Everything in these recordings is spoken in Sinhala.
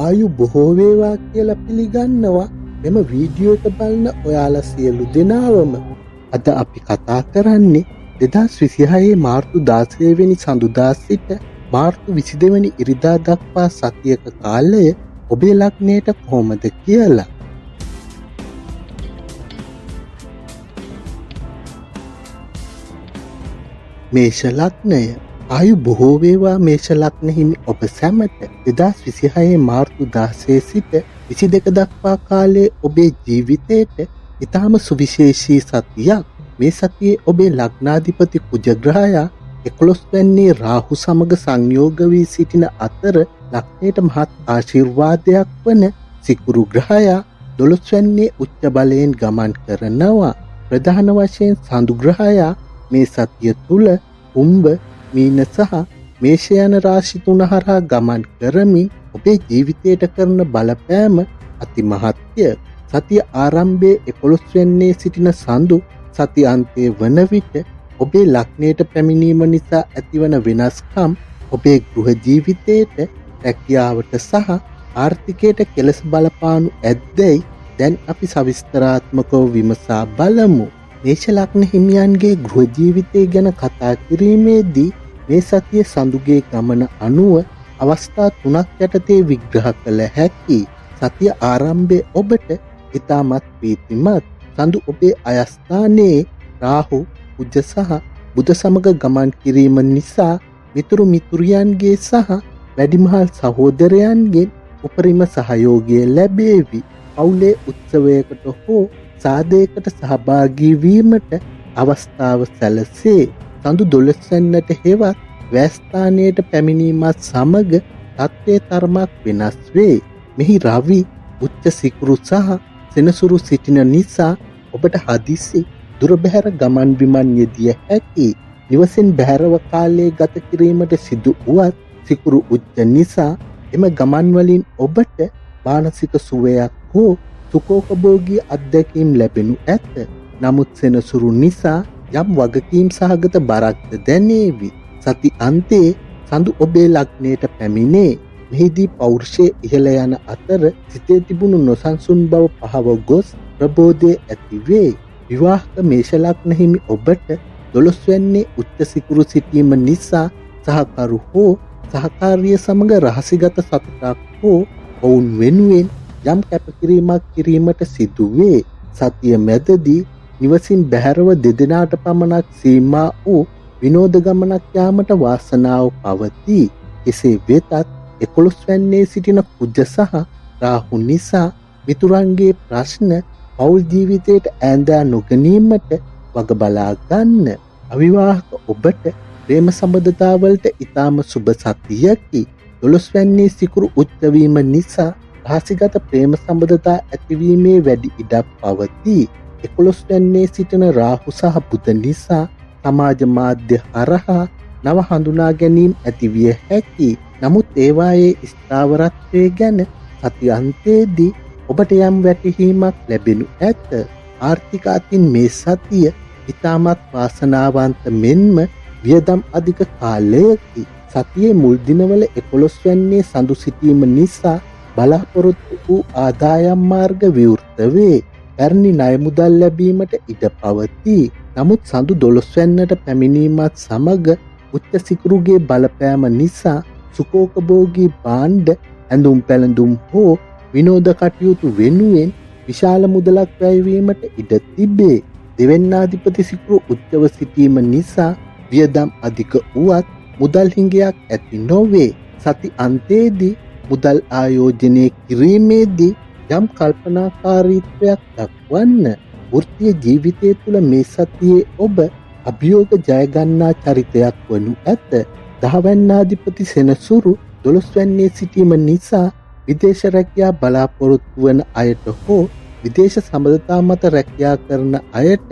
ආයු බොහෝ වේවා කියලා පිළිගන්නවා මෙම වීඩියෝ එක බලන ඔයාලා සියලු දෙනාවම. අද අපි කතා කරන්නේ 2026 මාර්තු 16 වෙනි සඳුදා සිට මාර්තු 22 වෙනි ඉරිදා දක්වා සතියක කාලය ඔබේ ලග්නයට කොහොමද කියලා. මේෂ ලග්නය. ආයු බොහෝ වේවා මේෂ ලග්න හිමි ඔබ සැමට 2026 මාර්තු 16 සිට 22 දක්වා කාලයේ ඔබේ ජීවිතයට ඉතාම සුවිශේෂී සතියක්. මේ සතියේ ඔබේ ලග්නාධිපති කුජ ග්‍රහයා 11 වැන්නේ රාහු සමග සංයෝග වී සිටින අතර ලග්නයට මහත් ආශිර්වාදයක් වන සිකුරු ග්‍රහයා 12 වැන්නේ උච්ච බලයෙන් ගමන් කරනවා. ප්‍රධාන වශයෙන් සඳු ග්‍රහයා මේ සතිය තුල කුම්භ, මීන සහ මේෂ යන රාශි තුන හරහා ගමන් කරමින් ඔබේ ජීවිතයට කරන බලපෑම අතිමහත්ය. සතිය ආරම්භයේ 11 වෙන්නේ සිටින සඳු සති අන්තයේ වන විට ඔබේ ලග්නයට පැමිණීම නිසා ඇතිවන වෙනස්කම් ඔබේ ගෘහ ජීවිතයට, රැකියාවට සහ ආර්ථිකයට කෙලෙස් බලපානු ඇද්දැයි දැන් අපි සවිස්තරාත්මකව විමසා බලමු. මේෂ ලග්න හිමියන්ගේ ගෘහ ජීවිතය ගැන කතා කිරීමේදී මේ සතිය සඳුගේ ගමන අනුව අවස්ථා 3ක් යටතේ විග්‍රහ කළ හැකි. සතිය ආරම්භයේ ඔබට ඉතාමත් ප්‍රීතිමත්. සඳු ඔබේ අයස්ථානයේ රාහු, කුජ සහ බුධ සමග ගමන් කිරීම නිසා මිතුරු මිතුරියන්ගේ සහ වැඩිමහල් සහෝදරයන්ගෙන් උපරිම සහයෝගය ලැබේවි. පවුලේ උත්සවයකට හෝ සාදයකට සහභාගී වීමට අවස්ථාව සැලසේ. සඳු 12 වෙනිදට හෙවත් වැස්ථානයට පැමිණීමත් සමග තත්ත්වයේ තරමක් වෙනස් වේ. මෙහි රවි උච්ච සිකුරු සහ සෙනසුරු සිටින නිසා ඔබට හදිසි දුර බැහැර ගමන් බිමන් යෙදිය හැකි. නිවසෙන් බැහැරව කාලය ගත කිරීමට සිදු වුවත් සිකුරු උච්ච නිසා එම ගමන් වලින් ඔබට මානසික සුවයක් හෝ සුඛෝපභෝගී අත්දැකීම් ලැබෙනු ඇත. නමුත් සෙනසුරු නිසා යම් වගකීම් සහගත බරක්ද දැනේවි. සති අන්තයේ සඳු ඔබේ ලග්නයට පැමිණේ. මෙහිදී පෞරුෂයේ ඉහළ යන අතර සිතේ තිබුණු නොසන්සුන් බව පහව ගොස් ප්‍රබෝධය ඇතිවේ. විවාහක මේෂ ලග්න හිමි ඔබට 12 වෙන්නේ උච්ච සිකුරු සිටීම නිසා සහකරු හෝ සහකාරිය සමග රහසිගත සතුටක් හෝ ඔවුන් වෙනුවෙන් යම් කැපකිරීමක් කිරීමට සිදුවේ. සතිය මැදදී නිවසින් බැහැරව දෙදෙනාට පමණක් සීමා වූ විනෝද ගමනක් යාමට වාසනාව පවතී. කෙසේ වෙතත් 11 වැන්නේ සිටින කුජ සහ රාහු නිසා මිතුරන්ගේ ප්‍රශ්න පෞල් ජීවිතයට ඈඳා නොගැනීමට වග බලා ගන්න. අවිවාහක ඔබට ප්‍රේම සම්බන්ධතාවලට ඊටම සුබ සතියකි. 12 වැන්නේ සිකුරු උච්ච වීම නිසා රහසිගත ප්‍රේම සම්බන්ධතා ඇතිවීමේ වැඩි ඉඩක් පවතී. 11 වැන්නේ සිටින රාහු සහ බුධ නිසා සමාජ මාධ්‍ය හරහා නව හඳුනා ගැනීම ඇතිවිය හැකි. නමුත් ඒවායේ ස්ථාවරත්වය ගැන සති අන්තයේදී ඔබට යම් වැටහීමක් ලැබෙනු ඇත. ආර්ථික අතින් මේ සතිය ඉතාමත් වාසනාවන්ත මෙන්ම වියදම් අධික කාලයකි. සතියේ මුල් දිනවල 11 වැන්නේ සඳු සිටීම නිසා බලාපොරොත්තු වූ ආදායම් මාර්ග විවෘත වේ. පැරණි ණය මුදල් ලැබීමට ඉඩ පවතී. නමුත් සඳු 12 වැන්නට පැමිණීමත් සමග උච්ච සිකුරුගේ බලපෑම නිසා සුඛෝපභෝගී භාණ්ඩ, ඇඳුම් පැළඳුම් හෝ විනෝද කටයුතු වෙනුවෙන් විශාල මුදලක් වැයවීමට ඉඩ තිබේ. දෙවැන්නාධිපති සිකුරු උච්චව සිටීම නිසා වියදම් අධික වුවත් මුදල් හිඟයක් ඇති නොවේ. සති අන්තයේදී මුදල් ආයෝජනය කිරීමේදී යම් කල්පනාකාරීත්වයක් දක්වන්න. වෘත්තීය ජීවිතය තුළ මේ සතියේ ඔබ අභියෝග ජයගන්නා චරිතයක් වනු ඇත. 10 වැන්නාධිපති සෙනසුරු 12 වැන්නේ සිටීම නිසා විදේශ රැකියා බලාපොරොත්තු වන අයට හෝ විදේශ සම්බන්ධතා මත රැකියා කරන අයට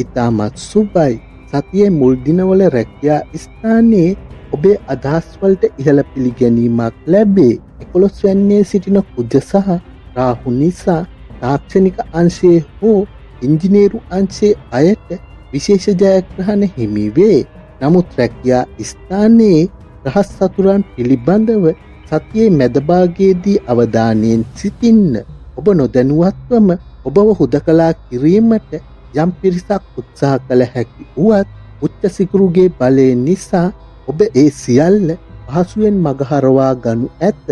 ඉතාමත් සුබයි. සතියේ මුල් දිනවල රැකියා ස්ථානයේ ඔබේ අදහස් වලට ඉහළ පිළිගැනීමක් ලැබේ. 11 වැන්නේ සිටින කුජ සහ රාහු නිසා තාක්ෂණික අංශයේ හෝ ඉංජිනේරු අංශයේ අයට විශේෂ ජයග්‍රහණ හිමි වේ. නමුත් රැකියා ස්ථානයේ රහස් සතුරන් පිළිබඳව සතියේ මැදභාගයේදී අවධානයෙන් සිටින්න. ඔබ නොදැනුවත්වම ඔබව හුදකලා කිරීමට යම් පිරිසක් උත්සාහ කළ හැකි වුවත් උච්ච සිකුරුගේ බලය නිසා ඔබ ඒ සියල්ල පහසුවෙන් මගහරවා ගනු ඇත.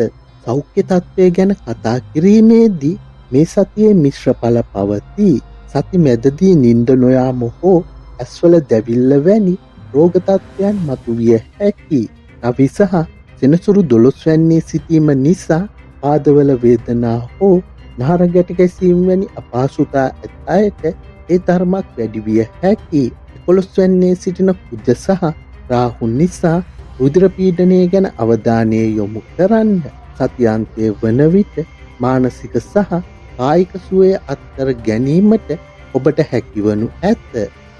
සෞඛ්‍ය තත්ත්වය ගැන කතා කිරීමේදී මේ සතියේ මිශ්‍ර ඵල පවතී. සති මැදදී නිින්ද නොයාම හෝ ඇස්වල දැවිල්ල වැනි රෝග තත්ත්වයන් මතුවිය හැකියි. රවි සහ සෙනසුරු 12 වැන්නේ සිටීම නිසා පාදවල වේදනා හෝ නහර ගැට ගැසීම් වැනි අපහසුතා ඇත අයට ඒ ධර්මයක් වැඩි විය හැකියි. 11 වැන්නේ සිටින කුජ සහ රාහු නිසා රුධිර පීඩනය ගැන අවධානය යොමු කරන්න. සතියාන්තයේ වන විට මානසික සහ කායික සුවය අත්තර ගැනීමට ඔබට හැකිවනු ඇත.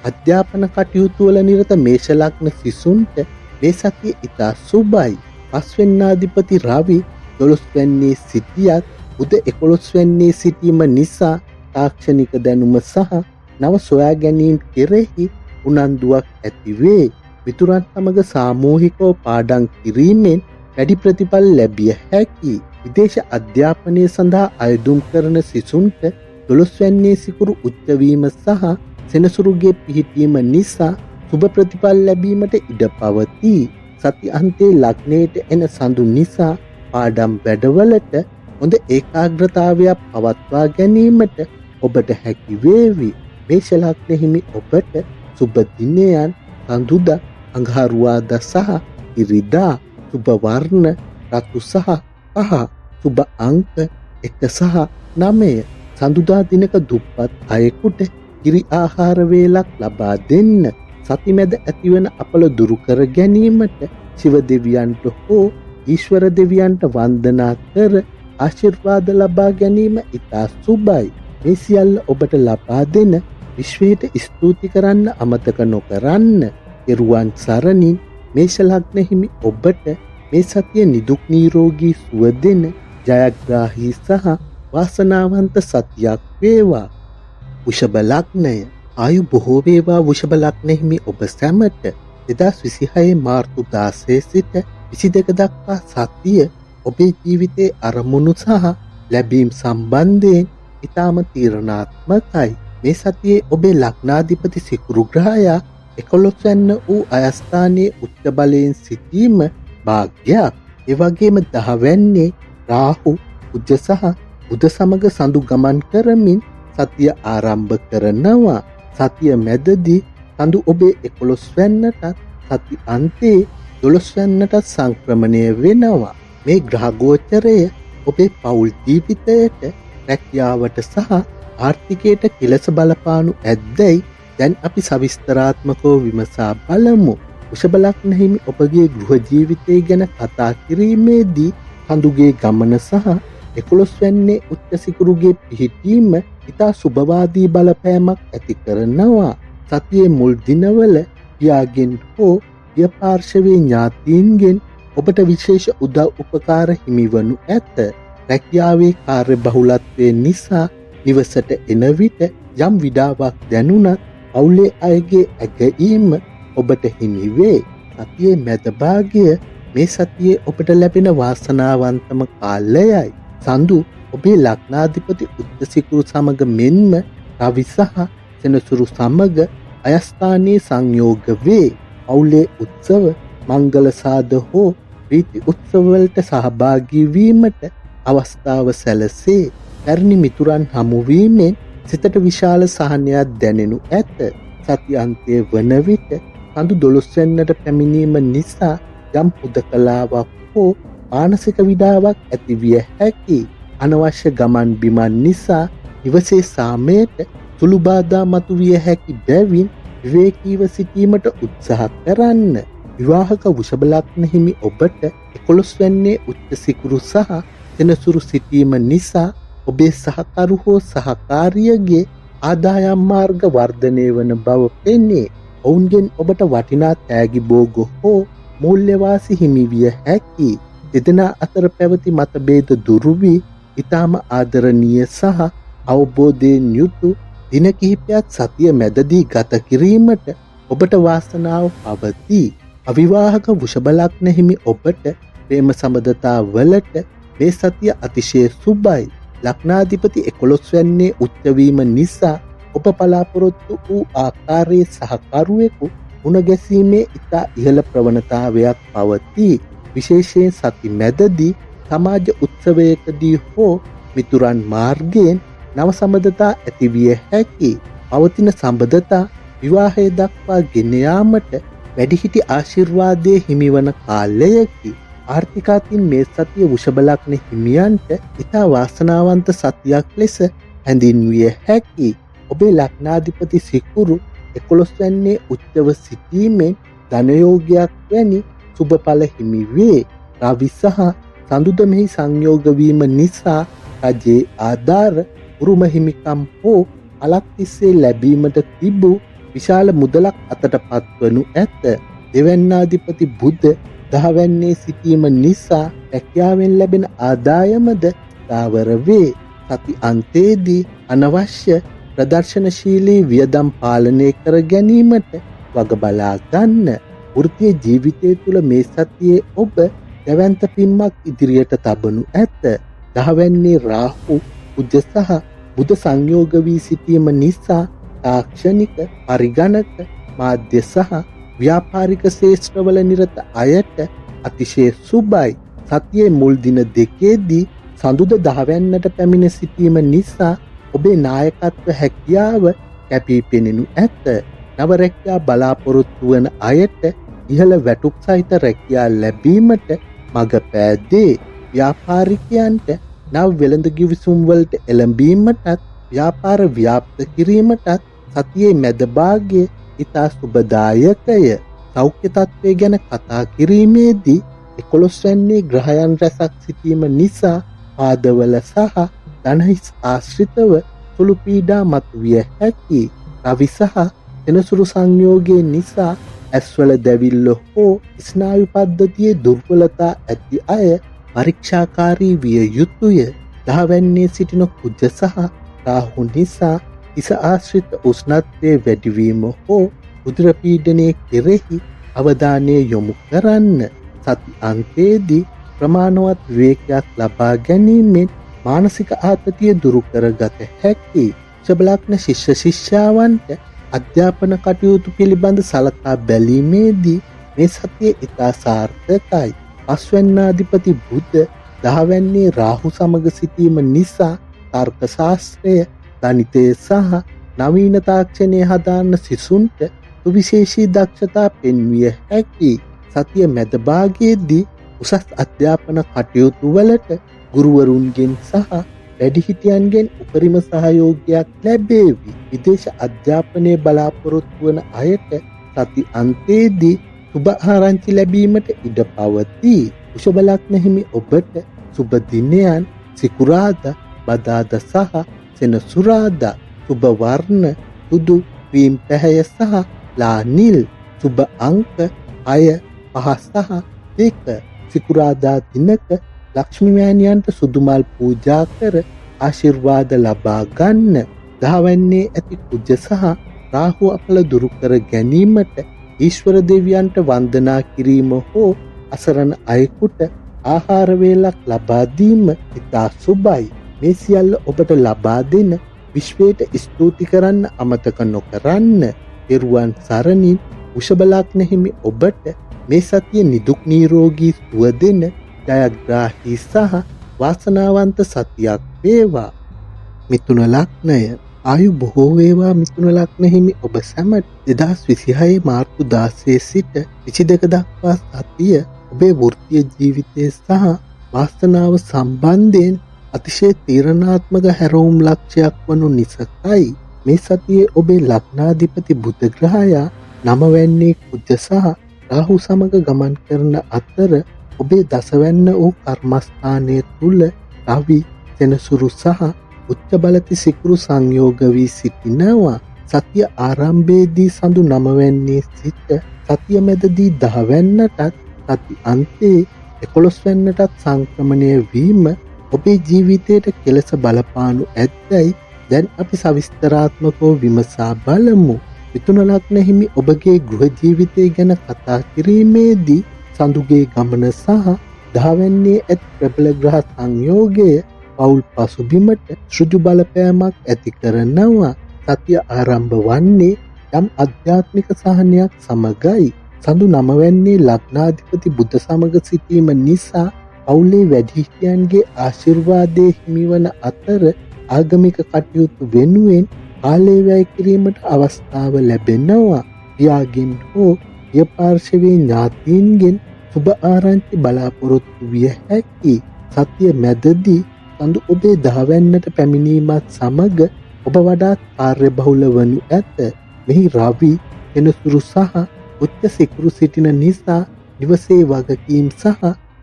අධ්‍යාපන කටයුතු වල නිරත මේෂ ලග්න සිසුන්ට මේ සතිය ඉතා සුබයි. 5 වෙන්නාධිපති රවි 12 වැන්නේ සිටියත් උද 11 වැන්නේ සිටීම නිසා තාක්ෂණික දැනුම සහ නව සොයා ගැනීම් කෙරෙහි උනන්දුවක් ඇතිවේ. මිතුරන් සමග සාමූහිකව පාඩම් කිරීමෙන් වැඩි ප්‍රතිඵල ලැබිය හැකියි. විදේශ අධ්‍යාපනය සඳහා අයදුම් කරන සිසුන්ට 12 වැන්නේ සිකුරු උච්ච වීම සහ සෙනසුරුගේ පිහිටීම නිසා සුබ ප්‍රතිඵල ලැබීමට ඉඩ පවතී. සති අන්තයේ ලග්නයට එන සඳු නිසා පාඩම් වැඩවලට හොඳ ඒකාග්‍රතාවයක් පවත්වා ගැනීමට ඔබට හැකි වේවි. මේෂ ලග්න හිමි ඔබට සුබ දිනයන් සඳුදා, අඟහරුවාදා සහ ඉරිදා. සුබ වර්ණ රතු සහ පහ. සුබ අංක 1 සහ 9. සඳුදා දිනක දුප්පත් අයෙකුට කිරි ආහාර වේලක් ලබා දෙන්න. සති මැද ඇතිවන අපල දුරු කර ගැනීමට ශිව දෙවියන්ට හෝ ඊශ්වර දෙවියන්ට වන්දනා කර ආශිර්වාද ලබා ගැනීම ඉතා සුබයි. මේ සියල්ල ඔබට ලබා දෙන විශ්වයට ස්තුති කරන්න අමතක නොකරන්න. එරුවන් සරණින් මේෂ ලග්න හිමි ඔබට මේ සතිය නිදුක් නිරෝගී සුව දෙන ජයග්‍රාහී සහ වාසනාවන්ත සතියක් වේවා. වෘෂභ ලග්නය. ආයු බොහෝ වේවා වෘෂභ ලග්න හිමි ඔබ සැමට. 2026 මාර්තු 16 සිට 22 දක්වා සතිය ඔබේ ජීවිතයේ අරමුණු සහ ලැබීම් සම්බන්ධයෙන් ඉතාම තීරණාත්මකයි. මේ සතියේ ඔබේ ලග්නාධිපති සිකුරු ග්‍රහයා 11 වැන්න වූ අයස්ථානයේ උච්ච බලයෙන් සිටීම භාග්‍යයක්. ඒ වගේම 10 වැන්නේ රාහු, කුජ සහ බුධ සමග සඳු ගමන් කරමින් සතිය ආරම්භ කරනවා. සතිය මැදදී සඳු ඔබේ 11 වැන්නටත් සති අන්තයේ 12 වැන්නටත් සංක්‍රමණය වෙනවා. මේ ග්‍රහ ගෝචරය ඔබේ පෞල් ජීවිතයට, රැකියාවට සහ ආර්ථිකයට කෙලස බලපානු ඇද්දැයි දැන් අපි සවිස්තරාත්මකව විමසා බලමු. වෘෂභ ලග්න හිමි ඔබගේ ගෘහ ජීවිතය ගැන කතා කිරීමේදී සඳුගේ ගමන සහ 11 වැන්නේ උච්ච සිකුරුගේ පිහිටීම ඉතා සුබවාදී බලපෑමක් ඇති කරනවා. සතියේ මුල් දිනවල පියාගෙන් හෝ පිය පාර්ශවයේ ඥාතීන්ගෙන් ඔබට විශේෂ උදව් උපකාර හිමිවනු ඇත. රැකියාවේ කාර්ය බහුලත්වය නිසා නිවසට එන විට යම් විඩාවක් දැනුණත් පවුලේ අයගේ ඇගීම ඔබට හිමි වේ. සතියේ මැද භාගය මේ සතියේ ඔබට ලැබෙන වාසනාවන්තම කාලයයි. සඳු ඔබේ ලග්නාධිපති උච්ච සිකුරු සමග මෙන්ම රවි සහ සෙනසුරු සමග අයස්ථානයේ සංයෝග වේ. පවුලේ උත්සව, මංගල සාද හෝ ප්‍රීති උත්සවවලට සහභාගී වීමට අවස්ථාව සැලසේ. පැරණි මිතුරන් හමුවීමෙන් සිතට විශාල සහනයක් දැනෙනු ඇත. සති අන්තයේ වන විට සඳු 12 වෙන්නට පැමිණීම නිසා යම් හුදකලාවක් හෝ මානසික විඩාවක් ඇතිවිය හැකියි. අනවශ්‍ය ගමන් බිමන් නිසා නිවසේ සාමයට සුළු බාධා මතුවිය හැකි බැවින් විවේකීව සිටීමට උත්සාහ කරන්න. විවාහක වෘෂභ ලග්න හිමි ඔබට 11 වැන්නේ උච්ච සිකුරු සහ සෙනසුරු සිටීම නිසා ඔබේ සහකරු හෝ සහකාරියගේ ආදායම් මාර්ග වර්ධනය වන බව පෙනේ. ඔවුන්ගෙන් ඔබට වටිනා තෑගි බෝග හෝ මූල්‍යවාසි හිමි විය හැකියි. දෙදෙනා අතර පැවති මතභේද දුරු වී ඉතාම ආදරණීය සහ අවබෝධයෙන් යුතු දින කිහිපයක් සතිය මැදදී ගත කිරීමට ඔබට වාසනාව පවතී. අවිවාහක වෘෂභ ලග්න හිමි ඔබට ප්‍රේම සම්බන්ධතා වලට මේ සතිය අතිශය සුබයි. ලග්නාධිපති 11 වැන්නේ උච්ච වීම නිසා ඔබ බලාපොරොත්තු වූ ආකාරයේ සහකරුවෙකු මුණ ගැසීමේ ඉතා ඉහළ ප්‍රවණතාවයක් පවතී. විශේෂයෙන් සති මැදදී සමාජ උත්සවයකදී හෝ මිතුරන් මාර්ගයෙන් නව සම්බන්ධතා ඇතිවිය හැකි. පවතින සම්බන්ධතා විවාහය දක්වා ගෙන යාමට වැඩිහිටි ආශිර්වාදයේ හිමිවන කාලයකි. ආර්ථිකාතින් මේ සතිය වෘෂභ ලග්න හිමියන්ට ඉතා වාසනාවන්ත සතියක් ලෙස හැඳින්විය හැකි. ඔබේ ලග්නාධිපති සිකුරු 11 වැන්නේ උච්චව සිටීමෙන් ධනයෝගයක් වැනි සුබඵල හිමි වේ. රවි සහ සඳුද මෙහි සංයෝග වීම නිසා රජයේ ආධාර උරුම හිමිකම් හෝ අලක් තිස්සේ ලැබීමට තිබූ විශාල මුදලක් අතටපත් වනු ඇත. දෙවැන්නාධිපති බුධ 10 වැන්නේ සිටීම නිසා රැකියාවෙන් ලැබෙන ආදායමද ස්ථාවර වේ. සති අන්තයේදී අනවශ්‍ය ප්‍රදර්ශනශීලී වියදම් පාලනය කර ගැනීමට වග බලා ගන්න. වෘත්තීය ජීවිතය තුළ මේ සතියේ ඔබ දැවැන්ත පින්මක් ඉදිරියට තබනු ඇත. 10 වැන්නේ රාහු කුජ සහ බුධ සංයෝග වී සිටීම නිසා තාක්ෂණික පරිගණක මාධ්‍ය සහ ව්‍යාපාරික ශේෂ්ත්‍රවල නිරත අයට අතිශය සුබයි. සතියේ මුල් දින දෙකේදී සඳුද 10 වැන්නට පැමිණ සිටීම නිසා ඔබේ නායකත්ව හැකියාව කැපී පෙනෙනු ඇත. නව රැකියා බලාපොරොත්තු වන අයට ඉහළ වැටුප් සහිත රැකියා ලැබීමට මඟ පෑදේ. ව්‍යාපාරිකයන්ට නව වෙළඳ ගිවිසුම් වලට එළඹීමටත් ව්‍යාපාර ව්‍යාප්ත කිරීමටත් සතියේ මැද භාගයේ ඉතා සුබදායකය. සෞඛ්‍ය තත්ත්වය ගැන කතා කිරීමේදී 11 වැන්නේ ග්‍රහයන් රැසක් සිටීම නිසා පාදවල සහ දණහිස් ආශ්‍රිතව සුළු පීඩා මතුවිය හැකි. රවි සහ සෙනසුරු සංයෝගයේ නිසා ඇස්වල දැවිල්ල හෝ ස්නායු පද්ධතියේ දුර්වලතා ඇති අය පරීක්ෂාකාරී විය යුතුය. 10 වැන්නේ සිටින කුජ සහ රාහු නිසා හිස ආශ්‍රිත උෂ්ණත්වයේ වැඩිවීම හෝ උදර පීඩනය කෙරෙහි අවධානය යොමු කරන්න. සති අන්තයේදී ප්‍රමාණවත් විවේකයක් ලබා ගැනීමෙන් මානසික ආතතිය දුරු කරගත හැකි. වෘෂභ ලග්න ශිෂ්‍ය ශිෂ්‍යාවන්ට අධ්‍යාපන කටයුතු පිළිබඳ සලකා බැලීමේදී මේ සතිය ඉතා සාර්ථකයි. 5 වැන්නාධිපති බුධ 10 වැන්නේ රාහු සමග සිටීම නිසා තර්ක ශාස්ත්‍රය, ගණිතය සහ නවීන තාක්ෂණය හදාන්න සිසුන්ට සුවිශේෂී දක්ෂතා පෙන්විය හැකි. සතිය මැද භාගයේදී උසස් අධ්‍යාපන කටයුතු වලට ගුරුවරුන්ගෙන් සහ වැඩිහිටියන්ගෙන් උපරිම සහයෝගයක් ලැබේවි. විදේශ අධ්‍යාපනයේ බලාපොරොත්තු වන අයට සති අන්තයේදී සුබ ආරංචි ලැබීමට ඉඩ පවතී. වෘෂභ ලග්න හිමි ඔබට සුබ දිනයන් සිකුරාදා, බදාදා සහ සෙනසුරාදා. සුබ වර්ණ සුදු, ක්‍රීම් පැහැය සහ ලා නිල්. සුබ අංක 6, 5 සහ 2. සිකුරාදා දිනක ලක්ෂ්මී මෑණියන්ට සුදු මල් පූජා කර ආශිර්වාද ලබා ගන්න. 10 වැන්නේ ඇති කුජ සහ රාහු අපල දුරු කර ගැනීමට ඊශ්වර දෙවියන්ට වන්දනා කිරීම හෝ අසරණ අයෙකුට ආහාර වේලක් ලබා දීම ඉතා සුබයි. මේ සියල්ල ඔබට ලබා දෙන විශ්වයට ස්තුති කරන්න අමතක නොකරන්න. පෙරුවන් සරණින් වෘෂභ ලග්න හිමි ඔබට මේ සතිය නිදුක් නිරෝගී සුව දෙන ජයග්‍රාහී සහ වාසනාවන්ත සතියක් වේවා. මිථුන ලග්නය ආයු බොහෝ වේවා. මිථුන ලග්න හිමි ඔබ සැමට 2026 මාර්තු 16 සිට 22 දක්වා සතිය ඔබේ වෘත්තීය ජීවිතය සහ වාසනාව සම්බන්ධයෙන් අතිශය තීරණාත්මක හැරවුම් ලක්ෂයක් වනු නිසායි. මේ සතියේ ඔබේ ලග්නාධිපති බුධ ග්‍රහයා 9 වැන්නේ කුජ සහ රාහු සමග ගමන් කරන අතර ඔබේ 10 වැන්න වූ කර්මස්ථානයේ තුල රවි, සෙනසුරු සහ උච්ච බලති සිකුරු සංයෝග වී සිටිනවා. සතිය ආරම්භයේදී සඳු 9 වැන්නේ සිට සතිය මැදදී 10 වැන්නටත් සති අන්තයේ 11 වැන්නටත් සංක්‍රමණය වීම ඔබේ ජීවිතයට කෙලස බලපානු ඇතැයි දැන් අපි සවිස්තරාත්මකව විමසා බලමු. මිථුන ලග්න හිමි ඔබගේ ගෘහ ජීවිතය ගැන කතා කිරීමේදී සඳුගේ ගමන සහ දහවැන්නේ ඇත් ප්‍රබල ග්‍රහ සංයෝගය පවුල් පසුබිමට සෘජු බලපෑමක් ඇති කරනවා. සතිය ආරම්භ වන්නේ යම් අධ්‍යාත්මික සහනයක් සමගයි. සඳු නමවැන්නේ ලග්නාධිපති බුධ සමග සිටීම නිසා පවුලේ වැඩිහිටියන්ගේ ආශිර්වාදයේ හිමිවන අතර ආගමික කටයුතු වෙනුවෙන් කාලය වැය කිරීමට අවස්ථාව ලැබෙනවා. පියාගෙන් හෝ පිය පාර්ශවයේ ඥාතීන්ගෙන් සුබ ආරංචි බලාපොරොත්තු විය හැකි. සතිය මැදදී සඳු ඔබේ දහවැන්නට පැමිණීමත් සමග ඔබ වඩාත් කාර්යබහුල වනු ඇත. මෙහි රවි එනසුරු සහ උච්ච සිකුරු සිටින නිසා නිවසේ වගකීම් සහ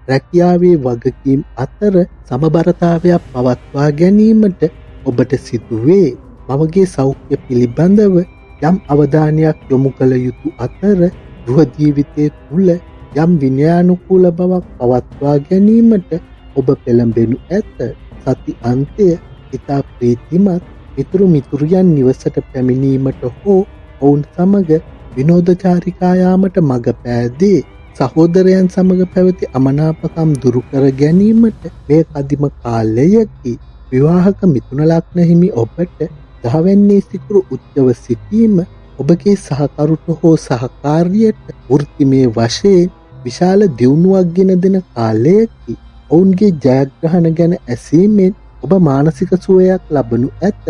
රැකියාවේ වගකීම් අතර සමබරතාවයක් පවත්වා ගැනීමට ඔබට සිදුවේ. මවගේ සෞඛ්‍ය පිළිබඳව යම් අවධානයක් යොමු කළ යුතු අතර ගෘහ ජීවිතය තුළ යම් විනයානුකූල බවක් පවත්වා ගැනීමට ඔබ පෙළඹෙනු ඇත. සති අන්තය ඉතා ප්‍රීතිමත් මිතුරු මිතුරියන් නිවසට පැමිණීමට හෝ ඔවුන් සමග විනෝදචාරිකා යාමට මඟ පෑදේ. සහෝදරයන් සමග පැවති අමනාපකම් දුරු කර ගැනීමට මේ කදිම කාලයකි. විවාහක මිථුන ලග්න හිමි ඔබට දහවැන්නේ සිකුරු උච්චව සිටීම ඔබගේ සහකරුට හෝ සහකාරියට වෘත්තිමය වශයෙන් විශාල දියුණුවක් ගෙන දෙන කාලයකි. ඔවුන්ගේ ජයග්‍රහණ ගැන ඇසීමෙන් ඔබ මානසික සුවයක් ලබනු ඇත.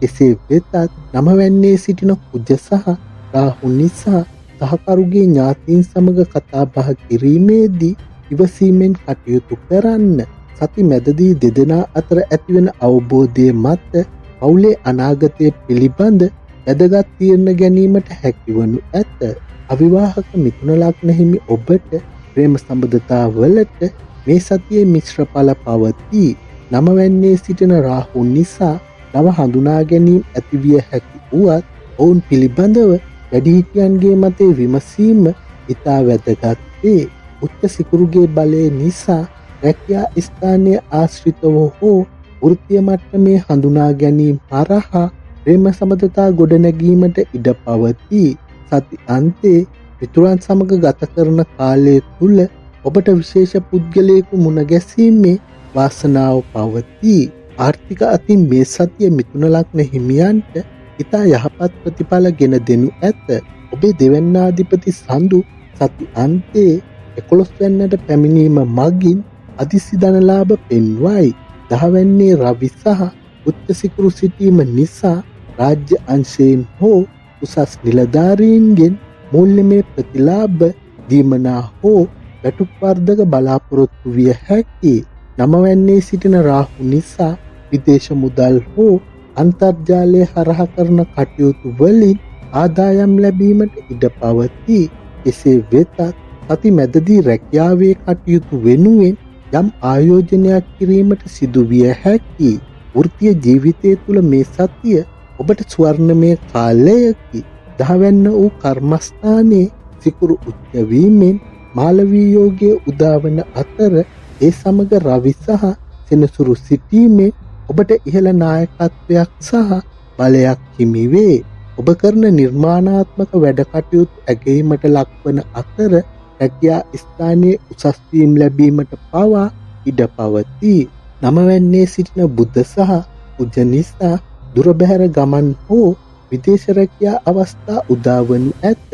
එසේ වෙතත් නමවැන්නේ සිටින කුජ සහ රාහු නිසා සහකරුගේ ඥාතීන් සමග කතා බහ කිරීමේදී ඉවසීමෙන් කටයුතු කරන්න. සති මැදදී දෙදෙනා අතර ඇතිවන අවබෝධය මත පවුලේ අනාගතය පිළිබඳ වැදගත් තීරණ ගැනීමට හැකිවනු ඇත. අවිවාහක මිථුන ලග්න හිමි ඔබට ප්‍රේම සම්බන්ධතා වලට මේ සතියේ මිශ්‍ර ඵල පවතී. නමවැන්නේ සිටින රාහු නිසා නව හඳුනා ගැනීම ඇතිවිය හැකි වුවත් ඔවුන් පිළිබඳව වැඩිහිටියන්ගේ මතේ විමසීම ඉතා වැදගත් වේ. උච්ච සිකුරුගේ බලය නිසා රැකියා ස්ථානයේ ආශ්‍රිතව හෝ වෘත්තීය මට්ටමේ හඳුනා ගැනීම හරහා ප්‍රේම සම්බන්ධතා ගොඩනැගීමට ඉඩ පවතී. සති අන්තයේ මිතුරන් සමග ගත කරන කාලය තුල ඔබට විශේෂ පුද්ගලයෙකු මුණ ගැසීමේ වාසනාව පවතී. ආර්ථික අතින් මේ සතිය මිථුන ලග්න හිමියන්ට ඉතා යහපත් ප්‍රතිඵල ගෙන දෙනු ඇත. ඔබේ දෙවැන්නාධිපති සඳු සති අන්තයේ 11 වැන්නට පැමිණීම මගින් අදිසි ධනලාභ පෙන්වයි. දහවැන්නේ රවි සහ උච්ච සිකුරු සිටීම නිසා රාජ්‍ය අංශයෙන් හෝ උසස් නිලධාරීන්ගෙන් මූල්‍යමය ප්‍රතිලාභ දීමනා හෝ වැටුප් වර්ධක බලාපොරොත්තු විය හැකි. නමවැන්නේ සිටින රාහු නිසා විදේශ මුදල් හෝ අන්තර්ජාලය හරහා කරන කටයුතු වලින් ආදායම් ලැබීමට ඉඩ පවතී. එසේ වෙතත් සති මැදදී රැකියාවේ කටයුතු වෙනුවෙන් යම් ආයෝජනයක් කිරීමට සිදුවිය හැකි. වෘත්තීය ජීවිතය තුළ මේ සතිය ඔබට ස්වර්ණමය කාලයකි. දහවැන්න වූ කර්මස්ථානයේ සිකුරු උච්ච වීමෙන් මාලවී යෝගයේ උදාවන අතර ඒ සමග රවි සහ සෙනසුරු සිටීමේ ඔබට ඉහළ නායකත්වයක් සහ බලයක් හිමි වේ. ඔබ කරන නිර්මාණාත්මක වැඩ කටයුතු ඇගීමට ලක්වන අතර රැකියා ස්ථානයේ උසස් වීම් ලැබීමට පවා ඉඩ පවතී. නමවැන්නේ සිටින බුධ සහ කුජ නිසා දුර බැහැර ගමන් හෝ විදේශ රැකියා අවස්ථා උදාවනු ඇත.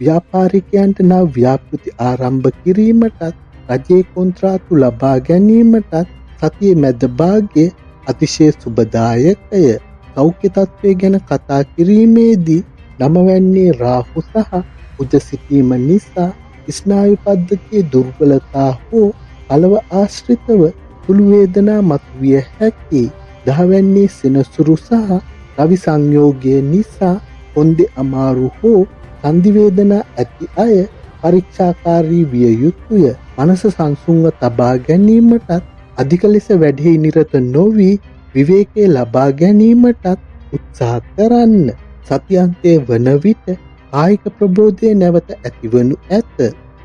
ව්‍යාපාරිකයන්ට නව ව්‍යාපෘති ආරම්භ කිරීමටත් රජයේ කොන්ත්‍රාතු ලබා ගැනීමටත් සතියේ මැද භාගයේ අතිශය සුබදායකය. සෞඛ්‍ය තත්ත්වය ගැන කතා කිරීමේදී නමවැන්නේ රාහු සහ කුජ සිටීම නිසා ස්නායු පද්ධතියේ දුර්වලතා හෝ කලව ආශ්‍රිතව සුළු වේදනා මතුවිය හැකි. දහවැන්නේ සෙනසුරු සහ රවි සංයෝගය නිසා කොන්දේ අමාරු හෝ සන්ධි වේදනා ඇති අය පරීක්ෂාකාරී විය යුතුය. මනස සංසුන්ව තබා ගැනීමටත් අධික ලෙස වැඩෙහි නිරත නොවි විවේකයේ ලබා ගැනීමටත් උත්සාහ කරන්න. සතියන්තයේ වන විට කායික ප්‍රබෝධය නැවත ඇතිවනු ඇත.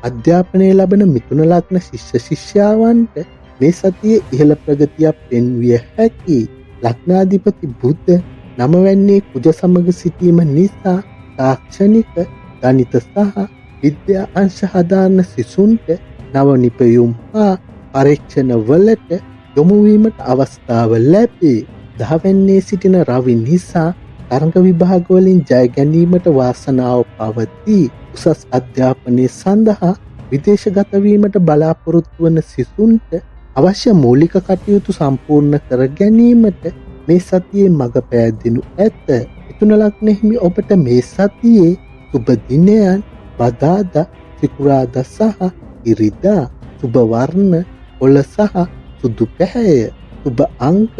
අධ්‍යාපනය ලබන මිථුන ලග්න ශිෂ්‍ය ශිෂ්‍යාවන්ට මේ සතියේ ඉහළ ප්‍රගතියක් පෙන්විය හැකි. ලග්නාධිපති බුධ නමවැන්නේ කුජ සමග සිටීම නිසා තාක්ෂණික ගණිත සහ විද්‍යා අංශ හදාරන සිසුන්ට නව නිපැයුම් හා පරීක්ෂණවලට යොමුවීමට අවස්ථාව ලැබේ. 10 වැන්නේ සිටින රවි නිසා තරඟ විභාගවලින් ජය ගැනීමට වාසනාව පවතී. උසස් අධ්‍යාපනය සඳහා විදේශගත වීමට බලාපොරොත්තු වන සිසුන්ට අවශ්‍ය මූලික කටයුතු සම්පූර්ණ කර ගැනීමට මේ සතියේ මඟ පෑදෙනු ඇත. මිථුන ලග්න හිමි ඔබට මේ සතියේ සුබ දිනයන් බදාදා, සිකුරාදා සහ ඉරිදා. සුබ වර්ණ කොළ සහ සුදු පැහැය. සුබ අංක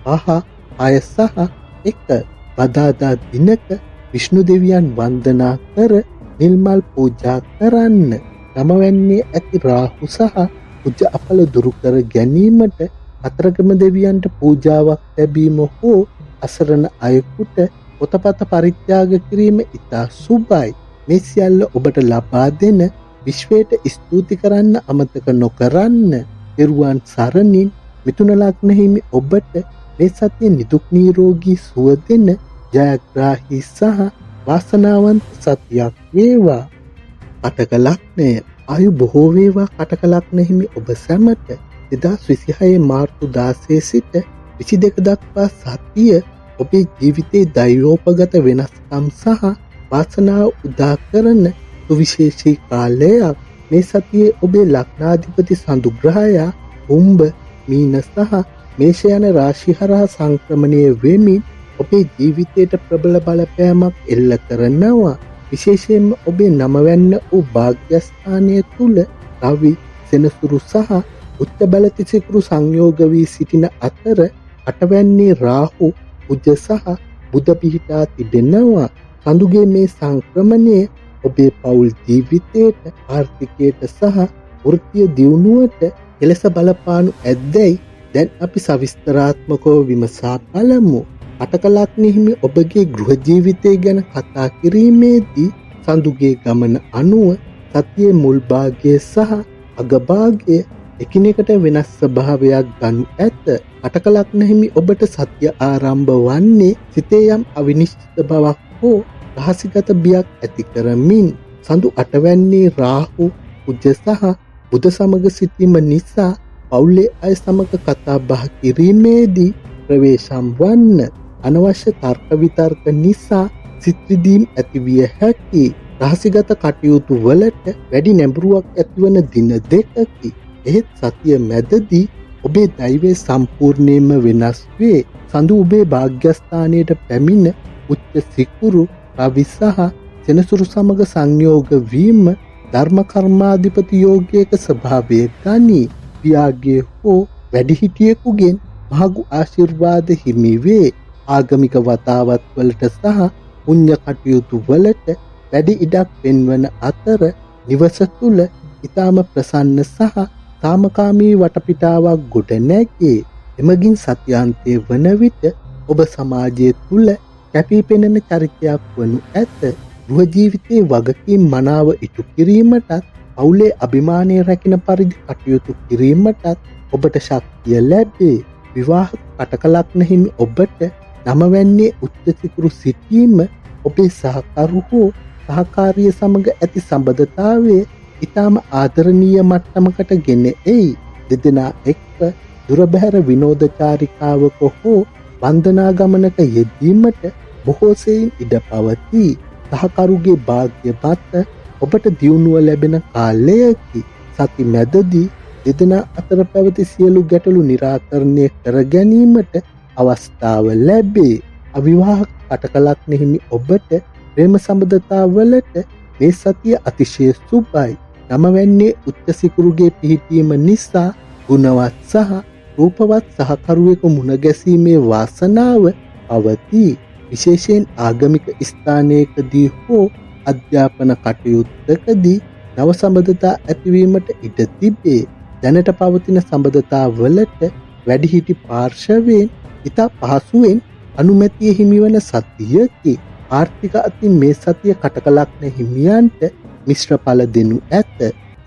5, 6 සහ 1. බදාදා දිනක විෂ්ණු දෙවියන් වන්දනා කර නිල්මල් පූජා කරන්න. නම වැන්නේ ඇති රාහු සහ කුජ අපල දුරු කර ගැනීමට අතරගම දෙවියන්ට පූජාවක් ලැබීම හෝ අසරණ අයෙකුට පොතපත පරිත්‍යාග කිරීම ඉතා සුබයි. මේ සියල්ල ඔබට ලබා දෙන විශ්වයට ස්තුති කරන්න අමතක නොකරන්න. පෙරුවන් සරණින් මිථුන ලග්න හිමි ඔබට මේ සතියේ නිදුක් නිරෝගී සුව දෙන ජයග්‍රාහී සහ වාසනාවන්ත සතියක් වේවා. කටක ලග්නය ආයු බොහෝ වේවා. කටක ලග්න හිමි ඔබ සැමට 2026 මාර්තු 16 සිට 22 දක්වා සතිය ඔබේ ජීවිතයේ දෛවෝපගත වෙනස්කම් සහ වාසනාව උදා කරන සුවිශේෂී කාලයක්. මේ සතියේ ඔබේ ලග්නාධිපති සඳු ග්‍රහයා කුම්භ, මීන සහ මේෂ යන රාශි හරහා සංක්‍රමණය වෙමින් ඔබේ ජීවිතයට ප්‍රබල බලපෑමක් එල්ල කරනවා. විශේෂයෙන්ම ඔබේ නමවැන්න වූ භාග්‍යස්ථානය තුල රවි, සෙනසුරු සහ උච්ච බල තිසිකුරු සංයෝග වී සිටින අතර අටවැන්නේ රාහු, කුජ සහ බුධ පිහිටා තිබෙනවා. සඳුගේ මේ සංක්‍රමණය ඔබේ පෞල් ජීවිතයට, ආර්ථිකයට සහ වෘත්තීය දියුණුවට එලෙස බලපානු ඇද්දැයි දැන් අපි සවිස්තරාත්මකව විමසා බලමු. කටක ලග්න හිමි ඔබගේ ගෘහ ජීවිතය ගැන කතා කිරීමේදී සඳුගේ ගමන අනුව සතියේ මුල් භාගය සහ අග භාගය එකිනෙකට වෙනස් ස්වභාවයක් ගනු ඇත. කටක ලග්න හිමි ඔබට සතිය ආරම්භ වන්නේ සිතේ යම් අවිනිශ්චිත බවක් හෝ රහසිගත බියක් ඇති කරමින්. සඳු අටවැන්නේ රාහු, කුජ සහ බුධ සමග සිටීම නිසා පවුලේ අය සමග කතා බහ කිරීමේදී ප්‍රවේශම් වන්න. අනවශ්‍ය තර්ක විතර්ක නිසා සිත් විදීම් ඇතිවිය හැකි. රහසිගත කටයුතු වලට වැඩි නැඹුරුවක් ඇතිවන දින දෙකකි. එහෙත් සතිය මැදදී ඔබේ දෛවය සම්පූර්ණයෙන්ම වෙනස් වේ. සඳු ඔබේ භාග්‍යස්ථානයට පැමිණ උච්ච සිකුරු, රවි සහ සෙනසුරු සමග සංයෝග වීම ධර්ම කර්මාධිපති යෝගයක ස්වභාවය ගනී. පියාගේ හෝ වැඩිහිටියෙකුගෙන් මහඟු ආශිර්වාද හිමි වේ. ආගමික වතාවත් වලට සහ පුණ්‍ය කටයුතු වලට වැඩි ඉඩක් පෙන්වන අතර නිවස තුල ඊටම ප්‍රසන්න සහ සාමකාමී වටපිටාවක් ගොඩ නැගේ. එමගින් සත්‍යාන්තයේ වන විට ඔබ සමාජයේ තුල කැපී පෙනෙන චරිතයක් වනු ඇත. ගෘහ ජීවිතයේ වගකීම් මනාව ඉටු කිරීමටත් පවුලේ අභිමානය රැකින පරිදි කටයුතු කිරීමටත් ඔබට ශක්තිය ලැබේ. විවාහ කටක ලග්න හිමි ඔබට නමවැන්නේ උච්ච සිකුරු සිටීම ඔබේ සහකරු හෝ සහකාරිය සමග ඇති සම්බන්ධතාවය ඊටම ආදරණීය මට්ටමකට ගෙන එයි. දෙදෙනා එක්ක දුරබැහැර විනෝදචාරිකාවක හෝ වන්දනා ගමනක යෙදීමට බොහෝ සෙයින් ඉඩ පවතී. සහකරුගේ භාග්‍යවත් ඔබට දියුණුව ලැබෙන කාලයකි. සති මැදදී දෙදෙනා අතර පැවති සියලු ගැටලු निराකරණය කර ගැනීමට අවස්ථාව ලැබේ. අවිවාහක කටක ලග්න හිමි ඔබට ප්‍රේම සම්බන්ධතාවලට මේ සතිය අතිශය සුබයි. නම වැන්නේ උච්ච සිකුරුගේ පිහිටීම නිසා ගුණවත් සහ රූපවත් සහකරුවෙකු මුණ ගැසීමේ වාසනාව පවතී. විශේෂයෙන් ආගමික ස්ථානයකදී හෝ අධ්‍යාපන කටයුත්තකදී නව සම්බන්ධතා ඇතිවීමට ඉඩ තිබේ. දැනට පවතින සම්බන්ධතාවලට වැඩිහිටි පාර්ශවයෙන් ඉතා පහසුවෙන් අනුමැතිය හිමිවන සතියකි. ආර්ථික අතින් මේ සතිය කටක ලග්න හිමියන්ට මිශ්‍ර ඵල දෙනු ඇත.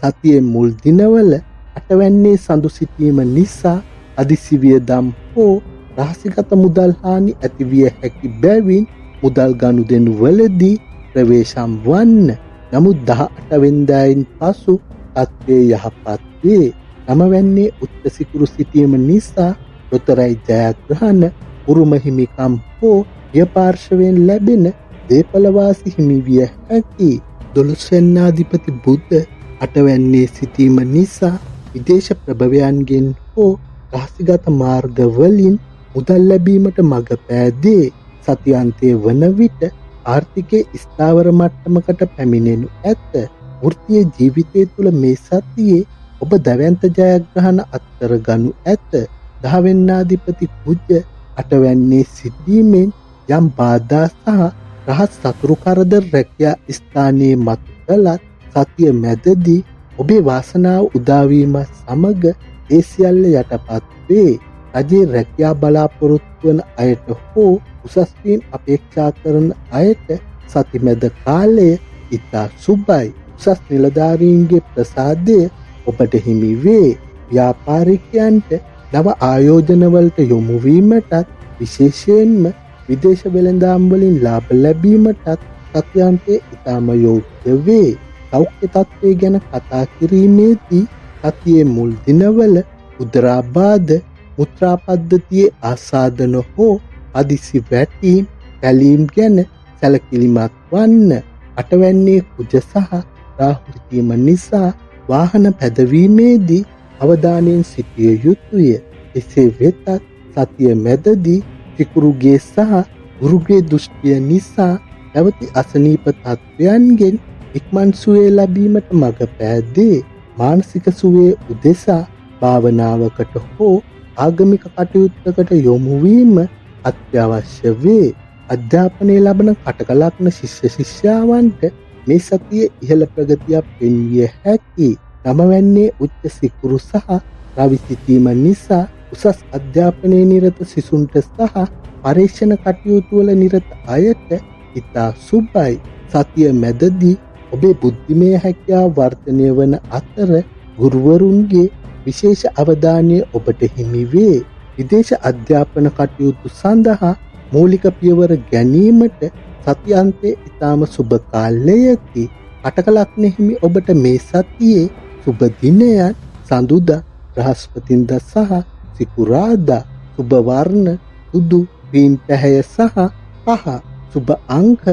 සතියේ මුල් දිනවල අටවැන්නේ සඳු සිටීම නිසා අදිසි වියදම් හෝ රහසිගත මුදල් හානි ඇතිවිය හැකි බැවින් මුදල් ගනුදෙනු වලදී ප්‍රවේශම් වන්න. නමුත් 18 වෙනිදායින් පසු තත්ත්වය යහපත් වේ. නමවැන්නේ උච්ච සිකුරු සිටීම නිසා ලොතරැයි ජයග්‍රහණ උරුම හිමිකම් හෝ ව්‍යපාර්ශවයෙන් ලැබෙන දේපලවාසි හිමි විය හැකි. 12 වෙන්නාධිපති බුද්ධ අටවැන්නේ සිටීම නිසා විදේශ ප්‍රභවයන්ගෙන් හෝ රහසිගත මාර්ගවලින් මුදල් ලැබීමට මඟ පෑදේ. සතියන්තයේ වන විට ආර්ථිකයේ ස්ථාවර මට්ටමකට පැමිණෙනු ඇත. වෘත්තීය ජීවිතය තුළ මේ සතියේ ඔබ දැවැන්ත ජයග්‍රහණ අත්තර ගනු ඇත. 10 වෙන්නාධිපති කුජ අටවැන්නේ සිටීමෙන් යම් බාධා සහ රහස් සතුරු කරදර රැකියා ස්ථානයේ මතු කළත් සතිය මැදදී ඔබේ වාසනාව උදාවීම සමග ඒ සියල්ල යටපත් වේ. රජයේ රැකියා බලාපොරොත්තු වන අයට හෝ උසස් වීම අපේක්ෂා කරන අයට සතිමැද කාලය ඉතා සුබයි. උසස් නිලධාරීන්ගේ ප්‍රසාදය ඔබට හිමි වේ. ව්‍යාපාරිකයන්ට නව ආයෝජනවලට යොමු වීමටත් විශේෂයෙන්ම විදේශ වෙළඳාම් වලින් ලාභ ලැබීමටත් සත්‍යන්තයේ ඉතාම යෝග්‍ය වේ. සෞඛ්‍ය තත්ත්වය ගැන කතා කිරීමේදී සතියේ මුල් දිනවල උදරාබාධ, මුත්‍රා පද්ධතියේ ආසාදන හෝ හදිසි වැටීම්, පැලීම් ගැන සැලකිලිමත් වන්න. අටවැන්නේ කුජ සහ රාහු තීම නිසා වාහන පැදවීමේදී අවධානයෙන් සිටිය යුතුය. එසේ වෙතත් සතිය මැදදී සිකුරුගේ සහ ගුරුගේ දෘෂ්ටිය නිසා පැවති අසනීප තත්ත්වයන්ගෙන් ඉක්මන් සුවය ලැබීමට මඟ පෑදේ. මානසික සුවය උදෙසා භාවනාවකට හෝ ආගමික කටයුත්තකට යොමු වීම අත්‍යවශ්‍ය වේ. අධ්‍යාපනය ලබන කටකලක්න ශිෂ්‍ය ශිෂ්‍යාවන්ට මේ සතියේ ඉහළ ප්‍රගතියක් පෙන්විය හැකි. නමවැන්නේ උච්ච සිකුරු සහ රවි සිටීම නිසා උසස් අධ්‍යාපනයේ නිරත සිසුන්ට සහ පරීක්ෂණ කටයුතු වල නිරත අයට ඉතා සුබයි. සතිය මැදදී ඔබේ බුද්ධිමය හැකියාව වර්ධනය වන අතර ගුරුවරුන්ගේ විශේෂ අවධානය ඔබට හිමි වේ. විදේශ අධ්‍යාපන කටයුතු සඳහා මූලික පියවර ගැනීමට සතියන්තයේ ඉතාම සුබ කාලයකි. කටකලක්න හිමි ඔබට මේ සතියේ සුබ දිනයන් සඳුදා, බ්‍රහස්පතින්දා සහ සිකුරාදා. සුබ වර්ණ සුදු, පීන් පැහැය සහ පහ. සුබ අංක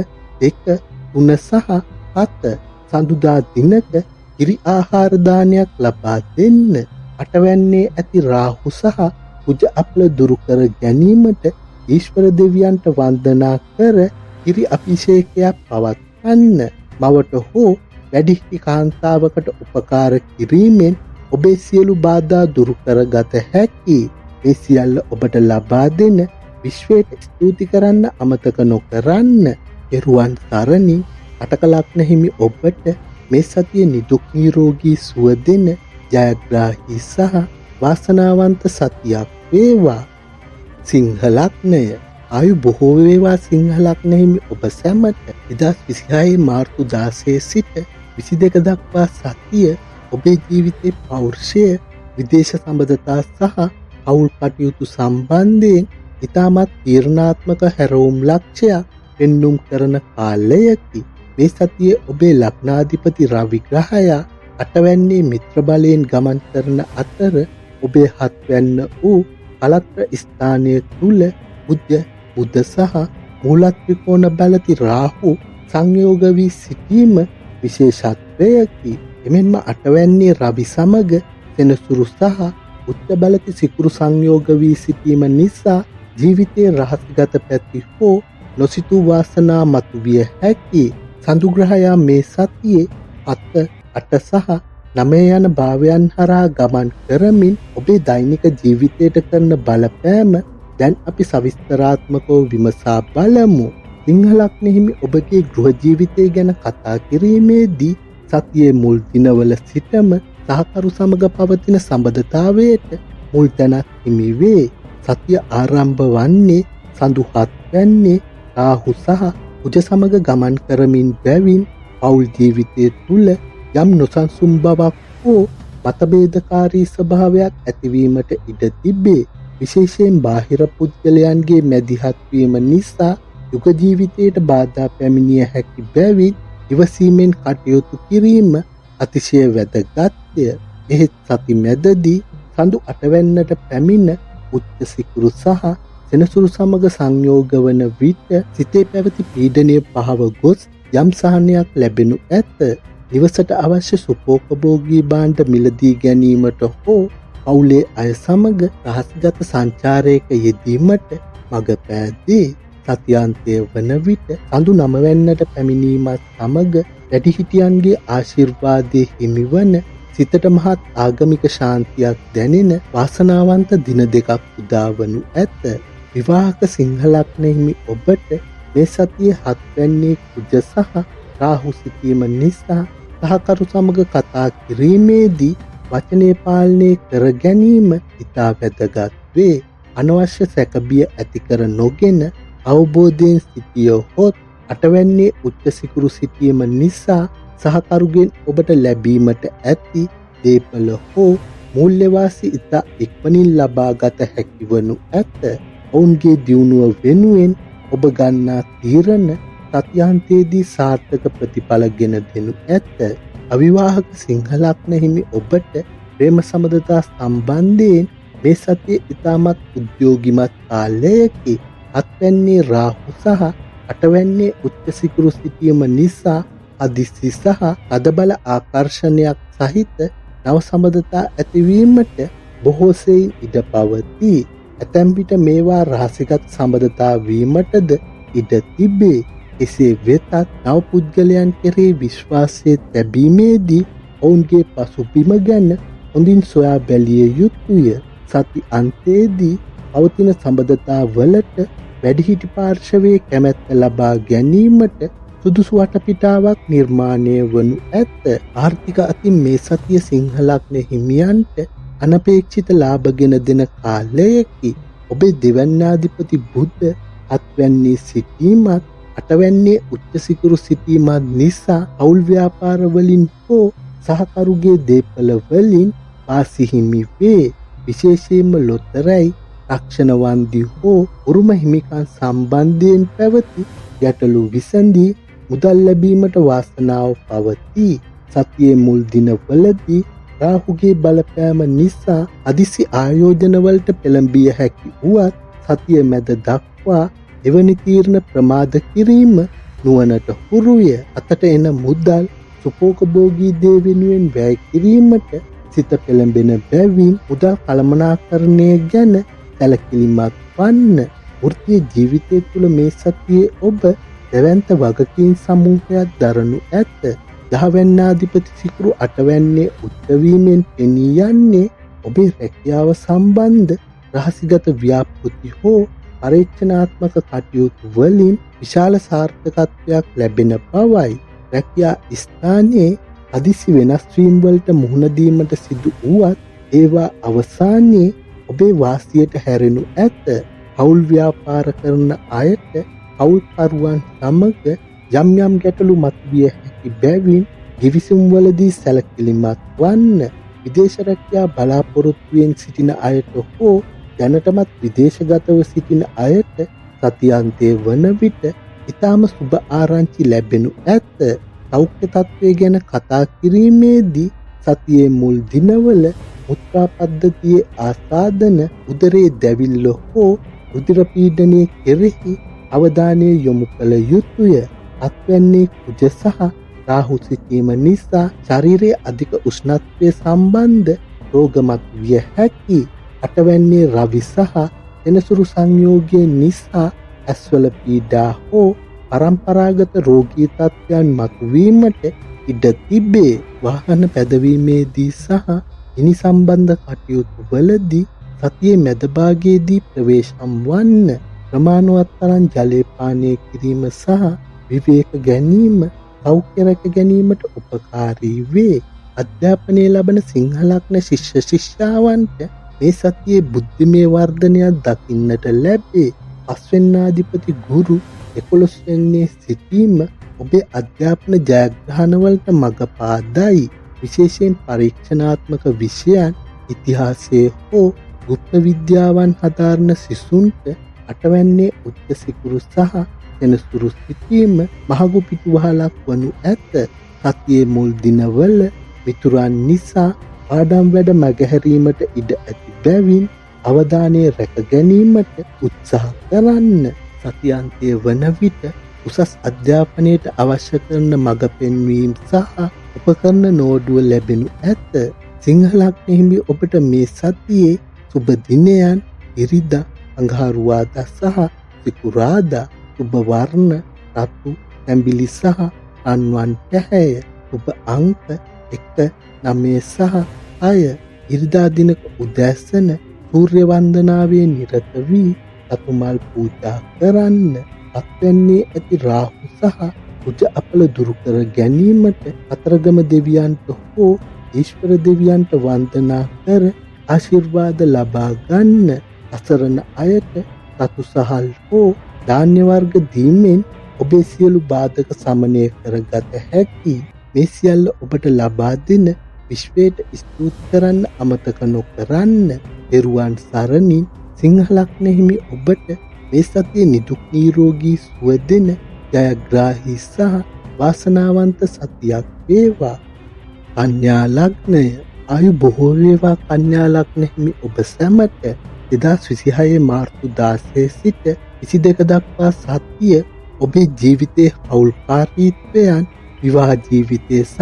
2, 3 සහ 7. සඳුදා දිනක කිරි ආහාර දානයක් ලබා දෙන්න. අටවැන්නේ ඇති රාහු සහ කුජ අපල දුරු කර ගැනීමට ඊශ්වර දෙවියන්ට වන්දනා කර කිරි අභිෂේකයක් පවත්වන්න. මවට හෝ වැඩිහිටි කාන්තාවකට උපකාර කිරීමෙන් ඔබේ සියලු බාධා දුරු කරගත හැකි. මේ සියල්ල ඔබට ලබා දෙන විශ්වයට ස්තුති කරන්න අමතක නොකරන්න. එරුවන් සරණි. අටකලක්න හිමි ඔබට මේ සතිය නිදුක් නිරෝගී සුව දෙන ජයග්‍රාහී සහ වාසනාවන්ත සතියක් වේවා. සිංහ ලග්නය. ආයු බොහෝ වේවා සිංහ ලග්න හිමි ඔබ සැමට. 2026 මාර්තු 16 සිට 22 දක්වා සතිය ඔබේ ජීවිතයේ පෞරුෂය, විදේශ සම්බන්ධතා සහ පෞල් කටයුතු සම්බන්ධයෙන් ඉතාමත් තීරණාත්මක හැරවුම් ලක්ෂයක් පෙන්눔 කරන කාලයකි. මේ සතියේ ඔබේ ලග්නාධිපති රවි ග්‍රහයා අටවැන්නේ මිත්‍ර බලයෙන් ගමන් කරන අතර ඔබේ හත්වැන්න වූ කලත්‍ර ස්ථානය තුල බුධ සහ මූලත්‍රිකෝණ බලති රාහු සංයෝග වී සිටීම විශේෂත්වයකි. එමෙන්ම අටවැන්නේ රවි සමග සෙනසුරු සහ උච්ච බලති සිකුරු සංයෝග වී සිටීම නිසා ජීවිතයේ රහස්ගත පැති හෝ නොසිතූ වාසනා මතුවිය හැකි. සඳුග්‍රහයා මේ සතියේ 7, 8 සහ 9 යන භාවයන් හරහා ගමන් කරමින් ඔබේ දෛනික ජීවිතයට කරන බලපෑම දැන් අපි සවිස්තරාත්මකව විමසා බලමු. සිංහ ලග්න හිමි ඔබගේ ගෘහ ජීවිතය ගැන කතා කිරීමේදී සතියේ මුල් දිනවල සිටම සහකරු සමග පවතින සම්බන්ධතාවයට මුල් තැනක් හිමි වේ. සතිය ආරම්භ වන්නේ සඳු හත්වැන්නේ රාහු සහ කුජ සමග ගමන් කරමින් බැවින් පෞල් ජීවිතය තුළ යම් නොසන්සුන් බවක් හෝ මතභේදකාරී ස්වභාවයක් ඇතිවීමට ඉඩ තිබේ. විශේෂයෙන් බාහිර පුද්ගලයන්ගේ මැදිහත් වීම නිසා යුග ජීවිතයට බාධා පැමිණිය හැකි බැවින් ඉවසීමෙන් කටයුතු කිරීම අතිශය වැදගත්ය. එහෙත් සති මැදදී සඳු අටවැන්නට පැමිණ උච්ච සිකුරු සහ සෙනසුරු සමග සංයෝග වන විට සිතේ පැවති පීඩනය පහව ගොස් යම් සහනයක් ලැබෙනු ඇත. නිවසට අවශ්‍ය සුපෝපභෝගී භාණ්ඩ මිලදී ගැනීමට හෝ පවුලේ අය සමග රහස්ගත සංචාරයක යෙදීමට මඟ පෑදී. සතියාන්තය වන විට සඳු නමවැන්නට පැමිණීමත් සමග වැඩිහිටියන්ගේ ආශිර්වාදය හිමිවන සිතට මහත් ආගමික ශාන්තියක් දැනෙන වාසනාවන්ත දින දෙකක් උදාවනු ඇත. විවාහක සිංහලග්න හිමි ඔබට මේ සතියේ 7 වැන්නේ කුජ සහ රාහු සිටීම නිසා සහකරු සමග කතා කිරීමේදී වචනේ පාලනය කර ගැනීම ඉතා වැදගත් වේ. අනවශ්‍ය සැකබිය ඇති කර නොගෙන අවබෝධයෙන් සිටියහොත් අටවැන්නේ උච්ච සිකුරු සිටීම නිසා සහකරුගෙන් ඔබට ලැබීමට ඇති දේපල හෝ මූල්‍යවාසී ඉතා ඉක්මනින් ලබා ගත හැකි වනු ඇත. ඔවුන්ගේ දියුණුව වෙනුවෙන් ඔබ ගන්නා තීරණ සතියාන්තයේදී සාර්ථක ප්‍රතිඵල ගෙන දෙනු ඇත. අවිවාහක සිංහලග්න හිමි ඔබට ප්‍රේම සම්බන්ධතා සම්බන්ධයෙන් මේ සතියේ ඉතාමත් උද්‍යෝගිමත් කාලයකි. අත්වැන්නේ රාහු සහ අටවැන්නේ උච්ච සිකුරු සිටීම නිසා අදිසි සහ අදබල ආකර්ෂණයක් සහිත නව සම්බන්ධතා ඇතිවීමට බොහෝ සෙයින් ඉඩ පවතී. ඇතැම් විට මේවා රහසිගත සම්බන්ධතා වීමටද ඉඩ තිබේ. එසේ වෙතත් නව පුද්ගලයන් කෙරෙහි විශ්වාසය තැබීමේදී ඔවුන්ගේ පසුබිම ගැන හොඳින් සොයා බැලිය යුතුය. සති අන්තයේදී පවතින සම්බන්ධතා වලට වැඩිහිටි පාර්ශවයේ කැමැත්ත ලබා ගැනීමට සුදුසු වටපිටාවක් නිර්මාණය වනු ඇත. ආර්ථික අතින් මේ සතිය සිංහලග්න හිමියන්ට අනපේක්ෂිත ලාභ ගෙන දෙන කාලයකි. ඔබේ දෙවැන්නාධිපති බුධ අත්වැන්නේ සිටීමත් අටවැන්නේ උච්ච සිකුරු සිටීමත් නිසා පවුල් ව්‍යාපාර වලින් හෝ සහකරුගේ දේපල වලින් වාසි හිමි වේ. විශේෂයෙන්ම ලොතරැයි රක්ෂණ වන්දි හෝ උරුම හිමිකම් සම්බන්ධයෙන් පැවති ගැටලු විසඳී මුදල් ලැබීමට වාසනාව පවතී. සතියේ මුල් දිනවලදී රාහුගේ බලපෑම නිසා අදිසි ආයෝජනවලට පෙළඹිය හැකි වුවත් සතිය මැද දක්වා එවැනි තීරණ ප්‍රමාද කිරීම නුවණට හුරුය. අතට එන මුදල් සුපෝකභෝගී දේ වෙනුවෙන් වැය කිරීමට සිත පෙළඹෙන බැවින් මුදල් කළමනාකරණය ගැන සැලකිලිමත් වන්න. වෘත්තීය ජීවිතය තුළ මේ සතියේ ඔබ දෙවන්ත වගකීම් සමූහයක් දරනු ඇත. දහවැන්නාධිපති සිකුරු අටවැන්නේ උත්තවීමෙන් පෙනී යන්නේ ඔබේ රැකියාව සම්බන්ධ රහසිගත ව්‍යාපෘති හෝ පරීක්ෂණාත්මක කටයුතු වලින් විශාල සාර්ථකත්වයක් ලැබෙන බවයි. රැකියා ස්ථානයේ හදිසි වෙනස් වීම් වලට මුහුණ දීමට සිදු වුවත් ඒවා අවසානයේ ඔබේ වාසියට හැරෙනු ඇත. පවුල් ව්‍යාපාර කරන අයට පවුල්කරුවන් සමග යම් යම් ගැටලු මතුවිය හැකි බැවින් ගිවිසුම් වලදී සැලකිලිමත් වන්න. විදේශ රැකියා බලාපොරොත්තුවෙන් සිටින අයට හෝ දැනටමත් විදේශගතව සිටින අයට සතියාන්තයේ වන විට ඉතාම සුබ ආරංචි ලැබෙනු ඇත. සෞඛ්‍ය තත්ත්වය ගැන කතා කිරීමේදී සතියේ මුල් දිනවල මුත්‍රා පද්ධතියේ ආසාදන උදරයේ දැවිල්ල හෝ රුධිර පීඩනය කෙරෙහි අවධානය යොමු කළ යුතුය. අත්වැන්නේ කුජ සහ රාහු සිටීම නිසා ශරීරයේ අධික උෂ්ණත්වය සම්බන්ධ රෝගමත් විය හැකි. අටවැන්නේ රවි සහ එනසුරු සංයෝගය නිසා ඇස්වල පීඩා හෝ පරම්පරාගත රෝගී තත්ත්වයන් මතුවීමට ඉඩ තිබේ. වාහන පැදවීමේදී සහ ඉනි සම්බන්ධ කටයුතු වලදී සතියේ මැද භාගයේදී ප්‍රවේශම් වන්න. ප්‍රමාණවත් තරම් ජලය පානය කිරීම සහ විවේක ගැනීම සෞඛ්‍ය රැක ගැනීමට උපකාරී වේ. අධ්‍යාපනය ලබන සිංහලග්න ශිෂ්‍ය ශිෂ්‍යාවන්ට මේ සතියේ බුද්ධිමය වර්ධනයක් දකින්නට ලැබේ. පස්වෙන්නාධිපති ගුරු 11 වෙනියේ සිටීම ඔබේ අධ්‍යාපන ජයග්‍රහණවලට මඟ පාදයි. විශේෂයෙන් පරීක්ෂණාත්මක විෂයන් ඉතිහාසයේ හෝ ගුප්ත විද්‍යාවන් හදාරන සිසුන්ට අටවැන්නේ උච්ච සිකුරු සහ සෙනසුරු සිටීම මහඟු පිටුවහලක් වනු ඇත. සතියේ මුල් දිනවල මිතුරන් නිසා පාඩම් වැඩ මගහැරීමට ඉඩ ඇති බැවින් අවධානය රැක ගැනීමට උත්සාහ කරන්න. සතියන්තය වන විට උසස් අධ්‍යාපනයට අවශ්‍ය කරන මඟ පෙන්වීම් සහ උපකරණ නෝඩුව ලැබෙනු ඇත. සිංහලක්න හිමි ඔබට මේ සතියේ සුබ දිනයන් ඉරිදා අඟහරුවාදා සහ සිකුරාදා සුබ වර්ණ රතු තැඹිලි සහ රන්වන් පැහැය සුබ අංක 1 9 සහ 6 ඉරිදා දිනක උදැසන සූර්ය වන්දනාවේ නිරත වී සතුමල් පූජා කරන්න. අත්වැන්නේ ඇති රාහු සහ කුජ අපල දුරු කර ගැනීමට කතරගම දෙවියන්ට හෝ ඊශ්වර දෙවියන්ට වන්දනා කර ආශිර්වාද ලබා ගන්න. අසරණ අයට සතු සහල් හෝ ධාන්‍ය වර්ග දීමෙන් ඔබේ සියලු බාධක සමනය කරගත හැකි. මේ සියල්ල ඔබට ලබා දෙන විශ්වයට ස්තුති කරන්න අමතක නොකරන්න. පෙරුවන් සරණින් සිංහලක්න හිමි ඔබට මේ සතියේ නිදුක් නිරෝගී සුව දෙන ජයග්‍රාහී සහ වාසනාවන්ත සතියක් වේවා. කන්‍යා ලග්නය ආයු බොහෝ වේවා. කන්‍යා ලග්න හිමි ඔබ සැමට 2026 මාර්තු 16 සිට 22 දක්වා සතිය ඔබේ ජීවිතයේ හවුල්කාරීත්වයන්, විවාහ ජීවිතය සහ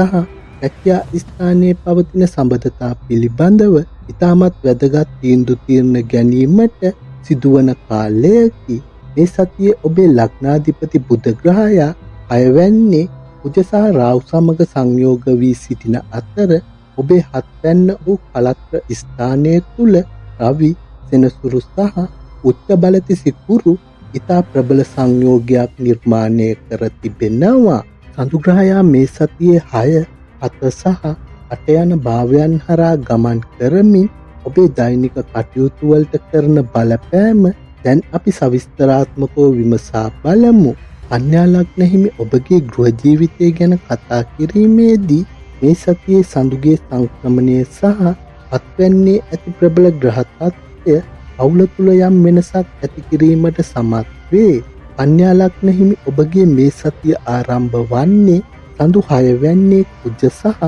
රැකියා ස්ථානයේ පවතින සම්බන්ධතා පිළිබඳව ඉතාමත් වැදගත් තීන්දුව తీරන ගැනීමට සිදුවන කාලයකි. මේ සතියේ ඔබේ ලග්නාධිපති බුධ ග්‍රහයා අයවැන්නේ කුජ සහ රාහු සමග සංයෝග වී සිටින අතර ඔබේ හත්වැන්න වූ කලත්‍ර ස්ථානයේ තුල රවි, සෙනසුරු සහ උච්ච බලති සිකුරු ඉතා ප්‍රබල සංයෝගයක් නිර්මාණය කර තිබෙනවා. සඳු ග්‍රහයා මේ සතියේ 6, 7 සහ 8 යන භාවයන් හරහා ගමන් කරමින් ඔබේ දෛනික කටයුතු වලට කරන බලපෑම දැන් අපි සවිස්තරාත්මකව විමසා බලමු. කන්‍යා ලග්න හිමි ඔබගේ ගෘහ ජීවිතය ගැන කතා කිරීමේදී මේ සතියේ සඳුගේ සංක්‍රමණය සහ අත්වැන්නේ ඇති ප්‍රබල ග්‍රහ තත්ත්වය පවුල තුළ යම් වෙනසක් ඇති කිරීමට සමත් වේ. කන්‍යා ලග්න හිමි ඔබගේ මේ සතිය ආරම්භ වන්නේ සඳු 6 වැන්නේ කුජ සහ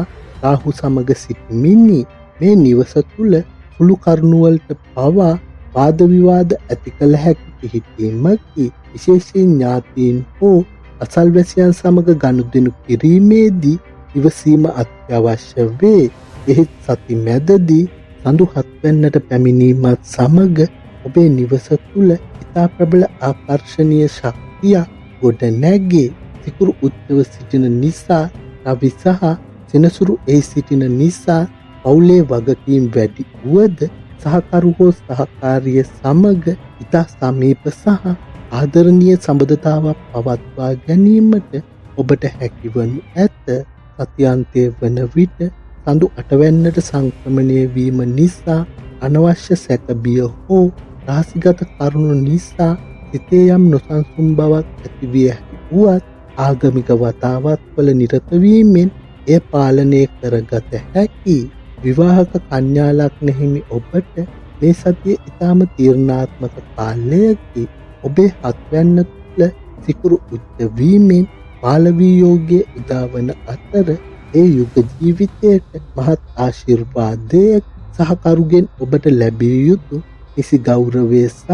රාහු සමග සිටමිනි. මේ නිවස තුළ සුළු කරුණු වලට පවා වාද විවාද ඇති කළ හැකි පිහිටීමකි. විශේෂයෙන් ඥාතීන් හෝ අසල්වැසියන් සමග ගනුදෙනු කිරීමේදී ඉවසීම අත්‍යවශ්‍ය වේ. එහෙත් සති මැදදී සඳු 7 වෙන්නට පැමිණීමත් සමග ඔබේ නිවස තුළ ඉතා ප්‍රබල ආකර්ෂණීය ශක්තියක් ගොඩ නැගේ. සිකුරු උච්චව සිටින නිසා රවි සහ සෙනසුරු එහි සිටින නිසා පවුලේ වගකීම් වැඩි වුවද සහකරු හෝ සහකාරිය සමග ඉතා සමීප සහ ආදරණීය සම්බන්ධතාවක් පවත්වා ගැනීමට ඔබට හැකිවනු ඇත. සතියන්තය වන විට සඳු 8 වැන්නට සංක්‍රමණය වීම නිසා අනවශ්‍ය සැකබිය හෝ රහසිගත කරුණු නිසා සිතේ යම් නොසන්සුන් බවක් ඇතිවිය හැකි වුවත් ආගමික වතාවත් වල නිරත වීමෙන් එය පාලනය කරගත හැකි. විවාහක කන්‍යා ලග්න හිමි ඔබට මේ සතියේ ඉතාම තීරණාත්මක කාලයකි. ඔබේ 7 වැන්න තුළ සිකුරු උච්ච වීමෙන් පාලවී යෝගයේ උදාවන අතර ඒ යුග ජීවිතයට මහත් ආශිර්වාදයක් සහකරුගෙන් ඔබට ලැබිය යුතු කිසි ගෞරවය සහ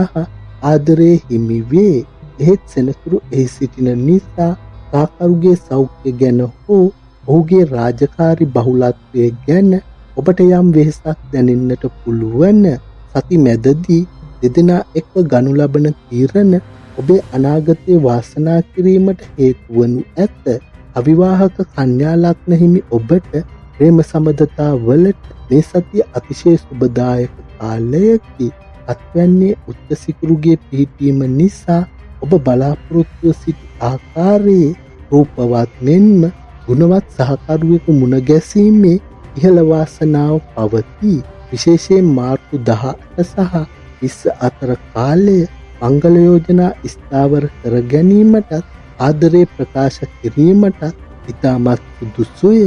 ආදරය හිමි වේ. එහෙත් සෙනසුරු එහි සිටින නිසා සහකරුගේ සෞඛ්‍ය ගැන හෝ ඔහුගේ රාජකාරි බහුලත්වය ගැන ඔබට යම් වෙහෙසක් දැනෙන්නට පුළුවන්. සති මැදදී දෙදෙනා එක්ව ගනු ලබන තීරණ ඔබේ අනාගතයේ වාසනා කිරීමට හේතු වනු ඇත. අවිවාහක කන්‍යා ලග්න හිමි ඔබට ප්‍රේම සම්බන්ධතා වලට මේ සතිය අතිශය සුබදායක කාලයකි. අත්වැන්නේ උච්ච සිකුරුගේ පිහිටීම නිසා ඔබ බලාපොරොත්තු සිටි ආකාරයේ රූපවත් මෙන්ම ගුණවත් සහකරුවෙකු මුණ ගැසීමේ ඉහළ වාසනාව පවතී. විශේෂයෙන් මාර්තු 18 සහ 20 අතර කාලය මංගල යෝජනා ස්ථාවර කර ගැනීමටත් ආදරේ ප්‍රකාශ කිරීමටත් ඉතාමත් සුදුසුය.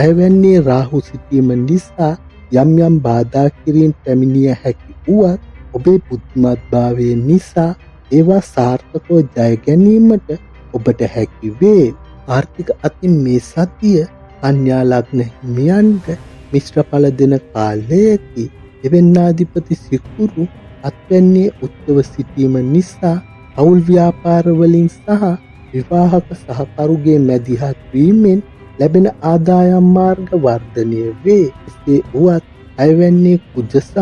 අයවැන්නේ රාහු සිටීම නිසා යම් යම් බාධා කිරීම පැමිණිය හැකි වුවත් ඔබේ බුද්ධිමත් භාවය නිසා ඒවා සාර්ථකව ජය ගැනීමට ඔබට හැකි වේ. ආර්ථික අතින් මේ සතිය කන්‍යා ලග්න හිමියන්ට මිශ්‍ර ඵල දෙන කාලයකි. දෙවැන්නාධිපති සිකුරු අත්වැන්නේ උච්චව සිටීම නිසා අවුල් ව්‍යාපාරවලින් සහ විවාහක සහකරුගේ මැදිහත් වීමෙන් ලැබෙන ආදායම් මාර්ග වර්ධනය වේ. එසේ වුවත් අයවැන්නේ කුජ සහ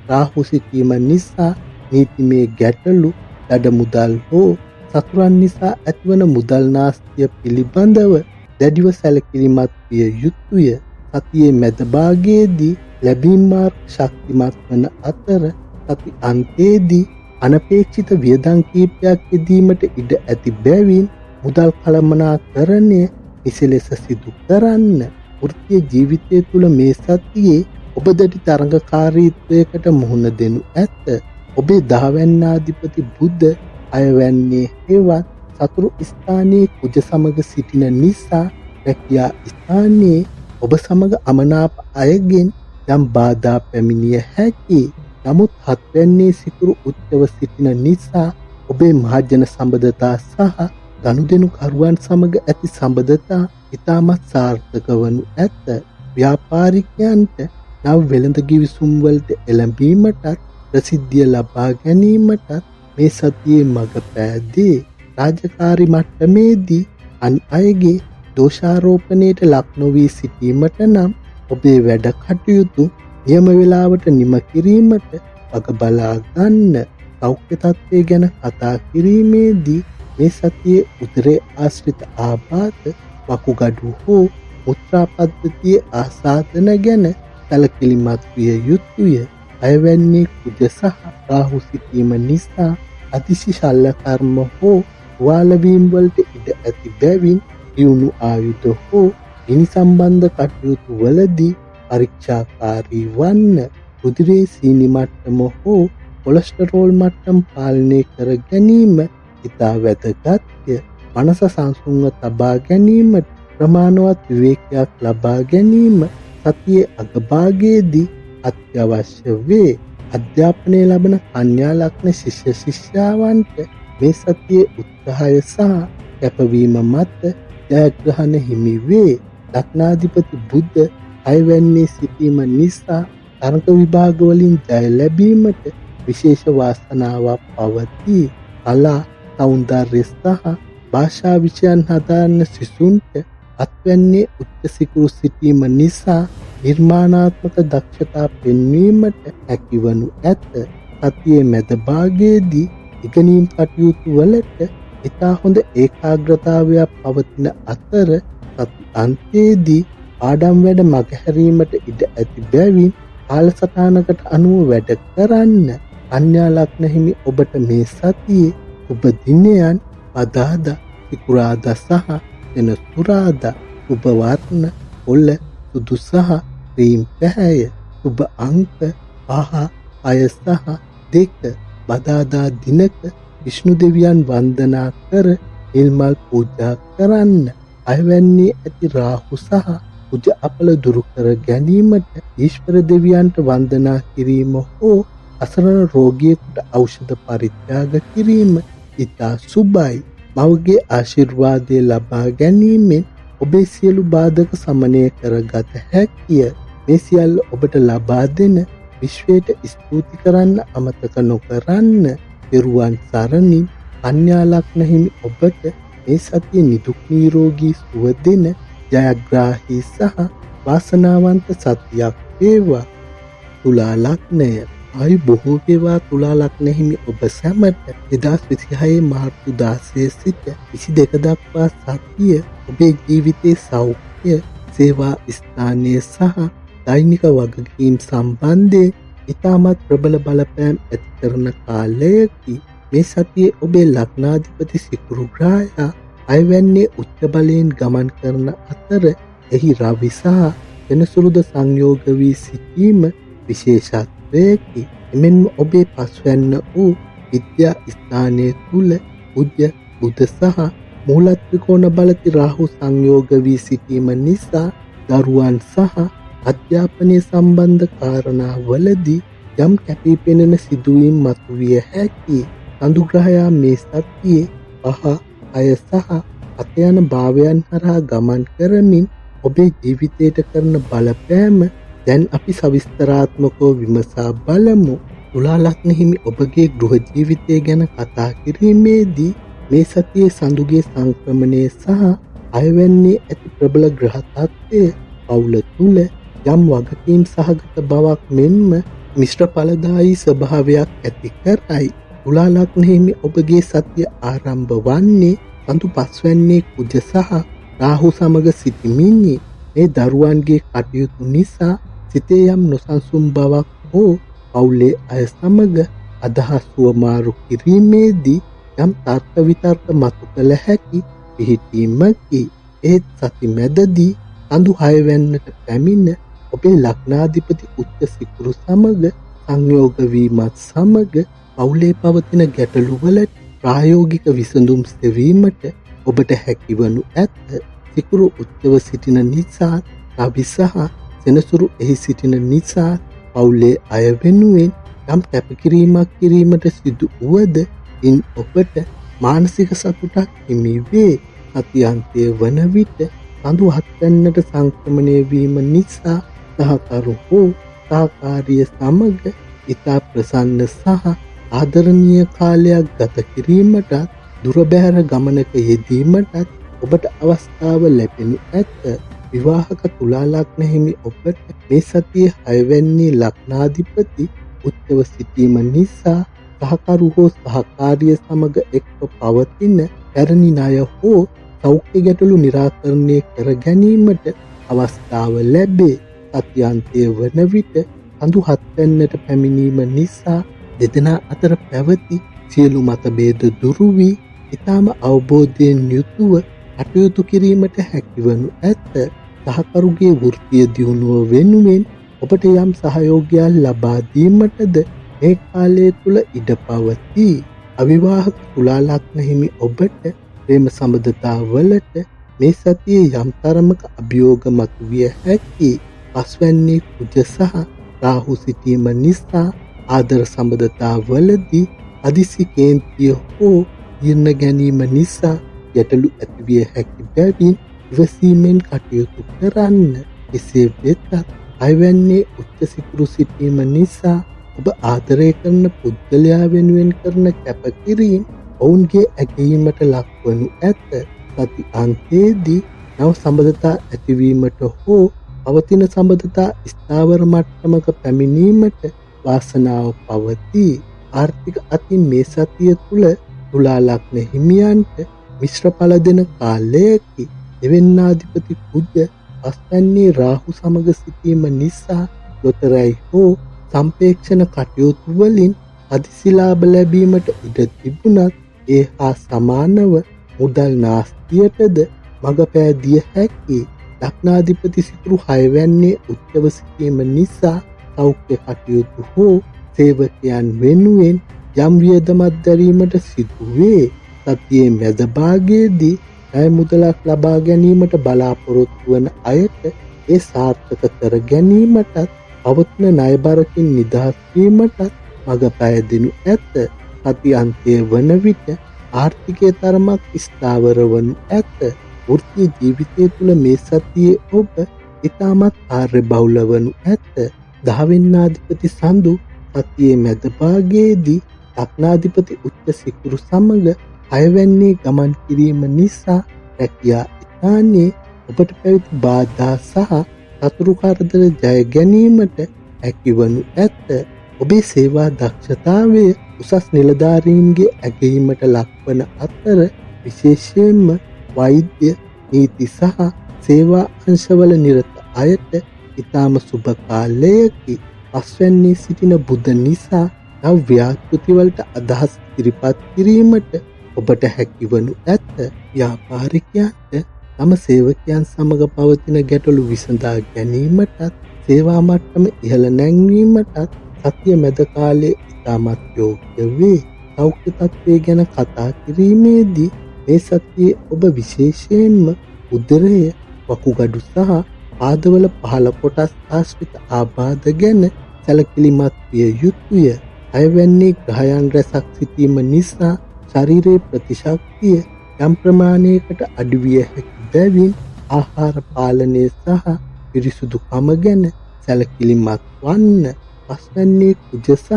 රාහු සිටීම නිසා නීතිමය ගැටලු, දඩ මුදල් හෝ සතුරන් නිසා ඇතිවන මුදල් නාස්තිය පිළිබඳව දැඩිව සැලකිලිමත් විය යුතුය. සතියේ මැද භාගයේදී ලැබීම් මාර්ග ශක්තිමත් වන අතර සති අන්තයේදී අනපේක්ෂිත වියදම් කීපයක් යෙදීමට ඉඩ ඇති බැවින් මුදල් කළමනාකරණය නිසලෙස සිදු කරන්න. වෘත්තීය ජීවිතය තුළ මේ සතියේ ඔබ දැඩි තරඟකාරීත්වයකට මුහුණ දෙනු ඇත. ඔබේ දහවැන්නාධිපති බුධ අයවැන්නේ හෙවත් සතුරු ස්ථානයේ කුජ සමග සිටින නිසා රැකියා ස්ථානයේ ඔබ සමග අමනාප අයගෙන් යම් බාධා පැමිණිය හැකි. නමුත් හත්වැන්නේ සිකුරු උච්චව සිටින නිසා ඔබේ මහජන සම්බන්ධතා සහ ගනුදෙනු කරුවන් සමග ඇති සම්බන්ධතා ඉතාමත් සාර්ථක වනු ඇත. ව්‍යාපාරිකයන්ට නව වෙළඳ ගිවිසුම් වලට එළඹීමටත් ප්‍රසිද්ධිය ලබා ගැනීමටත් මේ සතියේ මඟ පෑදේ. රාජකාරී මට්ටමේදී අන් අයගේ දෝෂාරෝපණයට ලක් නොවී සිටීමට නම් ඔබේ වැඩ කටයුතු නියම වේලාවට නිම කිරීමට වග බලා ගන්න. සෞඛ්‍ය තත්ත්වය ගැන කතා කිරීමේදී මේ සතියේ උදරයේ ආශ්‍රිත ආබාධ, වකුගඩු හෝ මුත්‍රා පද්ධතියේ ආසාදන ගැන සැලකිලිමත් විය යුතුය. අයවැන්නේ කුජ සහ රාහු සිටීම නිසා අතිශය ශල්‍ය කර්ම හෝ වාලවීම් වලට ඉඩ ඇති බැවින් දියුණු ආයුධ හෝ ගිනි සම්බන්ධ කටයුතු වලදී පරීක්ෂාකාරී වන්න. උදරයේ සීනි මට්ටම හෝ කොලෙස්ටරෝල් මට්ටම් පාලනය කර ගැනීම ඉතා වැදගත්ය. මනස සංසුන්ව තබා ගැනීමට ප්‍රමාණවත් විවේකයක් ලබා ගැනීම සතියේ අගභාගයේදී අත්‍යවශ්‍ය වේ. අධ්‍යාපනය ලබන කන්‍යා ලග්න ශිෂ්‍ය ශිෂ්‍යාවන්ට මේ සතියේ උත්සාහය සහ කැපවීම මත ජයග්‍රහණ හිමි වේ. ලග්නාධිපති බුධ අයවැන්නේ සිටීම නිසා තරඟ විභාගවලින් ජය ලැබීමට විශේෂ වාසනාවක් පවතී. කලා, සෞන්දර්ය සහ භාෂා විෂයන් හදාරන සිසුන්ට අත්වැන්නේ උච්ච සිකුරු සිටීම නිසා නිර්මාණාත්මක දක්ෂතා පෙන්වීමට හැකිවනු ඇත. සතියේ මැද භාගයේදී ඉගෙනීම් කටයුතු වලට ඉතා හොඳ ඒකාග්‍රතාවයක් පවතින අතර සති අන්තයේදී පාඩම් වැඩ මගහැරීමට ඉඩ ඇති බැවින් කාලසටහනකට අනුව වැඩ කරන්න. කන්‍යා ලග්න හිමි ඔබට මේ සතියේ සුබ දිනයන් බදාදා, සිකුරාදා සහ සෙනසුරාදා. සුබ වර්ණ ඔල්ල සුදු සහ ක්‍රීම් පැහැය. සුබ අංක 5, 6 සහ 2. බදාදා දිනක විෂ්ණු දෙවියන් වන්දනා කර නිල්මල් පූජා කරන්න. අයවැන්නේ ඇති රාහු සහ කුජ අපල දුරු කර ගැනීමට ඊශ්වර දෙවියන්ට වන්දනා කිරීම හෝ අසරණ රෝගියෙකුට ඖෂධ පරිත්‍යාග කිරීම ඉතා සුබයි. මවගේ ආශිර්වාදය ලබා ගැනීමෙන් ඔබේ සියලු බාධක සමනය කරගත හැකිය. මේ සියල්ල ඔබට ලබා දෙන විශ්වයට ස්තුති කරන්න අමතක නොකරන්න. පෙරුවන් සරණින් කන්‍යා ලග්න හිමි ඔබට මේ සතිය නිදුක් නිරෝගී සුව දෙන ජයග්‍රාහී සහ වාසනාවන්ත සතියක් වේවා. තුලා ලග්නය ආයු බොහෝ වේවා. තුලා ලග්න හිමි ඔබ සැමට 2026 මාර්තු 16 සිට 22 දක්වා සතිය ඔබේ ජීවිතයේ සෞඛ්‍ය, සේවා ස්ථානයේ සහ දෛනික වගකීම් සම්බන්ධයෙන් ඉතාමත් ප්‍රබල බලපෑම් ඇති කරන කාලයකි. මේ සතියේ ඔබේ ලග්නාධිපති සිකුරු ග්‍රහයා අයවැන්නේ උච්ච බලයෙන් ගමන් කරන අතර එහි රවි සහ වෙනසුරුද සංයෝග වී සිටීම විශේෂත්වයකි. එමෙන්ම ඔබේ පස්වැන්න වූ විද්‍යා ස්ථානයේ තුල උජ්ජ බුධ සහ මූල ත්‍රිකෝණ බලති රාහු සංයෝග වී සිටීම නිසා දරුවන් සහ අධ්‍යාපනය සම්බන්ධ කාරණාවලදී යම් කැපිපෙනෙන සිදුවීම් මතුවිය හැකි. චන්ද්‍ර ග්‍රහයා මේ සතියේ 5, 6 සහ 7 යන භාවයන් හරහා ගමන් කරමින් ඔබේ ජීවිතයට කරන බලපෑම දැන් අපි සවිස්තරාත්මකව විමසා බලමු. තුලා ලග්න හිමි ඔබගේ ගෘහ ජීවිතය ගැන කතා කිරීමේදී මේ සතියේ සඳුගේ සංක්‍රමණය සහ අයවැන්නේ ඇති ප්‍රබල ග්‍රහ තත්ත්වය පවුල තුල යම් වගකීම් සහගත බවක් මෙන්ම මිශ්‍ර ඵලදායී ස්වභාවයක් ඇති කරයි. තුලා ලග්න හිමි ඔබගේ සතිය ආරම්භ වන්නේ සඳු පස්වැන්නේ කුජ සහ රාහු සමග සිටිමිනි. මේ දරුවන්ගේ කටයුතු නිසා සිතේ යම් නොසන්සුන් බවක් හෝ පවුලේ අය සමග අදහස් වමාරු කිරීමේදී යම් තර්ක විතර්ක මතු කළ හැකි පිහිටීමකි. ඒත් සති මැදදී සඳු 6 වෙන්නට පැමිණ ඔබේ ලග්නාධිපති උච්ච සිකුරු සමග සංයෝග වීමත් සමග පවුලේ පවතින ගැටලු වලට ප්‍රායෝගික විසඳුම් සෙවීමට ඔබට හැකිවනු ඇත. සිකුරු උච්චව සිටින නිසා රවි සහ සෙනසුරු එහි සිටින නිසා පවුලේ අය වෙනුවෙන් යම් කැපකිරීමක් කිරීමට සිදු වුවද ඉන් ඔබට මානසික සතුටක් හිමි වේ. සතියන්තය වන විට සඳු 7 වෙන්නට සංක්‍රමණය වීම නිසා සහකරු හෝ සහකාරිය සමග ඉතා ප්‍රසන්න සහ ආදරණීය කාලයක් ගත කිරීමටත් දුර බැහැර ගමනක යෙදීමටත් ඔබට අවස්ථාව ලැබෙනු ඇත. විවාහක තුලා ලග්න හිමි ඔබට මේ සතියේ 6 වෙනි ලග්නාධිපති උච්චව සිටීම නිසා සහකරු හෝ සහකාරිය සමග එක්ව පවතින පැරණි ණය හෝ සෞඛ්‍ය ගැටලු निराකරණය කර ගැනීමට අවස්ථාව ලැබේ. සතියන්තය වන විට සඳු 7 වෙන්නට පැමිණීම නිසා දෙදෙනා අතර පැවති සියලු මතභේද දුරු වී ඊටම අවබෝධයෙන් යුතුව කටයුතු කිරීමට හැකිවනු ඇත. සහකරුගේ වෘත්තීය දියුණුව වෙනුවෙන් ඔබට යම් සහයෝගයක් ලබා දීමටද මේ කාලය තුල ඉඩ පවතී. අවිවාහක තුලා ලග්න හිමි ඔබට ප්‍රේම සම්බන්ධතාවලට මේ සතියේ යම් තරමක අභියෝග මතුවිය හැකි. පස්වැන්නේ කුජ සහ රාහු සිටීම නිසා ආදර සම්බන්ධතාවලදී අදිසි කේන්තිය හෝ දින ගැනීම නිසා ගැටලු ඇතිවිය හැකි බැවින් ඉවසීමෙන් කටයුතු කරන්න. එසේ වෙතත් අයවැන්නේ උච්ච සිකුරු සිටීම නිසා ඔබ ආදරය කරන පුද්ගලයා වෙනුවෙන් කරන කැපකිරීම ඔවුන්ගේ ඇගීමට ලක්වනු ඇත. සති අන්තයේදී නව සම්බන්ධතා ඇතිවීමට හෝ පවතින සම්බන්ධතා ස්ථාවර මට්ටමක පැමිණීමට වාසනාව පවතී. ආර්ථික අතින් මේ සතිය තුළ තුලා ලග්න හිමියන්ට මිශ්‍ර ඵල දෙන කාලයකි. දෙවෙන්නාධිපති කුජ පස්වැන්නේ රාහු සමග සිටීම නිසා ලොතරැයි හෝ සම්පේක්ෂණ කටයුතු වලින් හදිසි ලාභ ලැබීමට ඉඩ තිබුණත් ඒ හා සමානව මුදල් නාස්තියටද මඟ පෑදිය හැකි. ලග්නාධිපති සිකුරු 6 වෙන්නේ උච්චව සිටීම නිසා සෞඛ්‍ය කටයුතු හෝ සේවකයන් වෙනුවෙන් යම් වියදමක් දැරීමට සිදු වේ. සතියේ මැද භාගයේදී ණය මුදලක් ලබා ගැනීමට බලාපොරොත්තු වන අයට ඒ සාර්ථක කර ගැනීමටත් පවත්න ණය බරකින් නිදහස් වීමටත් මඟ පෑදෙනු ඇත. සති අන්තය වන විට ආර්ථිකයේ තරමක් ස්ථාවර වනු ඇත. වෘත්තීය ජීවිතය තුළ මේ සතියේ ඔබ ඉතාමත් කාර්යබහුල වනු ඇත. 10 වෙන්නාධිපති සඳු සතියේ මැද භාගයේදී ලග්නාධිපති උච්ච සිකුරු සමග 6 වෙන්නේ ගමන් කිරීම නිසා රැකියා ස්ථානයේ ඔබට පැවති බාධා සහ සතුරු කරදර ජය ගැනීමට හැකිවනු ඇත. ඔබේ සේවා දක්ෂතාවය උසස් නිලධාරීන්ගේ ඇගයීමට ලක්වන අතර විශේෂයෙන්ම වෛද්‍ය නීති සහ සේවා අංශවල නිරත අයට ඉතාම සුබ කාලයකි. පස්වැන්නේ සිටින බුධ නිසා නව ව්‍යාපෘතිවලට අදහස් ඉදිරිපත් කිරීමට ඔබට හැකිවනු ඇත. ව්‍යාපාරිකයන්ට තම සේවකයන් සමග පවතින ගැටලු විසඳා ගැනීමටත් සේවා මට්ටම ඉහළ නැංවීමටත් සතිය මැද කාලයේ ඉතාමත් යෝග්‍ය වේ. සෞඛ්‍ය තත්ත්වය ගැන කතා කිරීමේදී මේ සතියේ ඔබ විශේෂයෙන්ම උදරය, වකුගඩු සහ පාදවල පහළ කොටස් ආශ්‍රිත ආබාධ ගැන සැලකිලිමත් විය යුතුය. අයවැන්නේ ග්‍රහයන් රැසක් සිටීම නිසා ශරීරයේ ප්‍රතිශක්තිය යම් ප්‍රමාණයකට අඩු විය හැකි බැවින් ආහාර පාලනය සහ පිරිසුදුකම ගැන සැලකිලිමත් වන්න. පස්වැන්නේ කුජ සහ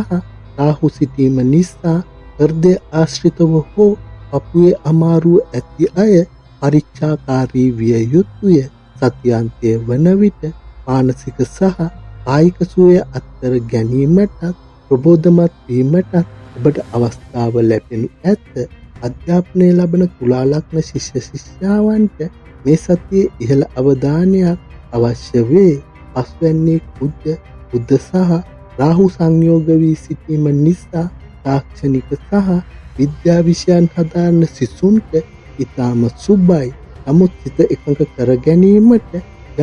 රාහු සිටීම නිසා හෘදය ආශ්‍රිතව හෝ පපුවේ අමාරුව ඇති අය පරීක්ෂාකාරී විය යුතුය. සතියාන්තය වන විට මානසික සහ කායික සුවය අත්කර ගැනීමටත් ප්‍රබෝධමත් වීමටත් ඔබට අවස්ථාව ලැබෙනු ඇත. අධ්‍යාපනය ලබන තුලා ලග්න ශිෂ්‍ය ශිෂ්‍යාවන්ට මේ සතියේ ඉහළ අවධානයක් අවශ්‍ය වේ. පස්වැන්නේ කුජ බුධ සහ රාහු සංයෝග වී සිටීම නිසා තාක්ෂණික සහ විද්‍යා විෂයන් හදාරන සිසුන්ට ඉතාම සුබයි. නමුත් සිත එකඟ කර ගැනීමට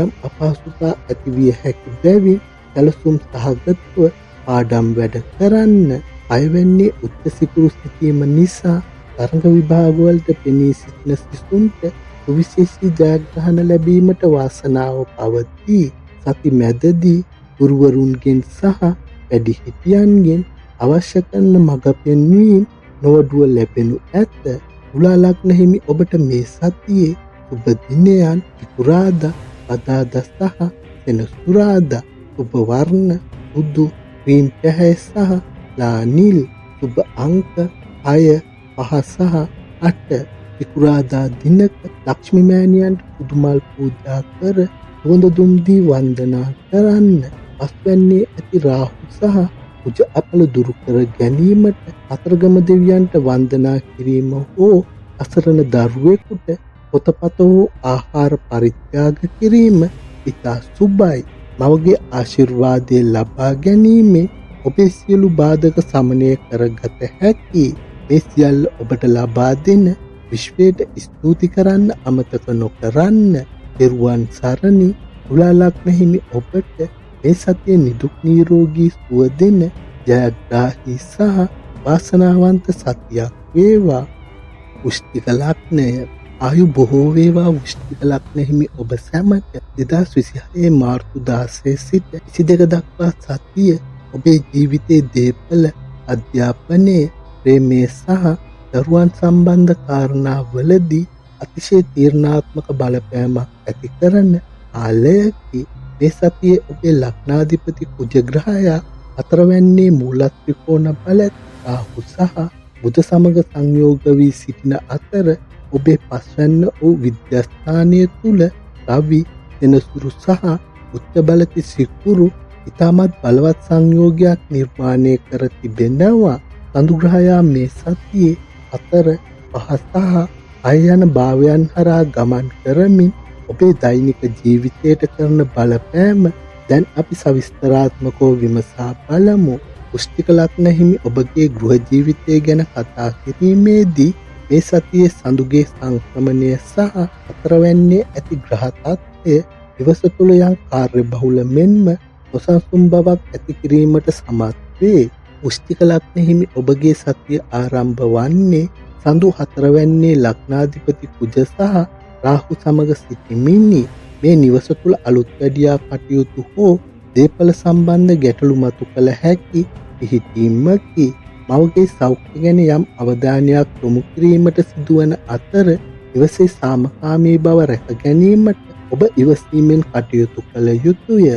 යම් අපහසුතා ඇතිවිය හැකි බැවින් සැලසුම් සහගතව පාඩම් වැඩ කරන්න. අයවැන්නේ උච්ච සිකුරු සිටීම නිසා තරඟ විභාගවලට පෙනී සිටින සිසුන්ට සුවිශේෂී ජයග්‍රහණ ලැබීමට වාසනාව පවතී. සති මැදදී ගුරුවරුන්ගෙන් සහ වැඩිහිටියන්ගෙන් අවශ්‍ය කරන මඟ පෙන්වීම් නොවඩුව ලැබෙනු ඇත. තුලා ලග්න හිමි ඔබට මේ සතියේ සුබ දිනයන් ඉකුරාදා, බදාදා සහ සෙනසුරාදා. සුබ වර්ණ උදු, ක්‍රීම් පැහැ සහ ලා නිල්. සුබ අංක 6, 5 සහ 8. ඉකුරාදා දිනක ලක්ෂ්මී මෑණියන්ට පුදුමල් පූජා කර සුවඳ දුම් දී වන්දනා කරන්න. පස්වැන්නේ ඇති රාහු සහ කුජ අපල දුරු කර ගැනීමට අතරගම දෙවියන්ට වන්දනා කිරීම හෝ අසරණ දරුවෙකුට පොතපත හෝ ආහාර පරිත්‍යාග කිරීම ඉතා සුබයි. මවගේ ආශිර්වාදය ලබා ගැනීමෙන් ඔබේ සියලු බාධක සමනය කරගත හැකි. මේ සියල්ල ඔබට ලබා දෙන විශ්වයට ස්තුති කරන්න අමතක නොකරන්න. පෙරුවන් සරණි. තුලා ලග්න හිමි ඔබට මේ සතියේ නිදුක් නිරෝගී සුව දෙන ජයග්‍රාහී සහ වාසනාවන්ත සතියක් වේවා. වෘශ්චික ලග්නය. ආයු බොහෝ වේවා වෘශ්චික ලග්න හිමි ඔබ සැමට. 2026 මාර්තු 16 සිට 22 දක්වා සතිය ඔබේ ජීවිතයේ දේපල, අධ්‍යාපනය, ප්‍රේමය සහ දරුවන් සම්බන්ධ කාරණාවලදී අතිශය තීරණාත්මක බලපෑමක් ඇති කරන කාලයකි. මේ සතියේ ඔබේ ලග්නාධිපති කුජ ග්‍රහයා හතරවැන්නේ මූල ත්‍රිකෝණ බලත් රාහු සහ බුධ සමග සංයෝග වී සිටින අතර ඔබේ පස්වැන්න වූ විද්‍යාස්ථානය තුල රවි, සෙනසුරු සහ උච්ච බලති සිකුරු ඉතාමත් බලවත් සංයෝගයක් නිර්මාණය කර තිබෙනවා. සඳු ග්‍රහයා මේ සතියේ 4, 5 සහ 6 යන භාවයන් හරහා ගමන් කරමින් ඔබේ දෛනික ජීවිතයට කරන බලපෑම දැන් අපි සවිස්තරාත්මකව විමසා බලමු. වෘශ්චික ලග්න හිමි ඔබගේ ගෘහ ජීවිතය ගැන කතා කිරීමේදී මේ සතියේ සඳුගේ සංක්‍රමණය සහ හතරවැන්නේ ඇති ග්‍රහ තත්ත්වය දිවස තුළ යම් කාර්යබහුල මෙන්ම නොසන්සුන් බවක් ඇති කිරීමට සමත් වේ. වෘශ්චික ලග්න හිමි ඔබගේ සතිය ආරම්භ වන්නේ සඳු හතරවැන්නේ ලග්නාධිපති කුජ සහ රාහු සමග සිටිමිනි. මේ නිවස තුළ අලුත් වැඩියා කටයුතු හෝ දේපල සම්බන්ධ ගැටලු මතු කළ හැකි පිහිටීමකි. මවගේ සෞඛ්‍ය ගැන යම් අවධානයක් යොමු කිරීමට සිදුවන අතර නිවසේ සාමකාමී බව රැක ගැනීමට ඔබ ඉවසීමෙන් කටයුතු කළ යුතුය.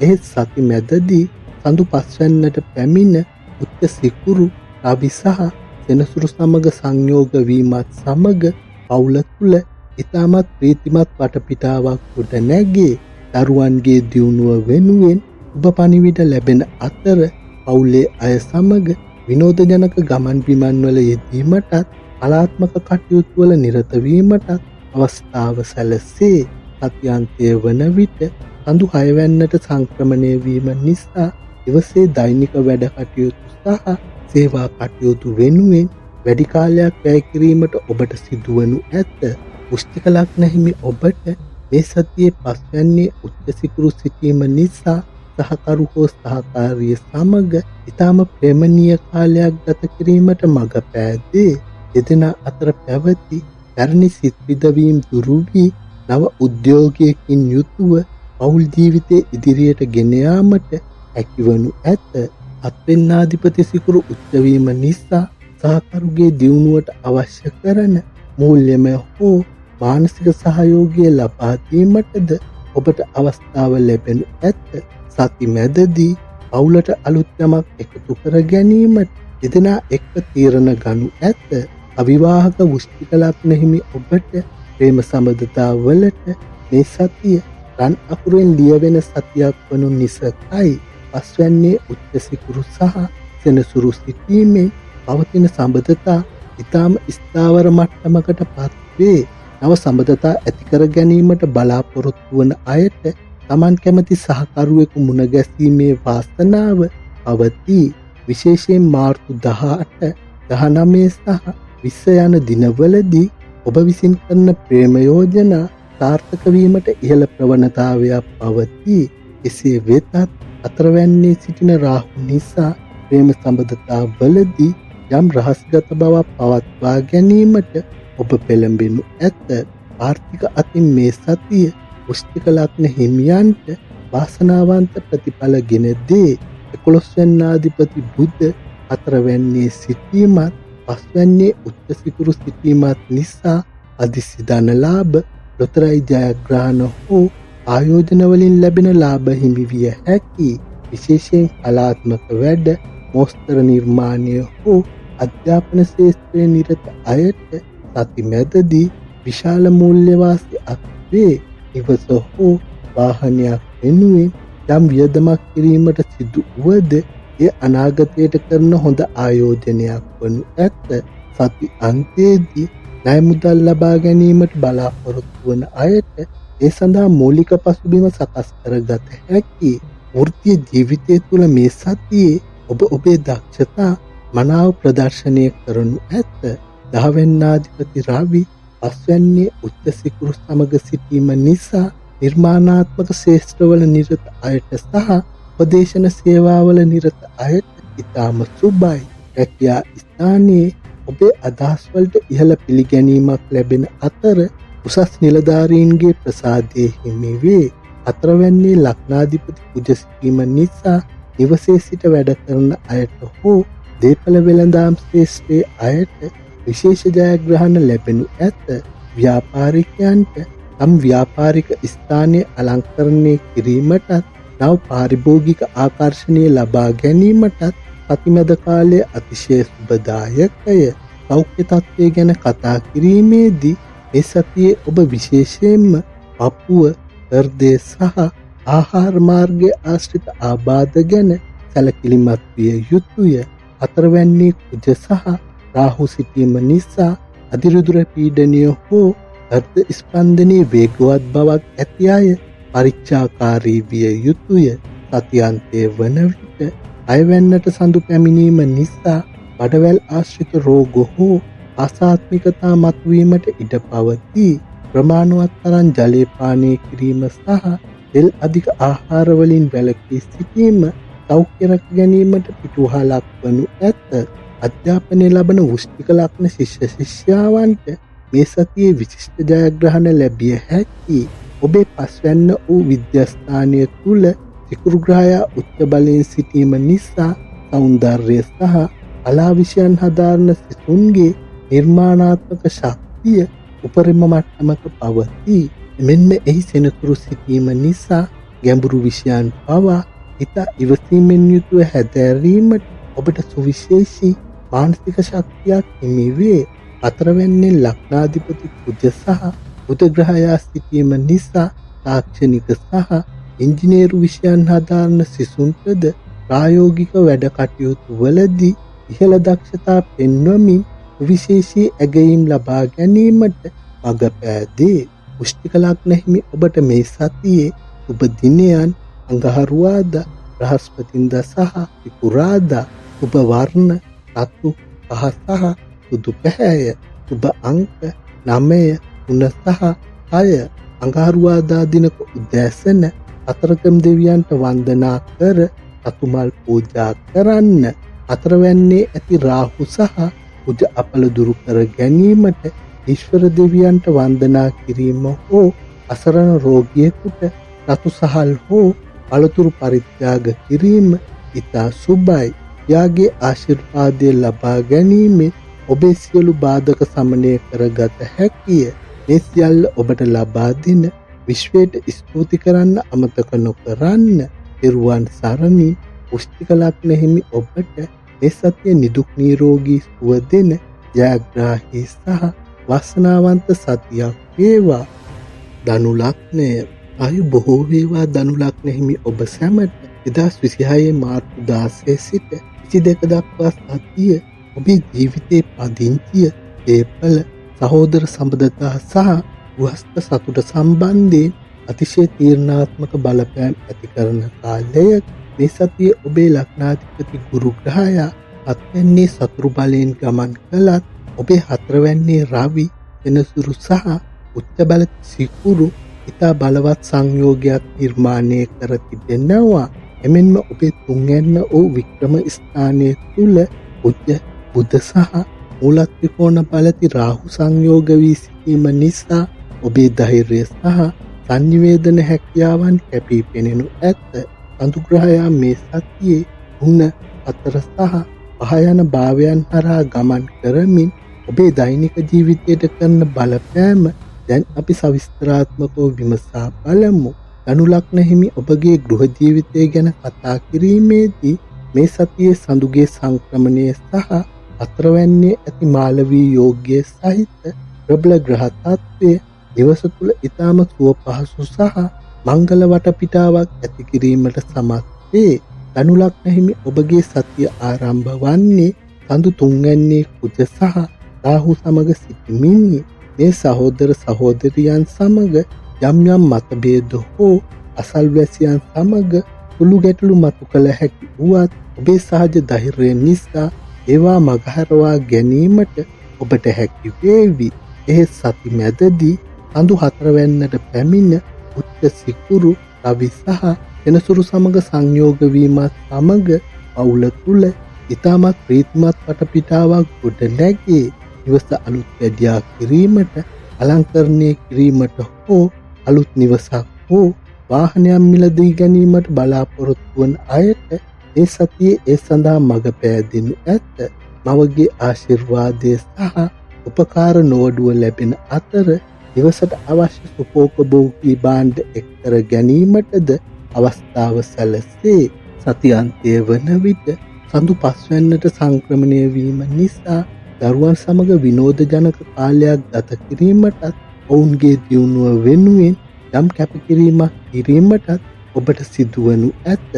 එහෙත් සති මැදදී සඳු පස්වැන්නට පැමිණ උච්ච සිකුරු, රවි සහ සෙනසුරු සමග සංයෝග වීමත් සමග පවුල තුළ ඉතාමත් ප්‍රීතිමත් වටපිටාවක් ගොඩ නැගේ. දරුවන්ගේ දියුණුව වෙනුවෙන් ඔබ පණිවිඩ ලැබෙන අතර පවුලේ අය සමග විනෝදජනක ගමන් බිමන්වල යෙදීමටත් කලාත්මක කටයුතු වල නිරත වීමටත් අවස්ථාව සැලසේ. සත්‍යන්තය වන විට සඳු 6 වැන්නට සංක්‍රමණය වීම නිසා දවසේ දෛනික වැඩ කටයුතු සහ සේවා කටයුතු වෙනුවෙන් වැඩි කාලයක් වැය කිරීමට ඔබට සිදුවනු ඇත. වෘශ්චික ලග්න හිමි ඔබට මේ සතියේ පස්වැන්නේ උච්ච සිකුරු සිටීම නිසා සහකරු හෝ සහකාරිය සමග ඉතාම ප්‍රේමණීය කාලයක් ගත කිරීමට මඟ පෑදේ. දෙදෙනා අතර පැවති පැරණි සිත් විදවීම් දුරු වී නව උද්‍යෝගයකින් යුතුව පෞල් ජීවිතය ඉදිරියට ගෙන යාමට හැකිවනු ඇත. අත්වෙන්නාධිපති සිකුරු උච්ච වීම නිසා සහකරුගේ දියුණුවට අවශ්‍ය කරන මූල්‍යමය හෝ මානසික සහයෝගය ලබා දීමටද ඔබට අවස්ථාව ලැබෙනු ඇත. සති මැදදී පවුලට අලුත් යමක් එකතු කර ගැනීමට දෙදෙනා එක්ක තීරණ ගනු ඇත. අවිවාහක වෘශ්චික ලග්න හිමි ඔබට ප්‍රේම සම්බන්ධතා වලට මේ සතිය රන් අකුරෙන් ලියවෙන සතියක් වනු නිසායි. පස්වැන්නේ උච්ච සිකුරු සහ සෙනසුරු සිටීමෙන් පවතින සම්බන්ධතා ඉතාම ස්ථාවර මට්ටමකට පත්වේ. නව සම්බන්ධතා ඇති කර ගැනීමට බලාපොරොත්තු වන අයට Taman කැමති සහකරුවෙකු මුණ ගැසීමේ වාසනාව පවතී. විශේෂයෙන් මාර්තු 18, 19 සහ 20 යන දිනවලදී ඔබ විසින් කරන ප්‍රේම යෝජනා සාර්ථක වීමට ඉහළ ප්‍රවණතාවයක් පවතී. එසේ වෙතත් අතරවැන්නේ සිටින රාහු නිසා ප්‍රේම සම්බන්ධතා වලදී යම් රහස්ගත බවක් පවත්වා ගැනීමට ඔබ පෙළඹෙනු ඇත. ආර්ථික අතින් මේ සතිය වෘශ්චික ලග්න හිමියන්ට වාසනාවන්ත ප්‍රතිඵල ගෙන දේ. 11 වෙනිදාධිපති බුධ හතරවැන්නේ සිටීමත් පස්වැන්නේ උච්ච සිකුරු සිටීමත් නිසා අදිසි ධන ලාභ, ලොතරැයි ජයග්‍රහණ හෝ ආයෝජන වලින් ලැබෙන ලාභ හිමි විය හැකියි. විශේෂයෙන් කලාත්මක වැඩ, මෝස්තර නිර්මාණය හෝ අධ්‍යාපන ශාස්ත්‍රයේ නිරත අයට සති මැදදී විශාල මූල්‍ය වාසියක් වේ. ඉවස හෝ වාහනයක් වෙනුවෙන් යම් වියදමක් කිරීමට සිදු වුවද එය අනාගතයට කරන හොඳ ආයෝජනයක් වනු ඇත. සති අන්තයේදී ණය මුදල් ලබා ගැනීමට බලාපොරොත්තු වන අයට ඒ සඳහා මූලික පසුබිම සකස් කරගත හැකි. වෘත්තීය ජීවිතය තුළ මේ සතියේ ඔබ ඔබේ දක්ෂතා මනාව ප්‍රදර්ශනය කරනු ඇත. 10 වෙනිදාධිපති රවි පස්වැන්නේ උච්ච සිකුරු සමග සිටීම නිසා නිර්මාණාත්මක ශාස්ත්‍රවල නිරත අයට සහ උපදේශන සේවාවල නිරත අයට ඉතාම සුබයි. රැකියා ස්ථානයේ ඔබේ අදහස් වලට ඉහළ පිළිගැනීමක් ලැබෙන අතර උසස් නිලධාරීන්ගේ ප්‍රසාදයේ හිමි වේ. හතරවැන්නේ ලග්නාධිපති කුජ සිටීම නිසා නිවසේ සිට වැඩ කරන අයට හෝ දේපල වෙළඳාම් ශාස්ත්‍රයේ අයට විශේෂ ජයග්‍රහණ ලැබෙනු ඇත. ව්‍යාපාරිකයන්ට තම ව්‍යාපාරික ස්ථානය අලංකරණය කිරීමටත් නව පාරිභෝගික ආකර්ෂණය ලබා ගැනීමටත් සතිමැද කාලය අතිශය සුබදායකය. සෞඛ්‍ය තත්ත්වය ගැන කතා කිරීමේදී මේ සතියේ ඔබ විශේෂයෙන්ම පපුව, හෘදය සහ ආහාර මාර්ගයේ ආශ්‍රිත ආබාධ ගැන සැලකිලිමත් විය යුතුය. හතරවැන්නේ කුජ සහ රාහු සිටීම නිසා අධිරුධිර පීඩනය හෝ හෘද ස්පන්දනයේ වේගවත් බවක් ඇති අය පරීක්ෂාකාරී විය යුතුය. සතියන්තයේ වන විට අයවැන්නට සඳු පැමිණීම නිසා බඩවැල් ආශ්‍රිත රෝග හෝ ආසාත්මිකතා මතුවීමට ඉඩ පවතී. ප්‍රමාණවත් තරම් ජලය පානය කිරීම සහ තෙල් අධික ආහාර වලින් වැළකී සිටීම සෞඛ්‍ය රැක ගැනීමට පිටුවහලක් වනු ඇත. අධ්‍යාපනය ලබන වෘශ්චික ලග්න ශිෂ්‍ය ශිෂ්‍යාවන්ට මේ සතියේ විශිෂ්ට ජයග්‍රහණ ලැබිය හැකි. ඔබේ පස්වැන්න වූ විද්‍යාස්ථානය තුල සිකුරු ග්‍රහයා උච්ච බලයෙන් සිටීම නිසා සෞන්දර්යය සහ කලා විෂයන් හදාරන සිසුන්ගේ නිර්මාණාත්මක ශක්තිය උපරිම මට්ටමක පවතී. මෙන්න එහි සෙනසුරු සිටීම නිසා ගැඹුරු විෂයන් පවා ඉතා ඉවසීමෙන් යුතුව හැදෑරීමට ඔබට සුවිශේෂී මානසික ශක්තියක් හිමි වේ. හතරවැන්නේ ලග්නාධිපති කුජ සහ බුධ ග්‍රහයා සිටීම නිසා තාක්ෂණික සහ ඉංජිනේරු විෂයන් හදාරන සිසුන්ටද ප්‍රායෝගික වැඩ කටයුතු වලදී ඉහළ දක්ෂතා පෙන්වමින් විශේෂී ඇගයීම් ලබා ගැනීමට මඟ පෑදේ. වෘශ්චික ලග්න හිමි ඔබට මේ සතියේ සුබ දිනයන් අඟහරුවාදා, බ්‍රහස්පතින්දා සහ සිකුරාදා. සුබ වර්ණ රතු, පහ සහ සුදු පැහැය. සුබ අංක 9, 3 සහ 6. අඟහරුවාදා දිනක උදෑසන අතරගම් දෙවියන්ට වන්දනා කර රතුමල් පූජා කරන්න. හතරවැන්නේ ඇති රාහු සහ කුජ අපල දුරු කර ගැනීමට ඊශ්වර දෙවියන්ට වන්දනා කිරීම හෝ අසරණ රෝගියෙකුට රතු සහල් හෝ පළතුරු පරිත්‍යාග කිරීම ඉතා සුබයි. යාගේ ආශිර්වාදය ලබා ගැනීමෙන් ඔබේ සියලු බාධක සමනය කරගත හැකිය. මේ සියල්ල ඔබට ලබා දෙන විශ්වයට ස්තුති කරන්න අමතක නොකරන්න. තෙරුවන් සරණින් පුෂ්ටික ලග්න හිමි ඔබට මේ සතිය නිදුක් නිරෝගී සුව දෙන ජයග්‍රාහී සහ වාසනාවන්ත සතියක් වේවා. ධනු ලග්නය ආයු බොහෝ වේවා. ධනු ලග්න හිමි ඔබ සැමට 2026 මාර්තු 16 සිට 22 දක්වා සතිය ඔබේ ජීවිතයේ පදිංචිය දේපල සහෝදර සම්බන්ධතා සහ ගෘහස්ත සතුට සම්බන්ධයෙන් අතිශය තීරණාත්මක බලපෑම් ඇති කරන කාලයක මේ සතියේ ඔබේ ලග්නාධිපති ගුරු ග්‍රහයා හත්වැන්නේ සතුරු බලයෙන් ගමන් කළත් ඔබේ හතරවැන්නේ රවි වෙනසුරු සහ උච්ච බල සිකුරු ඉතා බලවත් සංයෝගයක් නිර්මාණය කර තිබෙනවා. එමෙන්ම ඔබේ තුන්වැන්න වූ වික්‍රම ස්ථානයේ තුල උච්ච බුධ සහ මූල ත්‍රිකෝණ බලති රාහු සංයෝග වී සිටීම නිසා ඔබේ ධෛර්යය සහ සංනිවේදන හැකියාවන් කැපී පෙනෙනු ඇත. අනුග්‍රහයා මේ සතියේ ගුණ 4 සහ 5 යන භාවයන් හරහා ගමන් කරමින් ඔබේ දෛනික ජීවිතයට කරන බලපෑම දැන් අපි සවිස්තරාත්මකව විමසා බලමු. ධනු ලග්න හිමි ඔබගේ ගෘහ ජීවිතය ගැන කතා කිරීමේදී මේ සතියේ සඳුගේ සංක්‍රමණය සහ හතරවැන්නේ ඇති මාලවී යෝගයේ සහිත ප්‍රබල ග්‍රහ තත්ත්වය නිවස තුළ ඉතාම සුව පහසු සහ මංගල වටපිටාවක් ඇති කිරීමට සමත් වේ. ධනු ලග්න හිමි ඔබගේ සතිය ආරම්භ වන්නේ සඳු තුන්වැන්නේ කුජ සහ රාහු සමග සිටිමිනි. මේ සහෝදර සහෝදරියන් සමග යම් යම් මතභේද හෝ අසල්වැසියන් සමග සුළු ගැටලු මතු කළ හැකි වුවත් ඔබේ සහජ ධෛර්යය නිසා ඒවා මගහරවා ගැනීමට ඔබට හැකි වේවි. එහෙත් සති මැදදී සඳු හතරවැන්නට පැමිණ උච්ච සිකුරු රවි සහ වෙනසුරු සමග සංයෝග වීමත් සමග පවුල තුළ ඉතාමත් ප්‍රීතිමත් වටපිටාවක් ගොඩ නැගේ. නිවස අලුත් වැඩියා කිරීමට අලංකරණය කිරීමට හෝ අලුත් නිවසක් හෝ වාහනයක් මිලදී ගැනීමට බලාපොරොත්තු වන අයට මේ සතියේ ඒ සඳහා මඟ පෑදෙනු ඇත. මවගේ ආශිර්වාදය සහ උපකාර නොවඩුව ලැබෙන අතර නිවසට අවශ්‍ය සුඛෝපභෝගී භාණ්ඩ එක්කර ගැනීමටද අවස්ථාව සැලසේ. සතියන්තය වන විට සඳු පස්වැන්නට සංක්‍රමණය වීම නිසා දරුවන් සමග විනෝදජනක කාලයක් ගත කිරීමටත් ඔවුන්ගේ දියුණුව වෙනුවෙන් යම් කැපකිරීමක් කිරීමටත් ඔබට සිදුවනු ඇත.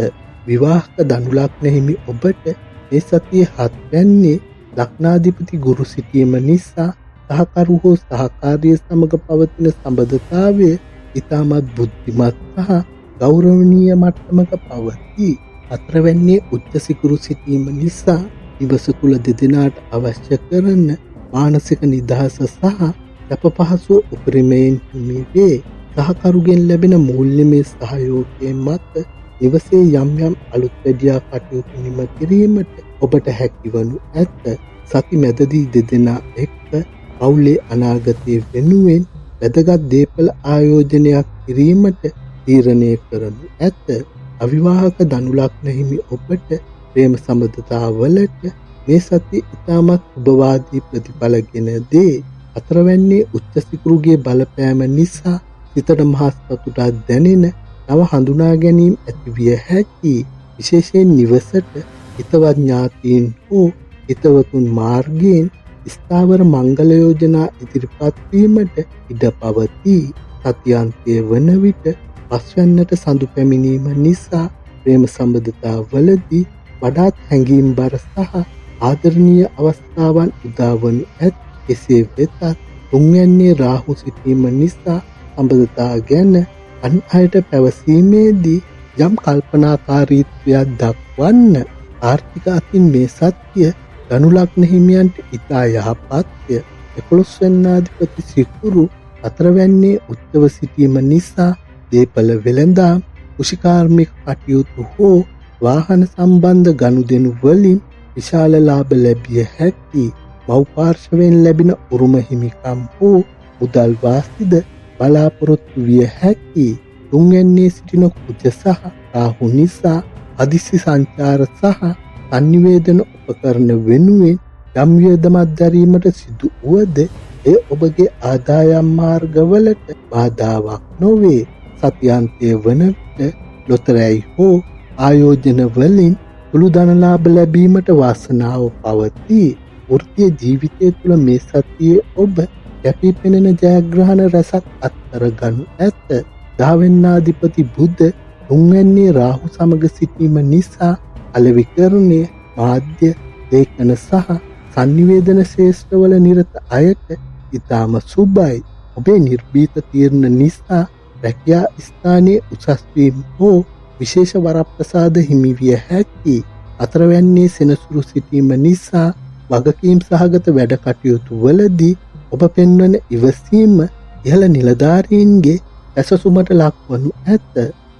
විවාහක ධනු ලග්න හිමි ඔබට මේ සතියේ හත්වැන්නේ ලග්නාධිපති ගුරු සිටීම නිසා සහකරු හෝ සහකාරිය සමග පවතින සම්බන්ධතාවය ඉතාමත් බුද්ධිමත් සහ ගෞරවනීය මට්ටමක පවතී. හතරවැන්නේ උච්ච සිකුරු සිටීම නිසා නිවස තුළ දෙදෙනාට අවශ්‍ය කරන මානසික නිදහස සහ සැප පහසුව උපරිමයෙන් හිමි වේ. සහකරුගෙන් ලැබෙන මූල්‍යමය සහයෝගයෙන් මත නිවසේ යම් යම් අලුත් වැඩියා කටයුතු නිම කිරීමට ඔබට හැකිවනු ඇත. සති මැදදී දෙදෙනා එක්ක පවුලේ අනාගතය වෙනුවෙන් වැදගත් දේපල ආයෝජනයක් කිරීමට තීරණය කරනු ඇත. අවිවාහක ධනු ලග්න හිමි ඔබට ප්‍රේම සම්බන්ධතාවලට මේ සතිය ඉතාමත් උභවාදී ප්‍රතිඵල ගෙන දේ. හතරවැන්නේ උච්ච සිකුරුගේ බලපෑම නිසා සිතට මහත් සතුටක් දැනෙන නව හඳුනා ගැනීම ඇතිවිය හැකි. විශේෂයෙන් නිවසට හිතවත් ඥාතීන් හෝ හිතවතුන් මාර්ගයෙන් ස්ථාවර මංගල යෝජනා ඉදිරිපත් වීමට ඉඩ පවතී. සතියන්තය වන විට පස්වැන්නට සඳු පැමිණීම නිසා ප්‍රේම සම්බන්ධතාවලදී වඩාත් හැඟීම්බර සහ ආදරණීය අවස්ථාවන් උදාවනු ඇත. එසේ වෙතත් තුන්වැන්නේ රාහු සිටීම නිසා සම්බන්ධතා ගැන අන් අයට පැවසීමේදී යම් කල්පනාකාරීත්වයක් දක්වන්න. ආර්ථික අතින් මේ සත්‍ය ධනු ලග්න හිමියන්ට ඉතා යහපත්ය. 11 වෙන්නාධිපති සිකුරු හතරවැන්නේ උච්චව සිටීම නිසා දේපල වෙළඳාම් කෘෂිකාර්මික කටයුතු හෝ වාහන සම්බන්ධ ගනුදෙනු වලින් විශාල ලාභ ලැබිය හැකි. මව් පාර්ශවයෙන් ලැබෙන උරුම හිමිකම් හෝ මුදල් වාසිද බලාපොරොත්තු විය හැකි. තුන්වැන්නේ සිටින කුජ සහ රාහු නිසා හදිසි සංචාර සහ සංනිවේදන උපකරණ වෙනුවෙන් යම් වියදමක් දැරීමට සිදු වුවද එය ඔබගේ ආදායම් මාර්ගවලට බාධාවක් නොවේ. සතියන්තය වන විට ලොතරැයි හෝ ආයෝජන වලින් සුළු ධනලාභ ලැබීමට වාසනාව පවතී. වෘත්තීය ජීවිතය තුළ මේ සතියේ ඔබ කැපී පෙනෙන ජයග්‍රහණ රැසක් අත්කර ගනු ඇත. ධාවෙන්නාධිපති බුධ තුන්වැන්නේ රාහු සමග සිටීම නිසා අලෙවිකරණය, මාධ්‍ය, ලේඛන සහ සංනිවේදන ශේෂ්ත්‍රවල නිරත අයට ඉතාම සුබයි. ඔබේ නිර්භීත තීරණ නිසා රැකියා ස්ථානයේ උසස් වීම හෝ විශේෂ වරප්‍රසාද හිමි විය හැකියි. හතරවැන්නේ සෙනසුරු සිටීම නිසා වගකීම් සහගත වැඩ කටයුතු වලදී ඔබ පෙන්වන ඉවසීම ඉහළ නිලධාරීන්ගේ ඇසසුමට ලක්වනු ඇත.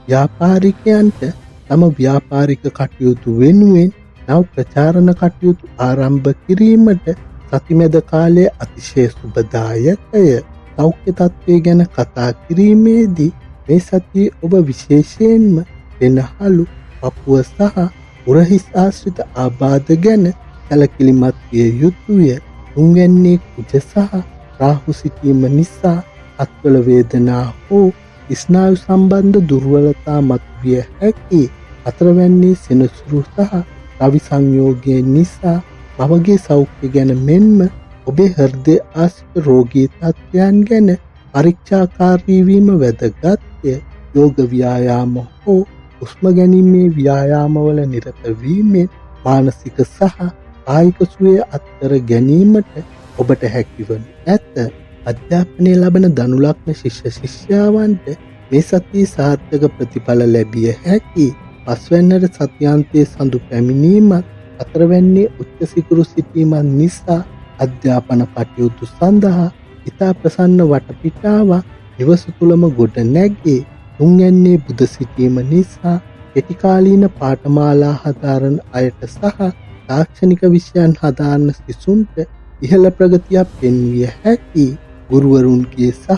ව්‍යාපාරිකයන්ට තම ව්‍යාපාරික කටයුතු වෙනුවෙන් නව ප්‍රචාරණ කටයුතු ආරම්භ කිරීමට සතිමැද කාලය අතිශය සුබදායකය. සෞඛ්‍ය තත්ත්වය ගැන කතා කිරීමේදී මේ සතියේ ඔබ විශේෂයෙන්ම වෙනහලු, පපුව සහ උරහිස් ආශ්‍රිත ආබාධ ගැන සැලකිලිමත් විය යුතුය. තුන්වැන්නේ කුජ සහ රාහු සිටීම නිසා අත්වල වේදනා හෝ ස්නායු සම්බන්ධ දුර්වලතා මතුවිය හැකියි. හතරවැන්නේ සෙනසුරු සහ රවි සංයෝගය නිසා මවගේ සෞඛ්‍ය ගැන මෙන්ම ඔබේ හෘදය ආශ්‍රිත රෝගී තත්ත්වයන් ගැන පරීක්ෂාකාරී වීම වැදගත්ය. යෝග ව්‍යායාම හෝ හුස්ම ගැනීමේ ව්‍යායාමවල නිරත වීමෙන් මානසික සහ කායික සුවය අත්කර ගැනීමට ඔබට හැකිවනු ඇත. අධ්‍යාපනය ලබන ධනු ලග්න ශිෂ්‍ය ශිෂ්‍යාවන්ට මේ සතියේ සාර්ථක ප්‍රතිඵල ලැබිය හැකියි. පස්වැන්නට සතියාන්තයේ සඳු පැමිණීමත් හතරවැන්නේ උච්ච සිකුරු සිටීමත් නිසා අධ්‍යාපන කටයුතු සඳහා ඉතා ප්‍රසන්න වටපිටාවක් නිවස තුළම ගොඩ නැගේ. තුන්වැන්නේ බුධ සිටීම නිසා කෙටිකාලීන පාඨමාලා හදාරන අයට සහ තාක්ෂණික විෂයන් හදාරන සිසුන්ට ඉහළ ප්‍රගතියක් පෙන්විය හැකියි. ගුරුවරුන්ගේ සහ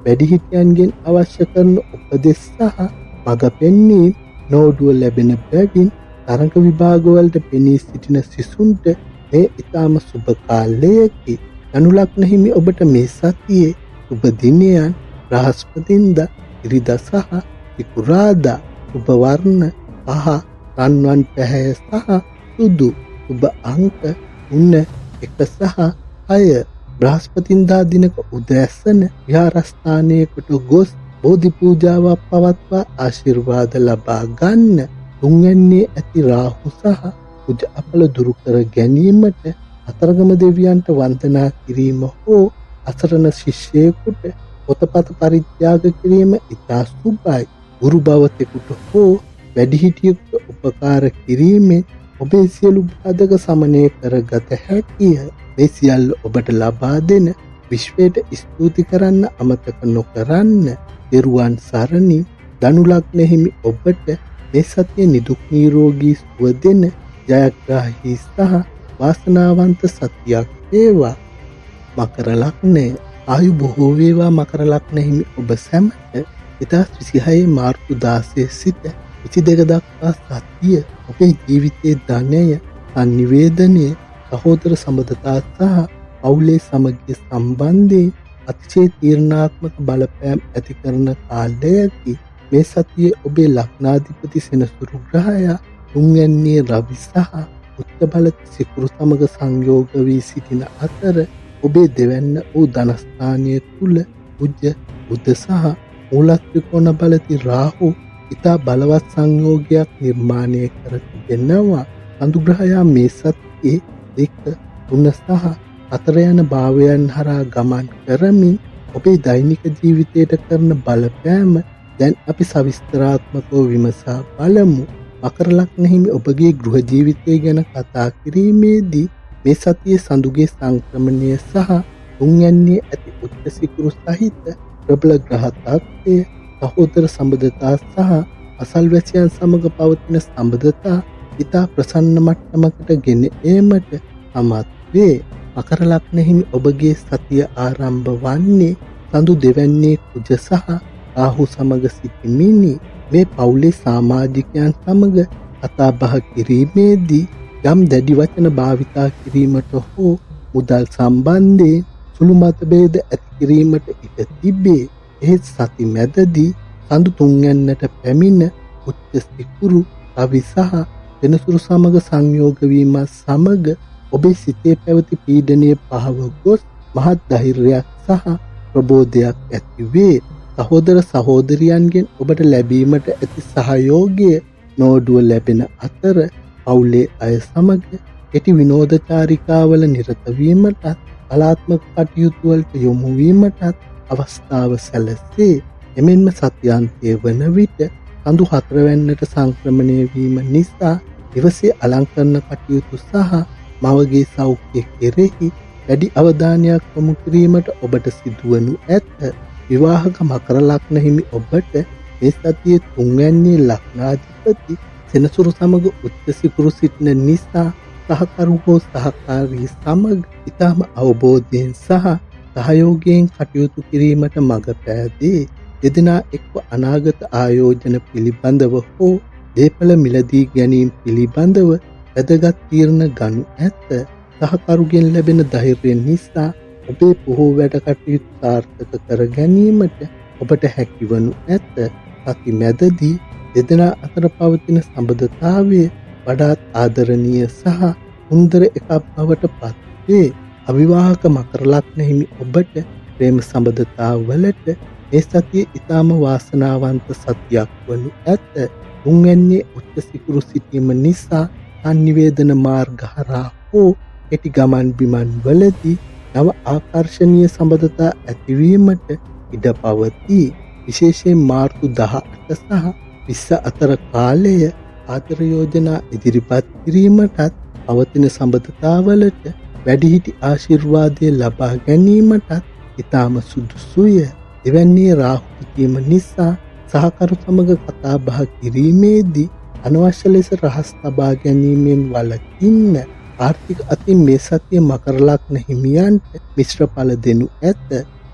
වැඩිහිටියන්ගෙන් අවශ්‍ය කරන උපදෙස් සහ මඟ පෙන්වීම් නෝඩුව ලැබෙන බැවින් තරඟ විභාගවලට පෙනී සිටින සිසුන්ට මේ ඉතාම සුබ කාලයකි. ධනු ලග්න හිමි ඔබට මේ සතියේ සුබ දිනයන් බ්‍රහස්පතින්දා, ඉරිදා සහ සිකුරාදා. සුබ වර්ණ පහ, රන්වන් පැහැය සහ සුදු. සුබ අංක 3, 1 සහ 6. බ්‍රහස්පතින්දා දිනක උදෑසන විහාරස්ථානයකට ගොස් බෝධි පූජාවක් පවත්වා ආශිර්වාද ලබා ගන්න. තුන්වැන්නේ ඇති රාහු සහ කුජ අපල දුරු කර ගැනීමට අතරගම දෙවියන්ට වන්දනා කිරීම හෝ අසරණ ශිෂ්‍යයෙකුට පොතපත පරිත්‍යාග කිරීම ඉතා සුබයි. ගුරු භවතෙකුට හෝ වැඩිහිටියෙකුට උපකාර කිරීමෙන් ඔබේ සියලු බාධක සමනය කරගත හැකිය. මේ සියල්ල ඔබට ලබා දෙන විශ්වයට ස්තුති කරන්න අමතක නොකරන්න. තෙරුවන් සරණි. ධනු ලග්න හිමි ඔබට මේ සතියේ නිදුක් නිරෝගී සුව දෙන ජයග්‍රාහී සහ වාසනාවන්ත සතියක් වේවා. මකර ලග්නය. ආයු බොහෝ වේවා මකර ලග්න හිමි ඔබ සැමට. 2026 මාර්තු 16 සිට 22 දක්වා සතිය ඔබේ ජීවිතයේ ධනය, සංනිවේදනය, සහෝදර සම්බන්ධතා සහ පවුලේ සමගිය සම්බන්ධයෙන් අතිශය තීරණාත්මක බලපෑම් ඇති කරන කාලයකි. මේ සතියේ ඔබේ ලග්නාධිපති සෙනසුරු ග්‍රහයා තුන්වැන්නේ රවි සහ උච්ච බල සිකුරු සමග සංයෝග වී සිටින අතර ඔබේ දෙවැන්න වූ ධනස්ථානය තුල උජ්ජ බුධ සහ මූල ත්‍රිකෝණ බලති රාහු ඉතා බලවත් සංයෝගයක් නිර්මාණය කර තිබෙනවා. අනුග්‍රහයා මේ සතියේ 1, 3 සහ 4 යන භාවයන් හරහා ගමන් කරමින් ඔබේ දෛනික ජීවිතයට කරන බලපෑම දැන් අපි සවිස්තරාත්මකව විමසා බලමු. මකර ලග්න හිමි ඔබගේ ගෘහ ජීවිතය ගැන කතා කිරීමේදී මේ සතියේ සඳුගේ සංක්‍රමණය සහ තුන්වැන්නේ ඇති උච්ච සිකුරු සහිත ප්‍රබල ග්‍රහ තත්ත්වය, සහෝදර සම්බන්ධතා සහ අසල්වැසියන් සමග පවතින සම්බන්ධතා ඉතා ප්‍රසන්න මට්ටමකට ගෙන ඒමට සමත් වේ. මකර ලග්න හිමි ඔබගේ සතිය ආරම්භ වන්නේ සඳු දෙවැන්නේ කුජ සහ රාහු සමග සිටිමිනි. මේ පවුලේ සමාජිකයන් සමග කතා බහ කිරීමේදී යම් දැඩි වචන භාවිතා කිරීමට හෝ මුදල් සම්බන්ධයෙන් සුළු මතභේද ඇති කිරීමට ඉඩ තිබේ. එහෙත් සති මැදදී සඳු තුන්වැන්නට පැමිණ උච්ච සිකුරු කවි සහ වෙනසුරු සමග සංයෝග වීම සමග ඔබේ සිතේ පැවති පීඩනය පහව ගොස් මහත් ධෛර්යයක් සහ ප්‍රබෝධයක් ඇති වේ. සහෝදර සහෝදරියන්ගෙන් ඔබට ලැබීමට ඇති සහයෝගය නෝඩුව ලැබෙන අතර පවුලේ අය සමග කෙටි විනෝදචාරිකාවල නිරත වීමටත් කලාත්මක කටයුතු වලට යොමු වීමටත් අවස්ථාව සැලසේ. එමෙන්ම සත්‍යාන්තයේ වන විට කඳු 4 වැන්නට සංක්‍රමණය වීම නිසා දිවසේ අලංකරණ කටයුතු සහ මවගේ සෞඛ්‍ය කෙරෙහි වැඩි අවධානයක් යොමු කිරීමට ඔබට සිදුවනු ඇත. විවාහක මකර ලග්න හිමි ඔබට මේ සතියේ 3 වැන්නේ ලග්නාධිපති සෙනසුරු සමග උච්ච සිකුරු සිටින නිසා සහකරු හෝ සහකාරී සමග ඉතාම අවබෝධයෙන් සහ සහයෝගයෙන් කටයුතු කිරීමට මඟ පෑදේ. දෙදෙනා එක්ව අනාගත ආයෝජන පිළිබඳව හෝ දේපල මිලදී ගැනීම පිළිබඳව වැදගත් තීරණ ගනු ඇත. සහකරුගෙන් ලැබෙන ධෛර්යය නිසා ඔබේ බොහෝ වැඩ කටයුතු සාර්ථක කර ගැනීමට ඔබට හැකිවනු ඇත. සති මැදදී දෙදෙනා අතර පවතින සම්බන්ධතාවය වඩාත් ආදරණීය සහ සුන්දර එකක් බවට පත් වේ. අවිවාහක මකර ලග්න හිමි ඔබට ප්‍රේම සම්බන්ධතාවලට මේ සතියේ ඉතාම වාසනාවන්ත සතියක් වනු ඇත. තුන්වැන්නේ උච්ච සිකුරු සිටීම නිසා සංනිවේදන මාර්ග හරහා හෝ කෙටි ගමන් බිමන් වලදී නව ආකර්ශනීය සම්බන්ධතා ඇතිවීමට ඉඩ පවතී. විශේෂයෙන් මාර්තු 18 සහ 20 අතර කාලය ආදර යෝජනා ඉදිරිපත් කිරීමටත් පවතින සම්බන්ධතාවලට වැඩිහිටි ආශිර්වාදය ලබා ගැනීමටත් ඉතාම සුදුසුය. එවැන්නේ රාහු සිටීම නිසා සහකරු සමග කතා බහ කිරීමේදී අනවශ්‍ය ලෙස රහස් තබා ගැනීමෙන් වළකින්න. ආර්ථික අතින් මේ සතිය මකර ලග්න හිමියන්ට මිශ්‍ර ඵල දෙනු ඇත.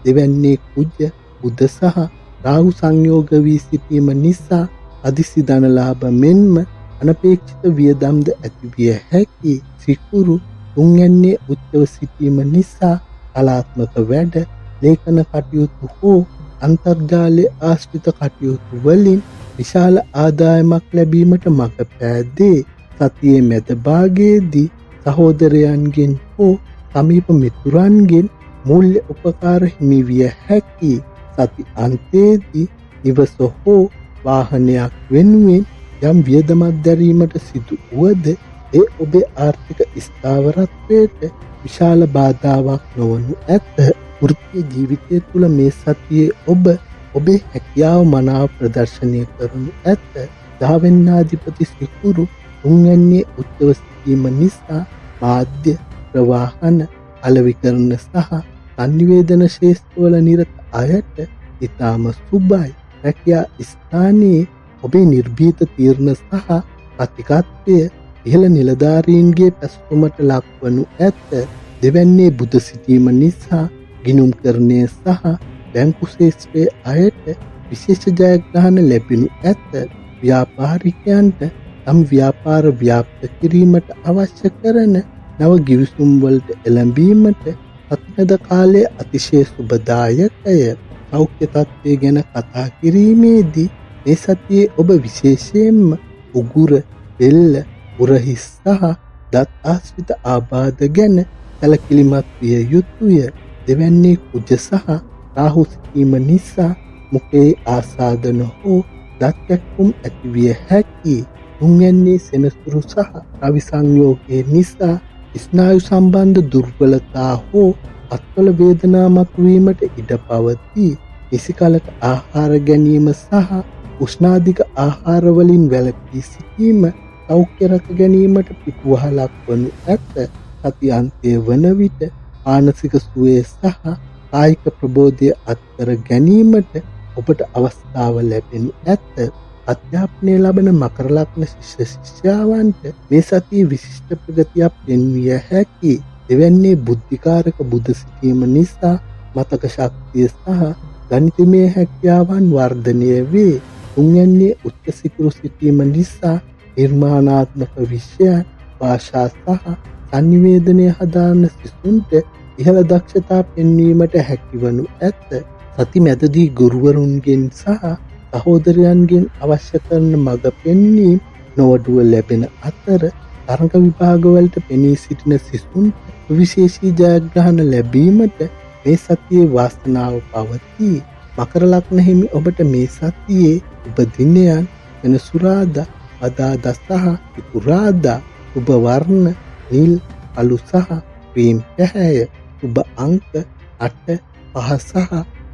දෙවැන්නේ කුජ බුධ සහ රාහු සංයෝග වී සිටීම නිසා අදිසි ධන ලාභ මෙන්ම අනපේක්ෂිත වියදම්ද ඇතිවිය හැකි. සිකුරු තුන්වැන්නේ උච්චව සිටීම නිසා කලාත්මක වැඩ ලේඛන කටයුතු හෝ අන්තර්ජාලයේ ආශ්‍රිත කටයුතු වලින් විශාල ආදායමක් ලැබීමට මඟ පෑදේ. සතියේ මැද භාගයේදී සහෝදරයන්ගෙන් හෝ සමීප මිතුරන්ගෙන් මූල්‍ය උපකාර හිමි විය හැකි. සති අන්තයේදී නිවස හෝ වාහනයක් වෙනුවෙන් යම් වියදමක් දැරීමට සිදු වුවද ඒ ඔබේ ආර්ථික ස්ථාවරත්වයට විශාල බාධාවක් නොවනු ඇත. වෘත්තීය ජීවිතය තුළ මේ සතියේ ඔබ ඔබේ හැකියාව මනාව ප්‍රදර්ශනය කරනු ඇත. දහවෙන්නාධිපති සිකුරු තුන්වැන්නේ උච්චව සිටීම නිසා මාධ්‍ය ප්‍රවාහන අලෙවිකරණ සහ සංනිවේදන ශේෂ්ත්‍රවල නිරත අයට ඉතාම සුබයි. රැකියා ස්ථානයේ ඔබේ නිර්භීත තීරණ සහ ප්‍රතිකත්වය ඉහළ නිලධාරීන්ගේ පැසසුමට ලක්වනු ඇත. දෙවැන්නේ බුධ සිටීම නිසා ගිණුම්කරණය සහ බැංකු ශේෂ්ත්‍රයේ අයට විශේෂ ජයග්‍රහණ ලැබෙනු ඇත. ව්‍යාපාරිකයන්ට තම ව්‍යාපාර ව්‍යාප්ත කිරීමට අවශ්‍ය කරන නව ගිවිසුම් වලට එළඹීමට සතිමෙද කාලයේ අතිශය සුබදායකය. සෞඛ්‍ය තත්ත්වය ගැන කතා කිරීමේදී මේ සතියේ ඔබ විශේෂයෙන්ම උගුර, බෙල්ල, උරහිස් සහ දත් ආශ්‍රිත ආබාධ ගැන සැලකිලිමත් විය යුතුය. දෙවැන්නේ කුජ සහ රාහු සිටීම නිසා මුඛයේ ආසාදන හෝ දත් කැක්කුම් ඇතිවිය හැකි. තුන්වැන්නේ සෙනසුරු සහ රවි සංයෝගයේ නිසා ස්නායු සම්බන්ධ දුර්වලතා හෝ අත්වල වේදනා මතුවීමට ඉඩ පවතී. නිසි කලට ආහාර ගැනීම සහ උෂ්ණාධික ආහාර වලින් වැළකී සිටීම සෞඛ්‍ය රැක ගැනීමට පිටුවහලක් වනු ඇත. සති අන්තයේ වන විට මානසික සුවය සහ කායික ප්‍රබෝධය අත්කර ගැනීමට ඔබට අවස්ථාව ලැබෙනු ඇත. අධ්‍යාපනය ලබන මකර ලග්න ශිෂ්‍ය ශිෂ්‍යාවන්ට මේ සතියේ විශිෂ්ට ප්‍රගතියක් පෙන්විය හැකි. දෙවැන්නේ බුද්ධිකාරක බුධ සිටීම නිසා මතක ශක්තිය සහ ගණිතමය හැකියාවන් වර්ධනය වේ. තුන්වැන්නේ උච්ච සිකුරු සිටීම නිසා නිර්මාණාත්මක විෂයන්, භාෂා සහ සංනිවේදනය හදාරන සිසුන්ට ඉහළ දක්ෂතා පෙන්වීමට හැකිවනු ඇත. සති මැදදී ගුරුවරුන්ගෙන් සහ සහෝදරයන්ගෙන් අවශ්‍ය කරන මඟ පෙන්වීම නොවඩුව ලැබෙන අතර තරඟ විභාගවලට පෙනී සිටින සිසුන්ට විශේෂී ජයග්‍රහණ ලැබීමට මේ සතියේ වාසනාව පවතී. මකර ලග්න හිමි ඔබට මේ සතියේ උප දිනයන් වෙනසුරාදා, බදාදා සහ ඉකුරාදා. උබ වර්ණ නිල්, කළු සහ ක්‍රීම් පැහැය. උබ අංක 8, 5 සහ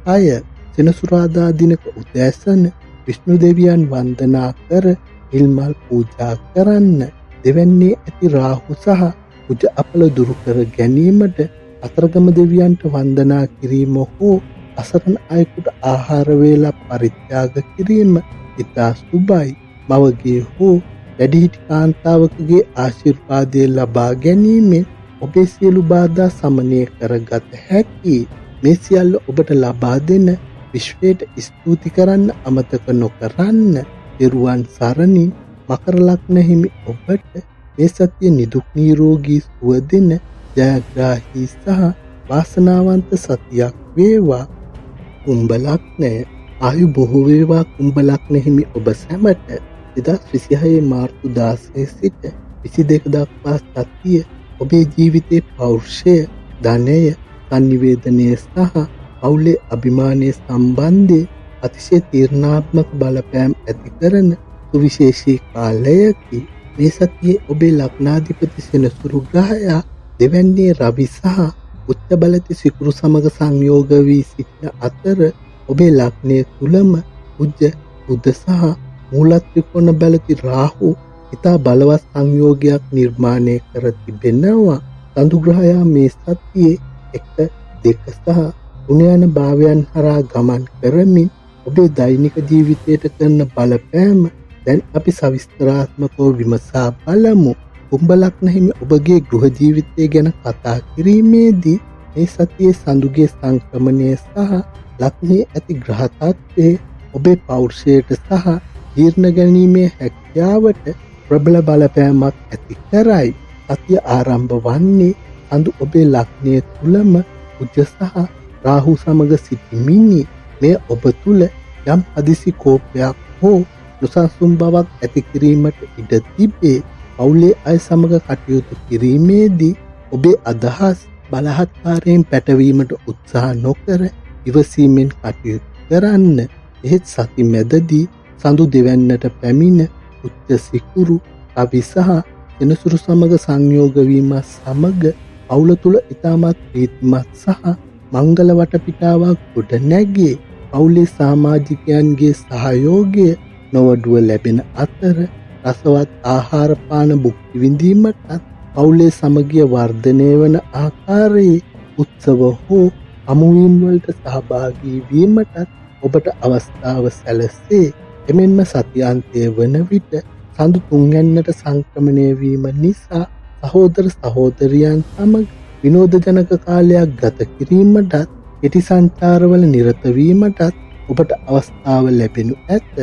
6. සෙනසුරාදා දිනක උදෑසන විෂ්ණු දෙවියන් වන්දනා කර නිල් මල් පූජා කරන්න. දෙවැන්නේ ඇති රාහු සහ කුජ අපල දුරු කර ගැනීමට අතරගම දෙවියන්ට වන්දනා කිරීම හෝ අසරණ අයෙකුට ආහාර වේලා පරිත්‍යාග කිරීම ඉතා සුබයි. මවගේ හෝ වැඩිහිටි කාන්තාවකගේ ආශිර්වාදය ලබා ගැනීමෙන් ඔබේ සියලු බාධා සමනය කරගත හැකි. මේ සියල්ල ඔබට ලබා දෙන විශ්වයට ස්තුති කරන්න අමතක නොකරන්න. පෙරුවන් සරණින් මකර ලග්න හිමි ඔබට මේ සතිය නිදුක් නිරෝගී සුව දෙන ජයග්‍රාහී සහ වාසනාවන්ත සතියක් වේවා. කුම්භ ලග්නය. ආයු බොහෝ වේවා කුම්භ ලග්න හිමි ඔබ සැමට. 2026 මාර්තු 16 සිට 22 දක්වා සතිය ඔබේ ජීවිතයේ පෞරුෂය, ධනය, සංනිවේදනය සහ පවුලේ අභිමානය සම්බන්ධයෙන් අතිශය තීරණාත්මක බලපෑම් ඇති කරන සුවිශේෂී කාලයකි. මේ සතියේ ඔබේ ලග්නාධිපති සෙනසුරු ග්‍රහයා දෙවැන්නේ රවි සහ උච්ච බලති සිකුරු සමග සංයෝග වී සිටින අතර ඔබේ ලග්නය තුලම උජ්ජ බුධ සහ මූල ත්‍රිකෝණ බලති රාහු ඉතා බලවත් සංයෝගයක් නිර්මාණය කර තිබෙනවා. සඳු ග්‍රහයා මේ සතියේ 1, 2 සහ 3 යන භාවයන් හරහා ගමන් කරමින් ඔබේ දෛනික ජීවිතයට කරන බලපෑම දැන් අපි සවිස්තරාත්මකව විමසා බලමු. කුම්භ ලග්න හිමි ඔබගේ ගෘහ ජීවිතය ගැන කතා කිරීමේදී මේ සතියේ සඳුගේ සංක්‍රමණය සහ ලග්නයේ ඇති ග්‍රහ තත්ත්වය ඔබේ පෞරුෂයට සහ ජීර්ණ ගැනීමේ හැකියාවට ප්‍රබල බලපෑමක් ඇති කරයි. සතිය ආරම්භ වන්නේ සඳු ඔබේ ලග්නය තුලම උජ සහ රාහු සමග සිටිමිනි. මේ ඔබ තුල යම් හදිසි කෝපයක් හෝ නොසන්සුන් බවක් ඇති කිරීමට ඉඩ තිබේ. පවුලේ අය සමග කටයුතු කිරීමේදී ඔබේ අදහස් බලහත්කාරයෙන් පැටවීමට උත්සාහ නොකර ඉවසීමෙන් කටයුතු කරන්න. එහෙත් සති මැදදී සඳු දෙවැන්නට පැමිණ උච්ච සිකුරු, රවි සහ සෙනසුරු සමග සංයෝග වීම සමග පවුල තුල ඉතාමත් ප්‍රීතිමත් සහ මංගල වටපිටාවක් ගොඩ නැගේ. පවුලේ සමාජිකයන්ගේ සහයෝගය නොවඩුව ලැබෙන අතර රසවත් ආහාර පාන භුක්ති විඳීමටත් පවුලේ සමගිය වර්ධනය වන ආකාරයේ උත්සව හෝ හමුවීම් වලට සහභාගී වීමටත් ඔබට අවස්ථාව සැලසේ. එමෙන්ම සතියාන්තය වන විට සඳු තුන්වැන්නට සංක්‍රමණය වීම නිසා සහෝදර සහෝදරියන් සමග විනෝදජනක කාලයක් ගත කිරීමටත් කෙටි සංචාරවල නිරත වීමටත් ඔබට අවස්ථාව ලැබෙනු ඇත.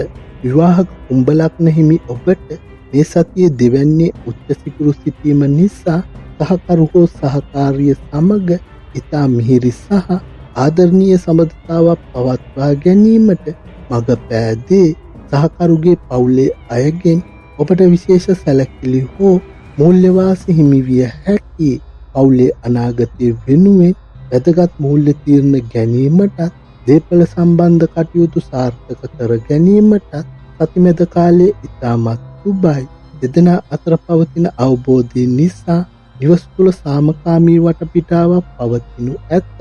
විවාහක කුම්භ ලග්න හිමි ඔබට මේ සතියේ දෙවැන්නේ උච්ච සිකුරු සිටීම නිසා සහකරු හෝ සහකාරිය සමග ඉතා මිහිරි සහ ආදරණීය සම්බන්ධතාවක් පවත්වා ගැනීමට මඟ පෑදේ. සහකරුගේ පවුලේ අයගෙන් ඔබට විශේෂ සැලකිලි හෝ මූල්‍ය වාසි හිමි විය හැකි. පවුලේ අනාගතය වෙනුවෙන් වැදගත් මූල්‍ය තීරණ ගැනීමටත් දේපල සම්බන්ධ කටයුතු සාර්ථක කර ගැනීමටත් සතිමෙද කාලයේ ඉතාමත් සුබයි. දෙදෙනා අතර පවතින අවබෝධය නිසා නිවස තුළ සාමකාමී වටපිටාවක් පවතිනු ඇත.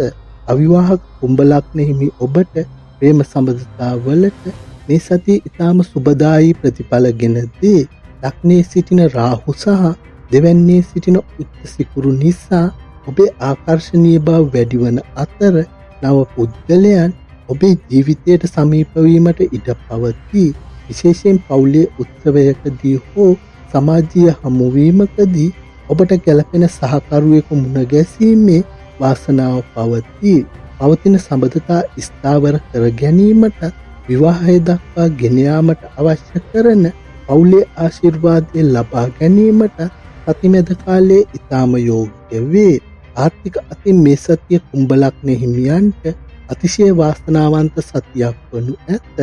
අවිවාහක කුම්භ ලග්න හිමි ඔබට ප්‍රේම සම්බන්ධතාවලට මේ සතියේ ඉතාම සුබදායී ප්‍රතිඵල ගෙන දේ. ලග්නයේ සිටින රාහු සහ දෙවැන්නේ සිටින උච්ච සිකුරු නිසා ඔබේ ආකර්ශනීය බව වැඩි වන අතර නව පුද්ගලයන් ඔබේ ජීවිතයට සමීප වීමට ඉඩ පවතී. විශේෂයෙන් පවුලේ උත්සවයකදී හෝ සමාජීය හමුවීමකදී ඔබට ගැළපෙන සහකරුවෙකු මුණ ගැසීමේ වාසනාව පවතී. පවතින සම්බන්ධතා ස්ථාවර කර ගැනීමට විවාහය දක්වා ගෙන යාමට අවශ්‍ය කරන පවුලේ ආශිර්වාදය ලබා ගැනීමට සතිමෙද කාලයේ ඉතාම යෝග්‍ය වේ. ආර්ථික අතින් මේ සතිය කුම්භ ලග්න හිමියන්ට අතිශය වාසනාවන්ත සතියක් වනු ඇත.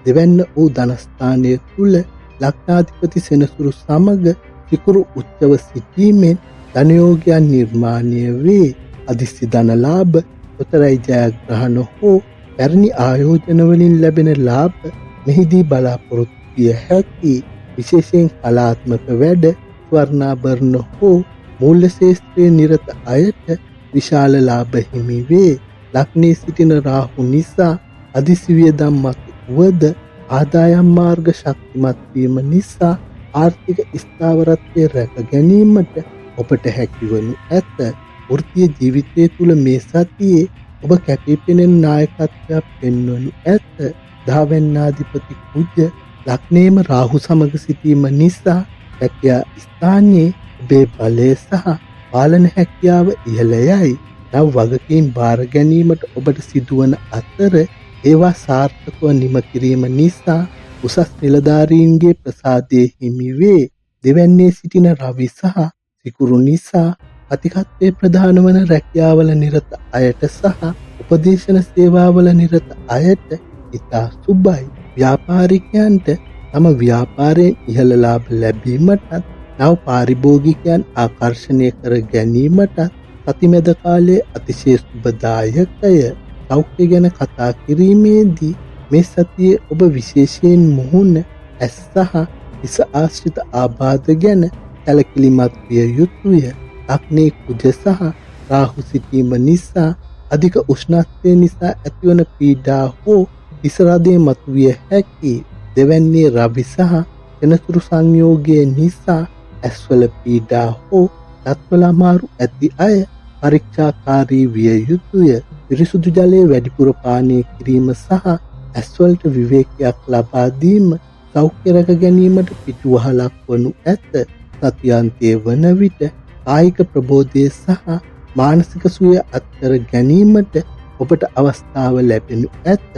දෙවැන්න වූ ධනස්ථානය තුළ ලග්නාධිපති සෙනසුරු සමග සිකුරු උච්චව සිටීමෙන් ධනයෝගයන් නිර්මාණය වේ. අදිස්සි ධනලාභ, ලොතරැයි ජයග්‍රහණ හෝ පැරණි ආයෝජනවලින් ලැබෙන ලාභ මෙහිදී බලාපොරොත්තු විය හැකි. විශේෂයෙන් කලාත්මක වැඩ, ස්වර්ණාභරණ හෝ මූල්‍ය ශේෂ්ත්‍රයේ නිරත අයට විශාල ලාභ හිමි වේ. ලග්නයේ සිටින රාහු නිසා අදිසි වියදම් මතු වුවද ආදායම් මාර්ග ශක්තිමත් වීම නිසා ආර්ථික ස්ථාවරත්වය රැක ගැනීමට ඔබට හැකිවනු ඇත. වෘත්තීය ජීවිතය තුළ මේ සතියේ ඔබ කැපීපෙනෙන නායකත්වයක් පෙන්වනු ඇත. ධාවැන්නාධිපති කුජ ලග්නයේම රාහු සමග සිටීම නිසා රැකියා ස්ථානයේ ඔබේ බලය සහ පාලන හැකියාව ඉහළ යයි. නව වගකීම් බාර ගැනීමට ඔබට සිදුවන අතර ඒවා සාර්ථකව නිම කිරීම නිසා උසස් නිලධාරීන්ගේ ප්‍රසාදයේ හිමි වේ. දෙවැන්නේ සිටින රවි සහ සිකුරු නිසා අතිකත්වයේ ප්‍රධාන වන රැකියාවල නිරත අයට සහ උපදේශන සේවාවල නිරත අයට ඉතා සුබයි. ව්‍යාපාරිකයන්ට තම ව්‍යාපාරයෙන් ඉහළ ලාභ ලැබීමටත් නව පාරිභෝගිකයන් ආකර්ෂණය කර ගැනීමටත් සතිමැද කාලයේ අතිශය සුබදායකය. සෞඛ්‍ය ගැන කතා කිරීමේදී මේ සතියේ ඔබ විශේෂයෙන් මුහුණ, ඇස් සහ හිස ආශ්‍රිත ආබාධ ගැන සැලකිලිමත් විය යුතුය. ලග්නයේ කුජ සහ රාහු සිටීම නිසා අධික උෂ්ණත්වය නිසා ඇතිවන පීඩා හෝ හිස රදය මතුවිය හැකි. දෙවැන්නේ රවි සහ සෙනසුරු සංයෝගය නිසා ඇස්වල පීඩා හෝ දත්වල අමාරු ඇති අය පරීක්ෂාකාරී විය යුතුය. පිරිසුදු ජලය වැඩිපුර පානය කිරීම සහ ඇස්වලට විවේකයක් ලබා දීම සෞඛ්‍ය රැක ගැනීමට පිටුවහලක් වනු ඇත. සතියාන්තයේ වන විට කායික ප්‍රබෝධය සහ මානසික සුවය අත්කර ගැනීමට ඔබට අවස්ථාව ලැබෙනු ඇත.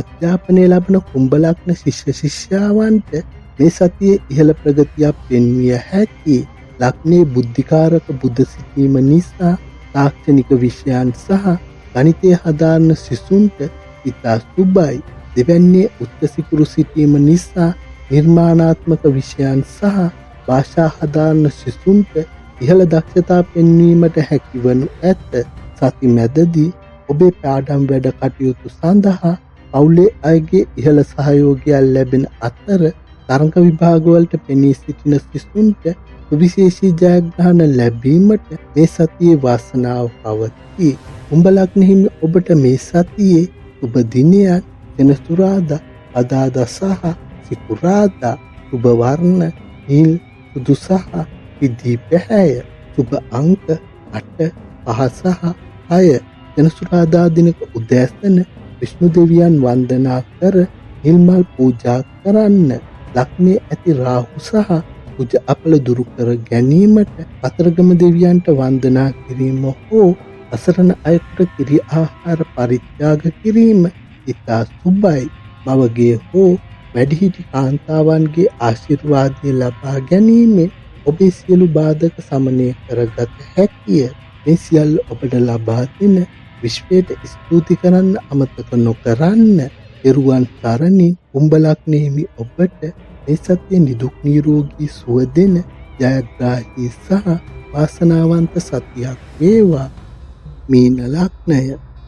අධ්‍යාපනය ලබන කුම්භ ලග්න ශිෂ්‍ය ශිෂ්‍යාවන්ට මේ සතියේ ඉහළ ප්‍රගතියක් පෙන්විය හැකි. ලග්නයේ බුද්ධිකාරක බුධ සිටීම නිසා තාක්ෂණික විෂයන් සහ ගණිතය හදාරන සිසුන්ට ඉතා සුබයි. දෙවැන්නේ උච්ච සිකුරු සිටීම නිසා නිර්මාණාත්මක විෂයන් සහ භාෂා හදාරන සිසුන්ට ඉහළ දක්ෂතා පෙන්වීමට හැකිවනු ඇත. සති මැදදී ඔබේ පාඩම් වැඩ කටයුතු සඳහා පවුලේ අයගේ ඉහළ සහයෝගයක් ලැබෙන අතර තරඟ විභාගවලට පෙනී සිටින සිසුන්ට සුවිශේෂී ජයග්‍රහණ ලැබීමට මේ සතියේ වාසනාව පවතී. කුම්භ ලග්න හිමි ඔබට මේ සතියේ සුබ දිනයන් සෙනසුරාදා, අදාදා සහ සිකුරාදා. සුබ වර්ණ නිල්, සුදු සහ පිදී පැහැය. සුබ අංක 8, 5 සහ 6. සෙනසුරාදා දිනක උදෑසන විෂ්ණු දෙවියන් වන්දනා කර නිල් මල් පූජා කරන්න. ලග්නයේ ඇති රාහු සහ කුජ අපල දුරු කර ගැනීමට කතරගම දෙවියන්ට වන්දනා කිරීම හෝ අසරණ අයෙකුට කිරි ආහාර පරිත්‍යාග කිරීම ඉතා සුබයි. මවගේ හෝ වැඩිහිටි කාන්තාවන්ගේ ආශිර්වාදය ලබා ගැනීමෙන් ඔබේ සියලු බාධක සමනය කරගත හැකිය. මේ සියල්ල ඔබට ලබා දෙන විශ්වයට ස්තුති කරන්න අමතක නොකරන්න. එරුවන් සරණින් කුම්භ ලග්න හිමි ඔබට මේ සතියේ නිදුක් නිරෝගී සුව දෙන ජයග්‍රාහී සහ වාසනාවන්ත සතියක් වේවා. මීන ලග්නය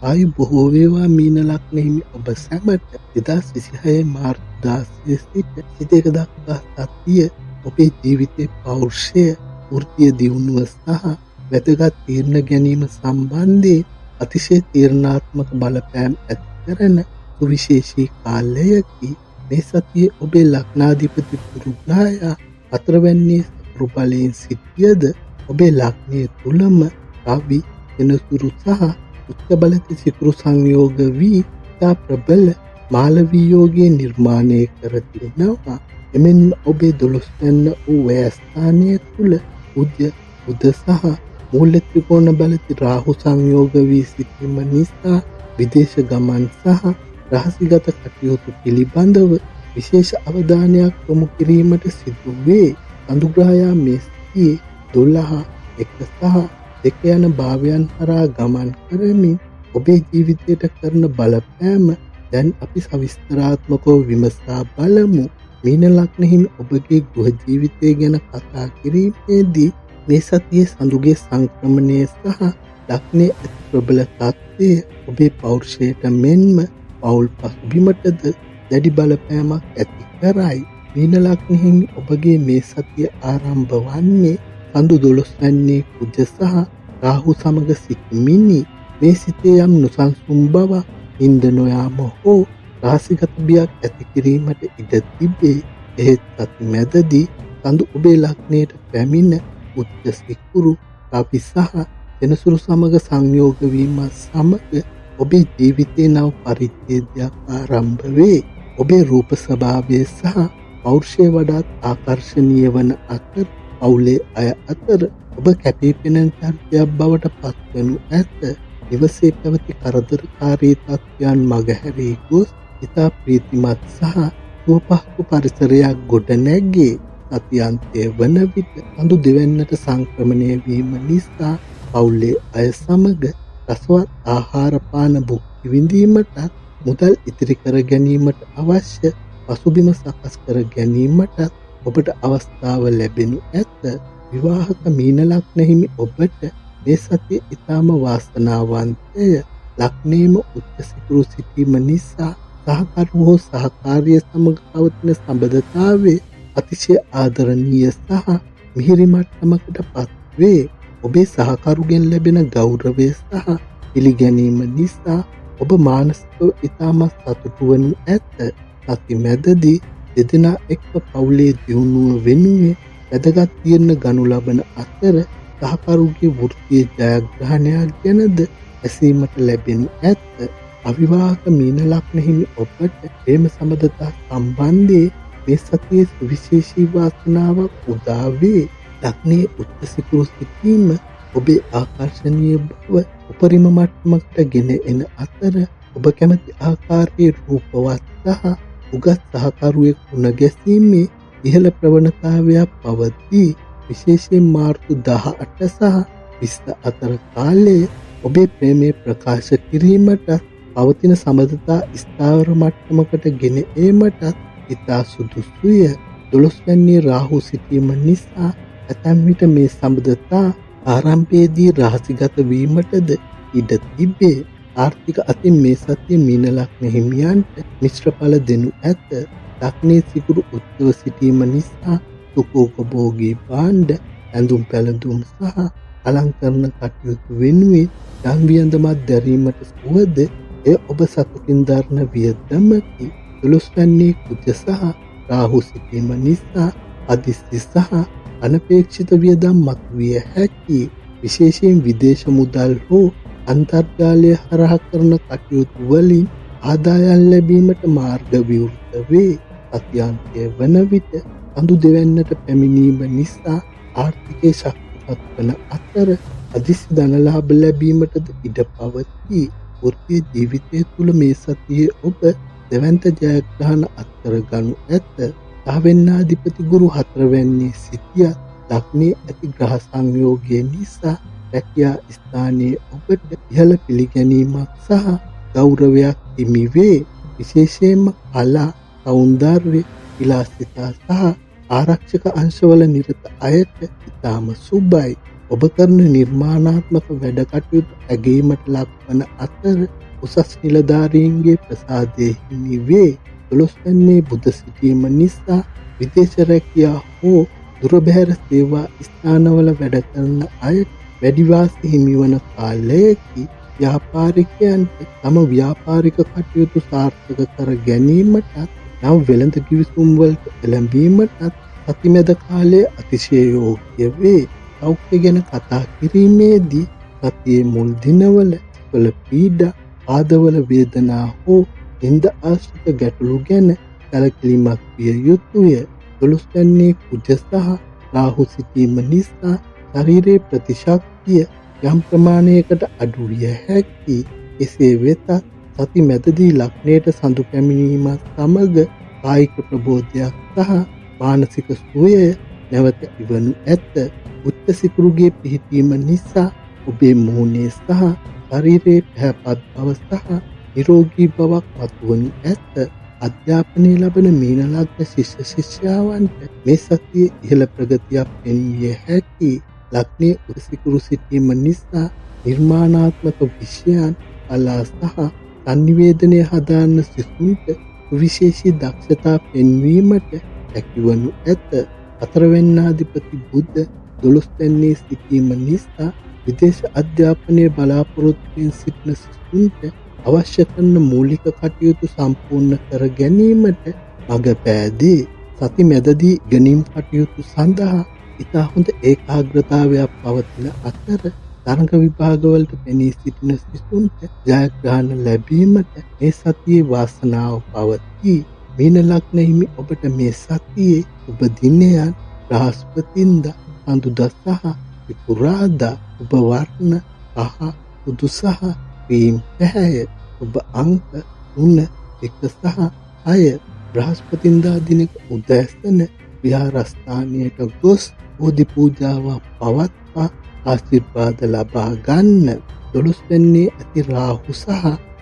ආයු බොහෝ වේවා. මීන ලග්න හිමි ඔබ සැමට 2026 මාර්තු 16 සිට 22 දක්වා සතිය ඔබේ ජීවිතයේ පෞරුෂය, වෘත්තීය දියුණුව සහ වැදගත් තීරණ ගැනීම සම්බන්ධයෙන් අතිශය තීරණාත්මක බලපෑම් ඇති කරන සුවිශේෂී කාලයකි. මේ සතියේ ඔබේ ලග්නාධිපති පුරුග්‍රහයා 4 වැන්නේ සතුරු බලයෙන් සිටියද ඔබේ ලග්නයේ තුලම රවි, සෙනසුරු සහ උච්ච බලති සිකුරු සංයෝග වී තා ප්‍රබල මාලවී යෝගයේ නිර්මාණය කර තිබෙනවා. එමෙන්ම ඔබේ 12 වැන්න වූ ව්‍යස්ථානයේ තුල උද්‍ය, බුධ සහ මූල්‍ය ත්‍රිකෝණ බලති රාහු සංයෝග වී සිටීම නිසා විදේශ ගමන් සහ රහසිගත කටයුතු පිළිබඳව විශේෂ අවධානයක් යොමු කිරීමට සිදු වේ. අනුග්‍රහයා මේ සතියේ 12, 1 සහ 2 යන භාවයන් හරහා ගමන් කරමින් ඔබේ ජීවිතයට කරන බලපෑම දැන් අපි සවිස්තරාත්මකව විමසා බලමු. මීන ලග්න හිමි ඔබගේ ගෘහ ජීවිතය ගැන කතා කිරීමේදී මේ සතියේ සඳුගේ සංක්‍රමණය සහ ලග්නයේ ඇති ප්‍රබල තත්ත්වය ඔබේ පෞරුෂයට මෙන්ම පවුල් පසුබිමටද දැඩි බලපෑමක් ඇති කරයි. මීන ලග්න හිමි ඔබගේ මේ සතිය ආරම්භ වන්නේ සඳු 12 වැන්නේ කුජ සහ රාහු සමග සිටිමිනි. මේ සිතේ යම් නොසන්සුන් බවක් හින්ද නොයාම හෝ රාශිගත බියක් ඇති කිරීමට ඉඩ තිබේ. එහෙත් සති මැදදී සඳු ඔබේ ලග්නයට පැමිණ උච්ච සිකුරු රවි සහ සෙනසුරු සමග සංයෝග වීම සමග ඔබේ ජීවිතයේ නව පරිච්ඡේදයක් ආරම්භ වේ. ඔබේ රූප ස්වභාවය සහ පෞරුෂය වඩාත් ආකර්ශනීය වන අතර පවුලේ අය අතර ඔබ කැපී පෙනෙන චරිතයක් බවට පත්වනු ඇත. නිවසේ පැවති කරදරකාරී තත්ත්වයන් මගහැරී ගොස් ඉතා ප්‍රීතිමත් සහ සුවපහසු පරිසරයක් ගොඩ නැගේ. සතියන්තය වන විට සඳු දෙවැන්නට සංක්‍රමණය වීම නිසා පවුලේ අය සමග රසවත් ආහාර පාන භුක්ති විඳීමටත් මුදල් ඉතිරි කර ගැනීමට අවශ්‍ය පසුබිම සකස් කර ගැනීමටත් ඔබට අවස්ථාව ලැබෙනු ඇත. විවාහක මීන ලග්න හිමි ඔබට මේ සතිය ඉතාම වාසනාවන්තය. ලග්නයේම උච්ච සිකුරු සිටීම නිසා සහකරු හෝ සහකාරිය සමග පවතින සම්බන්ධතාවයේ අතිශය ආදරණීය සහ මිහිරි මට්ටමකට පත්වේ. ඔබේ සහකරුගෙන් ලැබෙන ගෞරවය සහ පිළිගැනීම නිසා ඔබ මානසිකව ඉතාමත් සතුටු වනු ඇත. සති මැදදී දෙදෙනා එක්ව පවුලේ දියුණුව වෙනුවෙන් වැදගත් තීරණ ගනු ලබන අතර සහකරුගේ වෘත්තීය ජයග්‍රහණයක් ගැනද ඇසීමට ලැබෙනු ඇත. අවිවාහක මීන ලග්න හිමි ඔබට ප්‍රේම සම්බන්ධතා සම්බන්ධයේ මේ සතියේ සුවිශේෂී වාසනාවක් උදා වේ. ලග්නයේ උච්ච සිකුරු සිටීම ඔබේ ආකර්ෂණීය බව උපරිම මට්ටමකට ගෙන එන අතර ඔබ කැමති ආකාරයේ රූපවත් සහ උගත් සහකරුවෙක් වුණ ගැසීමේ ඉහළ ප්‍රවණතාවයක් පවතී. විශේෂයෙන් මාර්තු 18 සහ 20 අතර කාලයේ ඔබේ ප්‍රේමය ප්‍රකාශ කිරීමට පවතින සම්බන්ධතා ස්ථාවර මට්ටමකට ගෙන ඒමටත් ඉතා සුදුසුය. 12 වැන්නේ රාහු සිටීම නිසා ඇතැම් විට මේ සම්බන්ධතා ආරම්භයේදී රහසිගත වීමටද ඉඩ තිබේ. ආර්ථික අතින් මේ සතිය මීන ලග්න හිමියන්ට මිශ්‍ර ඵල දෙනු ඇත. ලග්නයේ සිකුරු උච්චව සිටීම නිසා සුඛෝපභෝගී භාණ්ඩ, ඇඳුම් පැළඳුම් සහ අලංකරණ කටයුතු වෙනුවෙන් ධන වියදමක් දැරීමට සුවද එය ඔබ සතුටින් දරන වියදමකි. 12 වැන්නේ කුජ සහ රාහු සිටීම නිසා අදිස්ති සහ අනපේක්ෂිත වියදම් මතුවිය හැකියි. විශේෂයෙන් විදේශ මුදල් හෝ අන්තර්ජාලය හරහා කරන කටයුතු වලින් ආදායම් ලැබීමට මාර්ග විවෘත වේ. සතියාන්තය වන විට සඳු දෙවැන්නට පැමිණීම නිසා ආර්ථිකයේ ශක්තිමත් වන අතර අදිසි ධනලාභ ලැබීමටද ඉඩ පවතී. වෘත්තීය ජීවිතය තුළ මේ සතියේ ඔබ දෙවැන්ත ජයග්‍රහණ අත්කර ගනු ඇත. දහවෙන්නාධිපති ගුරු 4 වැන්නේ සිටියත් ලග්නයේ ඇති ග්‍රහ සංයෝගය නිසා රැකියා ස්ථානයේ ඔබට ඉහළ පිළිගැනීමක් සහ ගෞරවයක් හිමි වේ. විශේෂයෙන්ම කලා, සෞන්දර්ය, විලාසිතා සහ ආරක්ෂක අංශවල නිරත අයට ඉතාම සුබයි. ඔබ කරන නිර්මාණාත්මක වැඩ කටයුතු ඇගීමට ලක්වන අතර උසස් නිලධාරීන්ගේ ප්‍රසාදය හිමි වේ. 12 වැන්නේ බුධ සිටීම නිසා විදේශ රැකියා හෝ දුරබැහැර සේවා ස්ථානවල වැඩ කරන අයට වැඩි වාසි හිමිවන කාලයකි. ව්‍යාපාරිකයන්ට තම ව්‍යාපාරික කටයුතු සාර්ථක කර ගැනීමටත් නව වෙළඳ කිවිසුම් වලට එළඹීමටත් සතිමැද කාලය අතිශය යෝග්‍ය වේ. සෞඛ්‍ය ගැන කතා කිරීමේදී සතියේ මුල් දිනවල වල පීඩා, පාදවල වේදනා හෝ නින්ද ආශ්‍රිත ගැටලු ගැන සැලකිලිමත් විය යුතුය. 12 වැන්නේ කුජ සහ රාහු සිටීම නිසා ශරීරයේ ප්‍රතිශක්තිය යම් ප්‍රමාණයකට අඩු විය හැකියි. එසේ වෙතත් සති මැදදී ලග්නයට සඳු පැමිණීමත් සමග කායික ප්‍රබෝධයක් සහ මානසික සුවය නැවත ඉවනු ඇත. උච්ච සිකුරුගේ පිහිටීම නිසා ඔබේ මුහුණේ සහ ශරීරයේ පැහැපත් බව සහ නිරෝගී බවක් මතුවනු ඇත. අධ්‍යාපනය ලබන මීන ලග්න ශිෂ්‍ය ශිෂ්‍යාවන්ට මේ සතියේ ඉහළ ප්‍රගතියක් පෙන්විය හැකි. ලග්නයේ උරසිකුරු සිටීම නිසා නිර්මාණාත්මක විෂයන් කලා සහ සංනිවේදනය හදාන්න සිසුන්ට විශේෂී දක්ෂතා පෙන්වීමට හැකිවනු ඇත. 4 වෙනිදාධිපති බුධ 12 වෙනිදා සිටීම නිසා විදේශ අධ්‍යාපනයේ බලාපොරොත්තුවෙන් සිටින සිසුන්ට අවශ්‍ය කරන මූලික කටයුතු සම්පූර්ණ කර ගැනීමට මඟ පෑදේ. සති මැදදී ඉගෙනීම් කටයුතු සඳහා ඉතා හොඳ ඒකාග්‍රතාවයක් පවතින අතර තරඟ විභාගවලට පෙනී සිටින සිසුන්ට ජයග්‍රහණ ලැබීමට මේ සතියේ වාසනාව පවතී. මීන ලග්න හිමි ඔබට මේ සතියේ ඔබ දිනයන් බ්‍රහස්පතින්දා සඳුදා සහ සිකුරාදා ඔබ වර්ණ පහ සුදු සහ ක්‍රීම් පැහැය. ඔබ අංක 3 1 සහ 6 බ්‍රහස්පතින්දා දිනක උදෑසන විහාරස්ථානයට ගොස් බෝධි පූජාවක් පවත්වා ආශිර්වාද ලබා ගන්න. 12 වෙනිදා ඇති රාහු සහ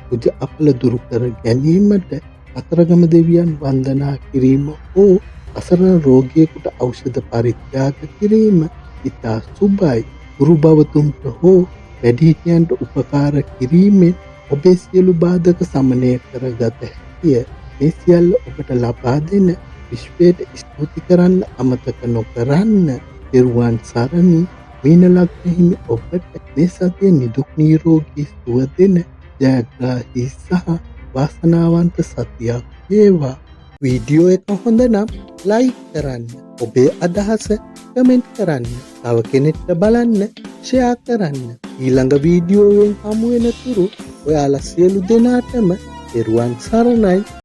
කුජ අපල දුරු කර ගැනීමට අතරගම දෙවියන් වන්දනා කිරීම හෝ අසරණ රෝගියෙකුට ඖෂධ පරිත්‍යාග කිරීම ඉතා සුබයි. ගුරු භවතුන්ට හෝ වැඩිහිටියන්ට උපකාර කිරීමෙන් ඔබේ සියලු බාධක සමනය කරගත හැකිය. මේ සියල්ල ඔබට ලබා දෙන විශ්වයට ස්තුති කරන්න අමතක නොකරන්න. පෙරුවන් සරණි. මීන ලග්න හිමි ඔබට මේ සතිය නිදුක් නිරෝගී සුව දෙන ජයග්‍රාහී සහ වාසනාවන්ත සතියක් වේවා. වීඩියෝ එක හොඳ නම් ලයික් කරන්න. ඔබේ අදහස කමෙන්ට් කරන්න. තව කෙනෙක්ට බලන්න ෂෙයා කරන්න. ඊළඟ වීඩියෝවෙන් හමු වෙන තුරු ඔයාලා සියලු දෙනාටම පෙරුවන් සරණයි.